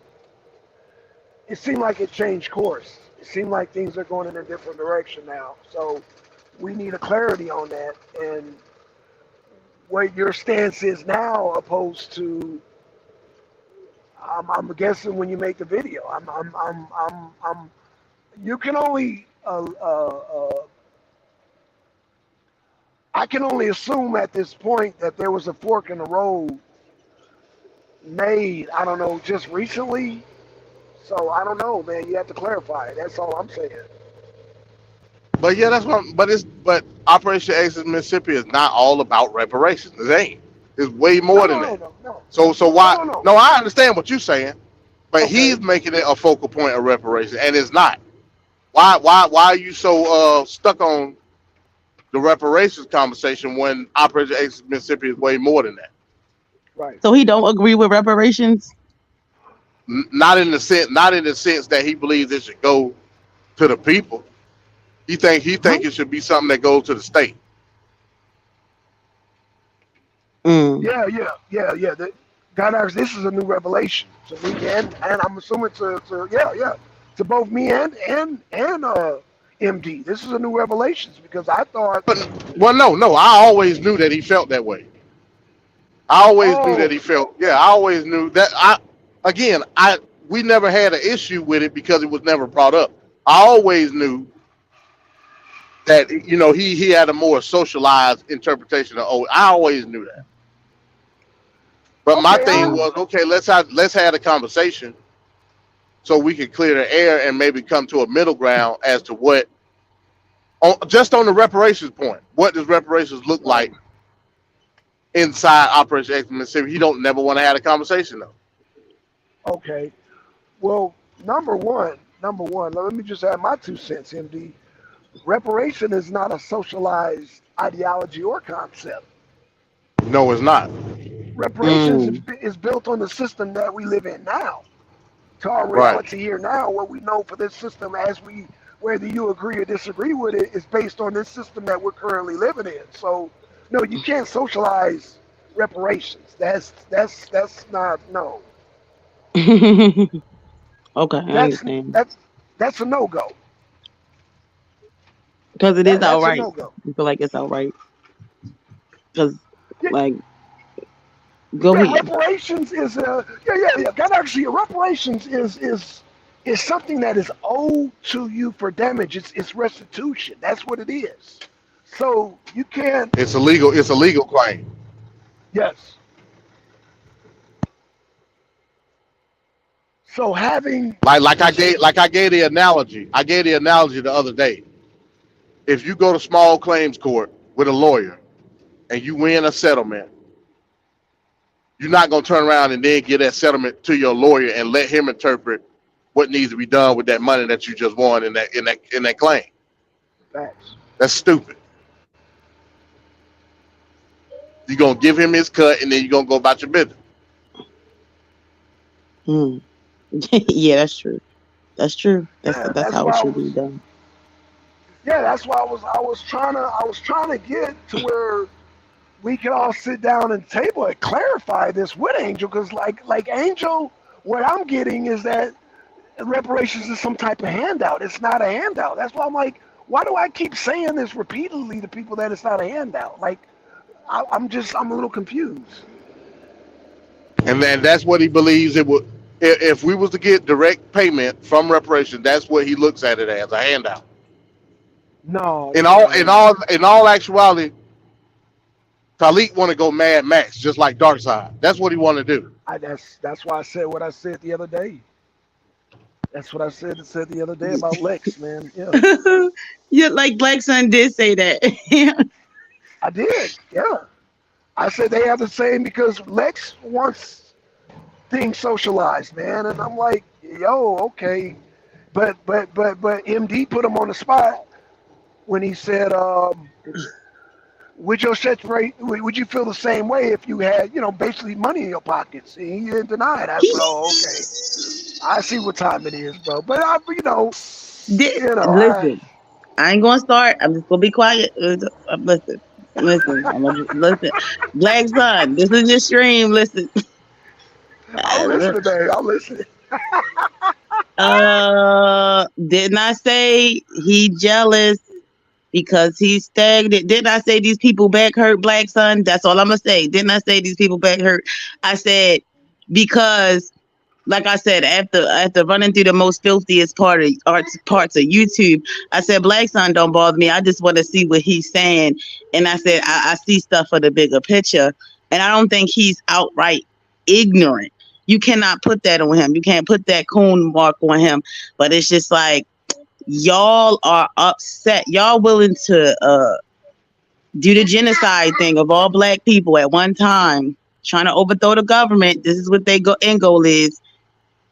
it seemed like it changed course. It seemed like things are going in a different direction now. So we need a clarity on that, and what your stance is now, opposed to, I'm guessing when you make the video. You can only, I can only assume at this point that there was a fork in the road made, I don't know, just recently. So I don't know, man. You have to clarify it. That's all I'm saying. But yeah, that's what. But Operation Exodus Mississippi is not all about reparations. It ain't. It's way No, more no, than no, that. no, no, So no, why? no, no. No, I understand what you're saying, but Okay. he's making it a focal point of reparations, and it's not. Why are you so stuck on the reparations conversation when Operation Exodus Mississippi is way more than that? Right. So he don't agree with reparations? Not in the sense that he believes it should go to the people. He think it should be something that goes to the state. Mm. Yeah. God, this is a new revelation to me, and I'm assuming to both me and MD. This is a new revelation, because I thought, But well, no. I always knew that he felt that way. I always knew that oh, he felt. Yeah, I always knew that. We never had an issue with it because it was never brought up. I always knew that he had a more socialized interpretation of. Oh, I always knew that. But my okay, thing was, okay, let's have a conversation so we can clear the air and maybe come to a middle ground as to what, just on the reparations point, what does reparations look right, like inside Operation X Mississippi? He don't never want to have a conversation though. okay. Well, number one, let me just add my 2 cents, MD. Reparation is not a socialized ideology or concept. No, it's not. Reparations Mm. is built on the system that we live in now, to our Right. reality here now. What we know for this system, whether you agree or disagree with it, is based on this system that we're currently living in. So, no, you can't socialize reparations. That's not, no. Okay, I That's understand. that's that's a no go. Because it is That's a outright. no go. I feel like it's outright. Because, Yeah, like, go yeah. ahead. Reparations is yeah. God, actually, reparations is something that is owed to you for damage. It's restitution. That's what it is. So you can't. It's a legal claim. Yes. So having Like I this, gave like I gave the analogy. I gave the analogy the other day. If you go to small claims court with a lawyer and you win a settlement, you're not gonna turn around and then give that settlement to your lawyer and let him interpret what needs to be done with that money that you just won in that claim. Facts. That's stupid. You're gonna give him his cut and then you're gonna go about your business. Hmm. Yeah, that's true. That's true. Yeah, That's that's how it why I should was. be done. Yeah, that's why I was trying to get to where we could all sit down and table and clarify this with Angel, because like Angel, what I'm getting is that reparations is some type of handout. It's not a handout. That's why I'm like, why do I keep saying this repeatedly to people that it's not a handout? Like, I'm a little confused. And then that's what he believes it would. If we was to get direct payment from reparation, that's what he looks at it as, a handout. No, In this ain't all a in handout. all in all actuality, Talik want to go Mad Max, just like Darkseid. That's what he want to do. That's why I said what I said the other day. That's what I said the other day about Lex, man. Yeah, Yeah, like Blackson did say that. I did. Yeah, I said they have the same because Lex wants things socialized, man, and I'm like, yo, okay, but MD put him on the spot when he said, would your separate? Would you feel the same way if you had, basically money in your pockets? And he didn't deny it. I said, oh, okay, I see what time it is, bro. But I. Listen, I ain't gonna start. I'm just gonna be quiet. Listen. I'm gonna listen. Black Sun, this is your stream. Listen. I'm listening, man. I'm listening. Didn't I say he jealous because he's stagnant? Didn't I say these people back hurt, Black Sun? That's all I'm gonna say. Didn't I say these people back hurt? I said because, like I said, after running through the most filthiest parts of YouTube, I said Black Sun don't bother me. I just want to see what he's saying, and I said I see stuff for the bigger picture, and I don't think he's outright ignorant. You cannot put that on him. You can't put that coon mark on him. But it's just like y'all are upset. Y'all willing to do the genocide thing of all black people at one time, trying to overthrow the government. This is what they go end goal is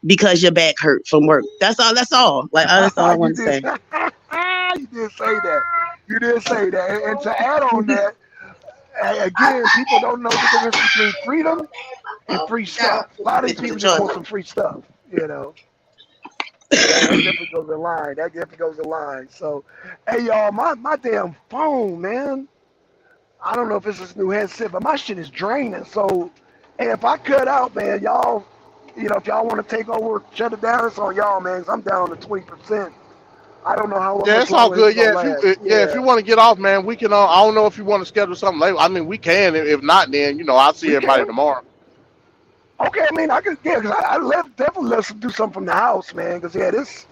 because your back hurt from work. That's all. That's all. Like that's all I you want to did. say. You did say that. You did say that. And to add on that, again, people don't know the difference between freedom and free stuff. A lot of these people just want some free stuff. You know. That definitely goes in line. That definitely goes in line. So, hey y'all, my damn phone, man. I don't know if it's this new headset, but my shit is draining. So, hey, if I cut out, man, y'all, if y'all want to take over, shut it down, it's on y'all, man. 'Cause I'm down to 20%. I don't know how Yeah, much it's all longer this is good. gonna Yeah, last. if you Yeah, want to get off, man, we can. I don't know if you want to schedule something later. I mean, we can. If not, then I'll see we everybody can. tomorrow. Okay, I mean, I could, yeah, because definitely let's do something from the house, man. Because yeah, this,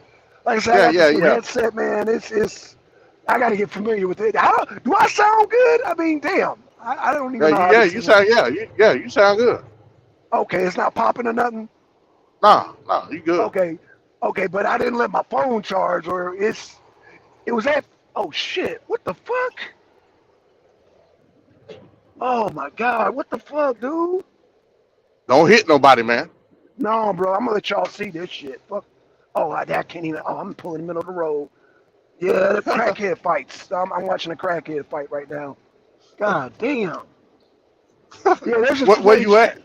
like I said, I Yeah, got yeah, this new yeah. headset, man. It's I got to get familiar with it. Do I sound good? I mean, damn, I don't Yeah, even know how to you tune. sound you sound good. Okay, it's not popping or nothing. No, you good. Okay, okay, but I didn't let my phone charge, or it was at. Oh shit! What the fuck? Oh my god! What the fuck, dude? Don't hit nobody, man. No, bro, I'm gonna let y'all see this shit. Fuck. Oh, I can't even. Oh, I'm pulling in the middle of the road. Yeah, the crackhead fights. I'm watching a crackhead fight right now. God damn. Yeah, there's just a Where you place. at?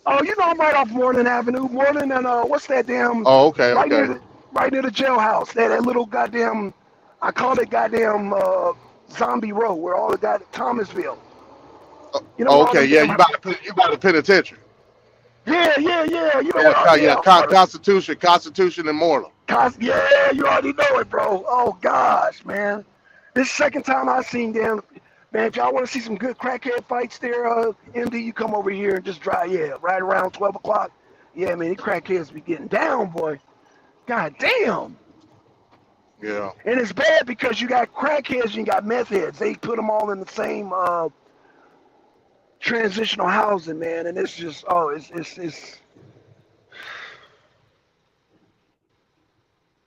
Oh, I'm right off Moreland Avenue. Moreland and what's that damn? Oh, okay, Right near okay. the right near the jailhouse. That little goddamn. I call it goddamn zombie row where all the Thomasville. Where all Okay, them yeah, damn. you by the penitentiary. Yeah. Yeah, Yeah. Constitution and Moreland. Yeah, you already know it, bro. Oh gosh, man. This second time I seen them. Man, if y'all want to see some good crackhead fights there, MD, you come over here and just drive. Yeah, right around 12 o'clock. Yeah, man, these crackheads be getting down, boy. God damn. Yeah. And it's bad because you got crackheads and you got meth heads. They put them all in the same transitional housing, man. And it's just,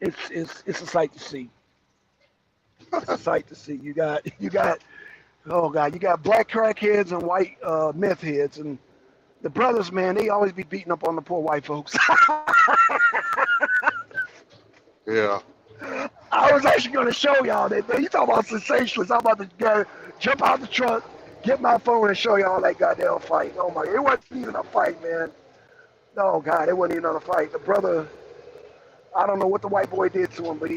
it's a sight to see. It's a sight to see. You got Oh God, you got black crackheads and white meth heads, and the brothers, man, they always be beating up on the poor white folks. Yeah. I was actually going to show y'all that. You talk about sensationalists. I'm about to jump out the truck, get my phone, and show y'all that goddamn fight. Oh my, it wasn't even a fight, man. Oh God, it wasn't even a fight. The brother, I don't know what the white boy did to him, but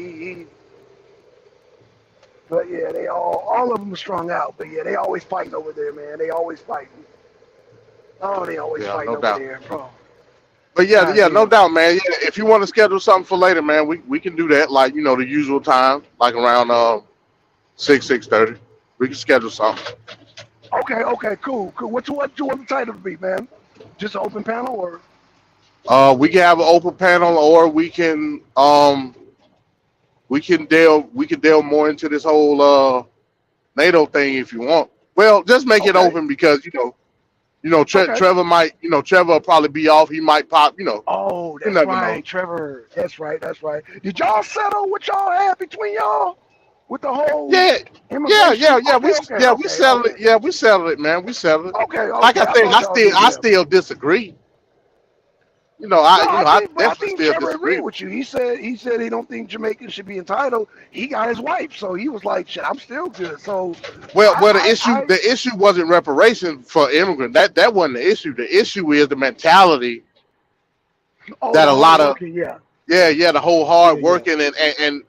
but yeah, they all of them are strung out. But yeah, they always fighting over there, man. They always fighting. Oh, they always Yeah, fighting no over doubt. there, bro. But yeah, God yeah, no damn. doubt, man. Yeah, if you want to schedule something for later, man, we can do that. Like the usual time, like around 6:30. We can schedule something. Okay, okay, cool, cool. What you want the title to be, man? Just an open panel or? We can have an open panel, or we can delve more into this whole NATO thing if you want. Well, just make it Okay, open because okay. Trevor will probably be off. He might pop. Oh, You that's never know. right, Trevor. That's right, that's right. Did y'all settle what y'all had between y'all with the whole Yeah, immigration? yeah. Okay, okay, We okay, settled it. okay, Yeah, we settled it, man. We settled it. okay, Like okay. I I said, thought y'all did, I yeah. still disagree. No, I but I definitely think still Trevor disagree. agreed with you. He said he don't think Jamaicans should be entitled. He got his wife, so he was like, "Shit, I'm still good." So, Well, I the issue wasn't reparation for immigrant. That wasn't the issue. The issue is the mentality oh, that the a hard lot of working, yeah, the whole yeah, hard yeah, working and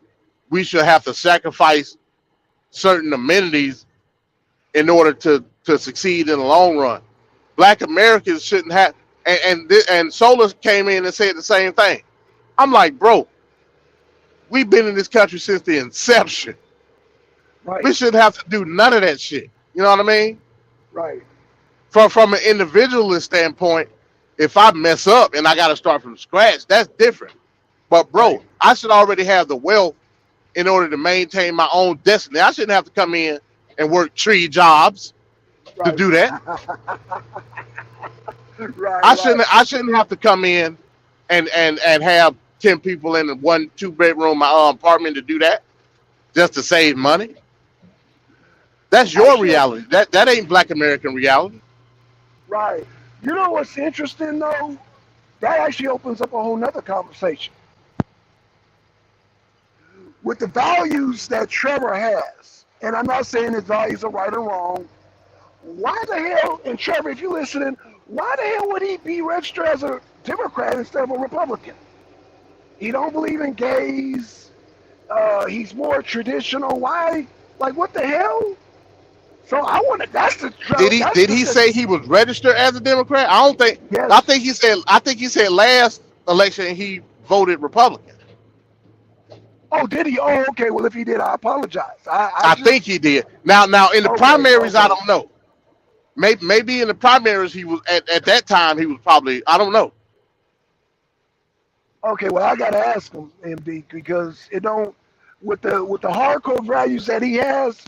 we should have to sacrifice certain amenities in order to succeed in the long run. Black Americans shouldn't have. And Solar came in and said the same thing. I'm like, bro, we've been in this country since the inception. We right, shouldn't have to do none of that shit. You know what I mean? right, From an individualist standpoint, if I mess up and I got to start from scratch, that's different. But right, bro, I should already have the wealth in order to maintain my own destiny. I shouldn't have to come in and work 3 jobs to right, do that. right, right. I shouldn't have to come in and have 10 people in a 1 2 bedroom apartment to do that just to save money. That's your Actually, reality. That ain't Black American reality. right. You know what's interesting though? That actually opens up a whole nother conversation with the values that Trevor has. And I'm not saying his values are right or wrong. Why the hell, and Trevor, if you're listening, why the hell would he be registered as a Democrat instead of a Republican? He don't believe in gays. He's more traditional. Why? Like, what the hell? So I want to. That's Did he say he was registered as a Democrat? I don't think. yes. I think he said last election he voted Republican. Oh, did he? Oh, okay. Well, if he did, I apologize. I I think just he did. Now in the okay, primaries, I okay, don't know. Maybe in the primaries he was at that time he was probably, I don't know. okay. Well, I gotta ask him, MD, because it don't with the hardcore values that he has.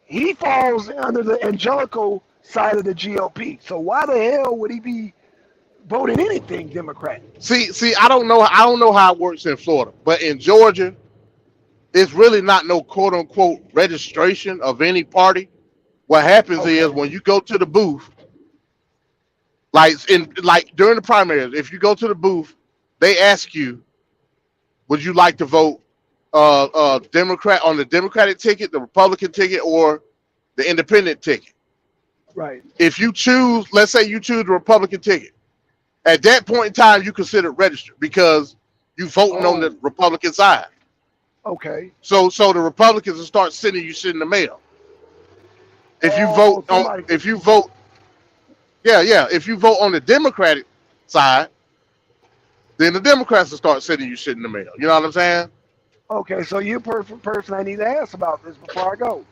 He falls under the angelical side of the GOP. So why the hell would he be voting anything Democrat? See, I don't know how it works in Florida, but in Georgia, it's really not no quote unquote registration of any party. What happens is Okay. when you go to the booth, like during the primaries, if you go to the booth, they ask you, would you like to vote Democrat on the Democratic ticket, the Republican ticket, or the independent ticket? Right. If you choose, let's say you choose the Republican ticket, at that point in time, you consider registered because you voting on the Oh, Republican side. okay. So the Republicans will start sending you shit in the mail. Oh, somebody. If you vote, yeah, if you vote on the Democratic side, then the Democrats will start sending you shit in the mail. You know what I'm saying? Okay, so you're a perfect person I need to ask about this before I go.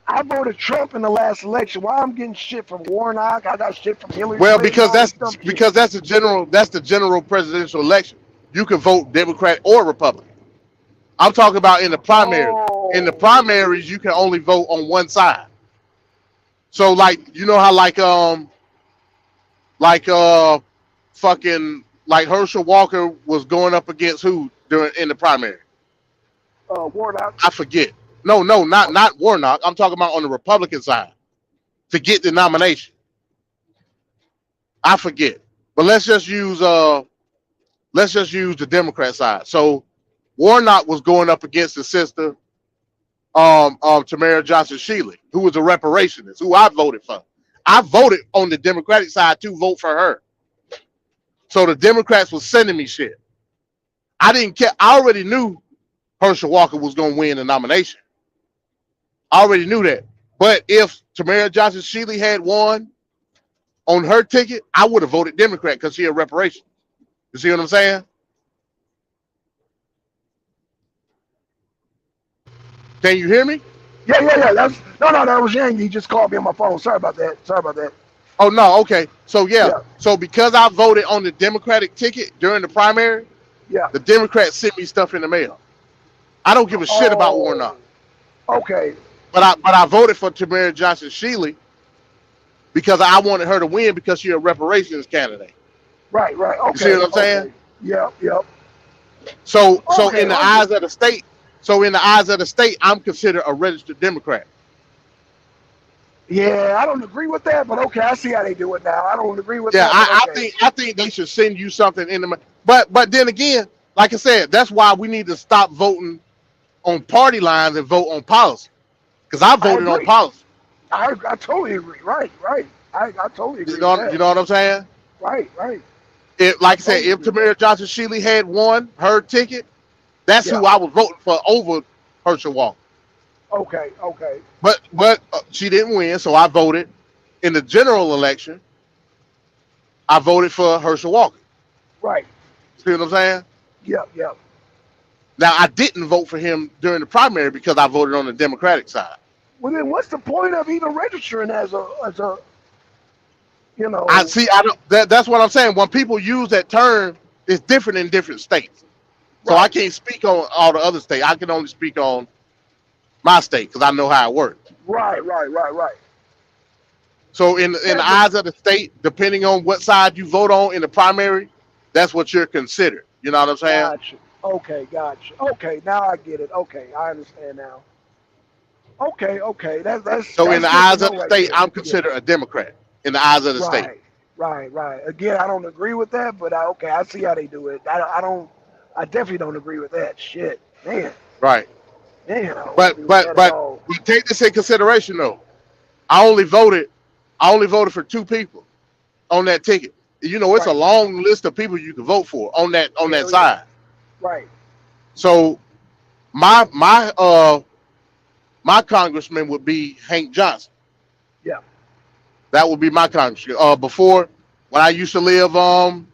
I voted Trump in the last election. Why I'm getting shit from Warnock? I got shit from Hillary Well, Clinton, all this dumb shit. that's the general presidential election. You can vote Democrat or Republican. I'm talking about in the primary. In the Oh, primaries, you can only vote on one side. So like you know how like fucking like Herschel Walker was going up against who during in the primary? Warnock. I forget. No, not Warnock. I'm talking about on the Republican side to get the nomination. I forget, but let's just use the Democrat side. So Warnock was going up against the sister, Tamara Johnson Shealy, who was a reparationist, who I voted for. I voted on the Democratic side to vote for her. So the Democrats was sending me shit. I didn't care. I already knew Herschel Walker was going to win the nomination. I already knew that. But if Tamara Johnson Shealy had won on her ticket, I would have voted Democrat because she had reparation. You see what I'm saying? Can you hear me? Yeah. No. That was Yang. He just called me on my phone. Sorry about that. Oh no, okay. So yeah. Yeah. So because I voted on the Democratic ticket during the primary, Yeah. the Democrats sent me stuff in the mail. I don't give a shit about Oh. Warnock. Okay. But I voted for Tamara Johnson Shealy because I wanted her to win because she's a reparations candidate. Right. You see Okay. what I'm saying? Okay. Yep. So Okay. in the eyes of the state, I'm considered a registered Democrat. Yeah, I don't agree with that, but okay, I see how they do it now. I don't agree with Yeah, that, but okay. I think they should send you something in the but then again, like I said, that's why we need to stop voting on party lines and vote on policy. Because I I voted on agree. policy. I totally agree. Right. I totally agree You with know, that. what I'm saying? Right. It, like I said, Totally if agree with Tamara that. Johnson Shealy had won her ticket, that's Yeah. who I was voting for over Herschel Walker. Okay. But she didn't win, so I voted in the general election. I voted for Herschel Walker. Right. See what I'm saying? Yep. Now I didn't vote for him during the primary because I voted on the Democratic side. Well, then what's the point of even registering as a you I know? see. I don't. That's what I'm saying. When people use that term, it's different in different states. So I Right. can't speak on all the other states. I can only speak on my state because I know how it works. Right. So in Yeah, the but eyes of the state, depending on what side you vote on in the primary, that's what you're considered. You know what I'm saying? gotcha. Gotcha. Okay, now I get it. Okay, I understand now. Okay. So in That's the good to eyes of know the right state, there. I'm Yeah. considered a Democrat. In the eyes of the state, Right. Again, I don't agree with that, but okay, I see how they do it. I don't. I definitely don't agree with that. Shit, right? man, I don't But agree with but that at but all. we take this in consideration though. I only voted. I only voted for two people on that ticket. You know, it's a Right. long list of people you can vote for on that Hell yeah. side. Right. So my my uh my congressman would be Hank Johnson. Yeah. That would be my congressman. Before when I used to live on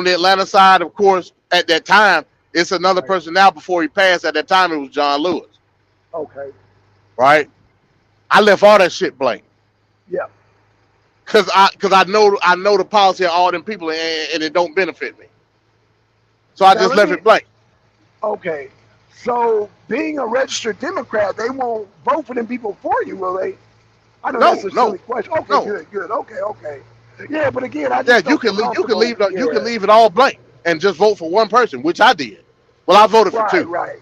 the Atlanta side, of course, at that time, it's another Right. person now. Before he passed, at that time, it was John Lewis. Okay. Right? I left all that shit blank Yeah. because I know the policy of all them people and it don't benefit me. So I Now just let left me. it blank. Okay. So being a registered Democrat, they won't vote for them people for you, will they? I know that's No, a no, silly question. Okay. no. Good. Okay. Yeah, but again, I Yeah, just don't feel comfortable. you can Yeah. leave it all blank and just vote for one person, which I did. Well, I voted for two. Right.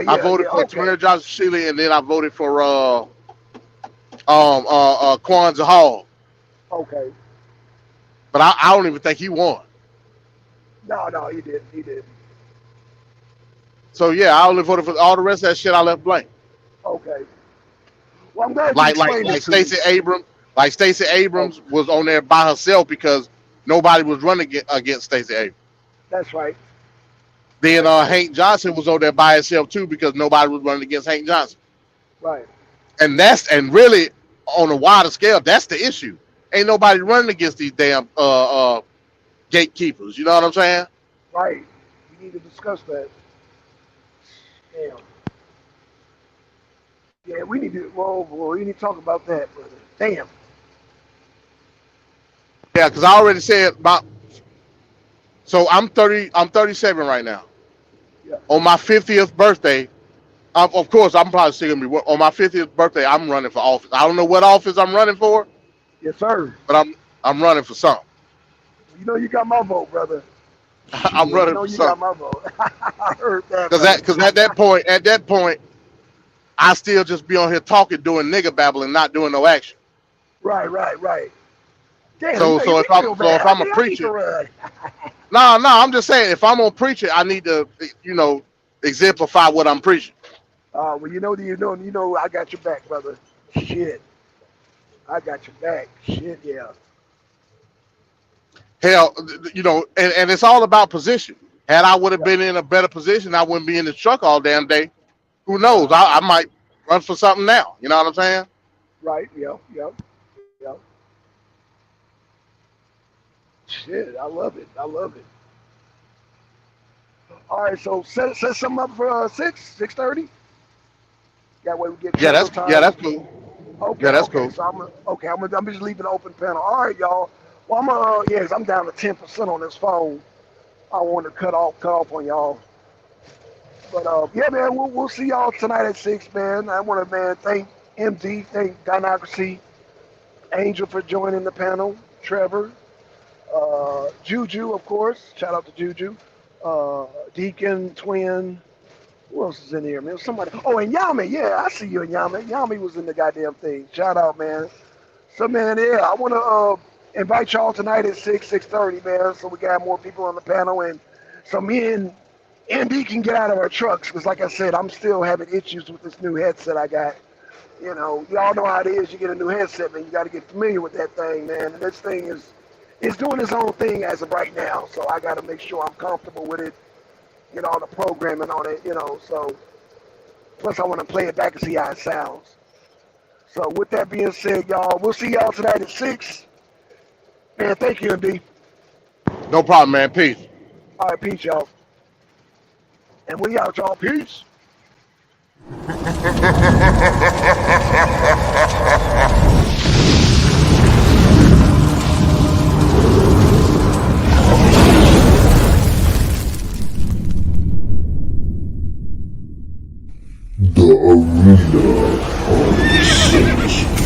I voted for Okay. Tamara Johnson Shealy, and then I voted for Kwanzaa Hall. Okay. But I don't even think he won. No, he didn't. He didn't. So yeah, I only voted for all the rest of that shit. I left blank. Okay. Well, I'm glad you explained it Like to me. Stacey Abrams. Like Stacey Oh, Abrams was on there by herself because nobody was running against Stacey Abrams. that's right. Then That's right. Hank Johnson was on there by himself too because nobody was running against Hank Johnson. Right. And really on a wider scale, that's the issue. Ain't nobody running against these damn gatekeepers. You know what I'm saying? Right. We need to discuss that. Damn. Yeah, we need to. Well, we need to talk about that, brother. Damn. Yeah, because I already said about. So I'm 30. I'm 37 right now. Yeah. On my 50th birthday, of course, I'm probably still gonna be on my 50th birthday. I'm running for office. I don't know what office I'm running for, Yes, sir. but I'm running for something. You know you got my vote, brother. Shit, I'm you running know for you got something my vote. I heard that, because brother. at that point, I still just be on here talking, doing nigga babbling, not doing no action. Right. Damn, you So making so me if I'm feel so bad. if I'm a I need to preacher, run. no, I'm just saying if I'm gonna preach it, I need to exemplify what I'm preaching. Well, I got your back, brother. Shit, I got your back. Shit, yeah. Hell, and it's all about position. Had I would have Yep. been in a better position, I wouldn't be in the truck all damn day. Who knows? Right. I might run for something now. You know what I'm saying? Right. Yep. Shit, I love it. I love it. All right, so set something up for 6:30. That way we get Yeah, travel time. that's cool. Okay, Yeah, that's okay. cool. So I'm just leaving an open panel. All right, y'all. Well, I'm down to 10% on this phone. I want to cut off on y'all. But yeah, man, we'll see y'all tonight at 6, man. I want to, man, thank MD, thank Gynocracy, Angel for joining the panel, Trevor, Juju, of course. Shout out to Juju, Deacon, Twin. Who else is in here, man? Somebody. Oh, and Nyame. Yeah, I see you and Nyame. Nyame was in the goddamn thing. Shout out, man. So, man, yeah, I want to invite y'all tonight at 6:30, man, so we can have more people on the panel, and so me and Andy can get out of our trucks, because like I said, I'm still having issues with this new headset I got. Y'all know how it is. You get a new headset, man. You got to get familiar with that thing, man. And this thing is doing its own thing as of right now, so I got to make sure I'm comfortable with it, all the programming on it, so plus I want to play it back and see how it sounds. So with that being said, y'all, we'll see y'all tonight at 6. Man, thank you, MD. No problem, man. Peace. All right, peace, y'all. And we out, y'all. Peace. The Arena of Six.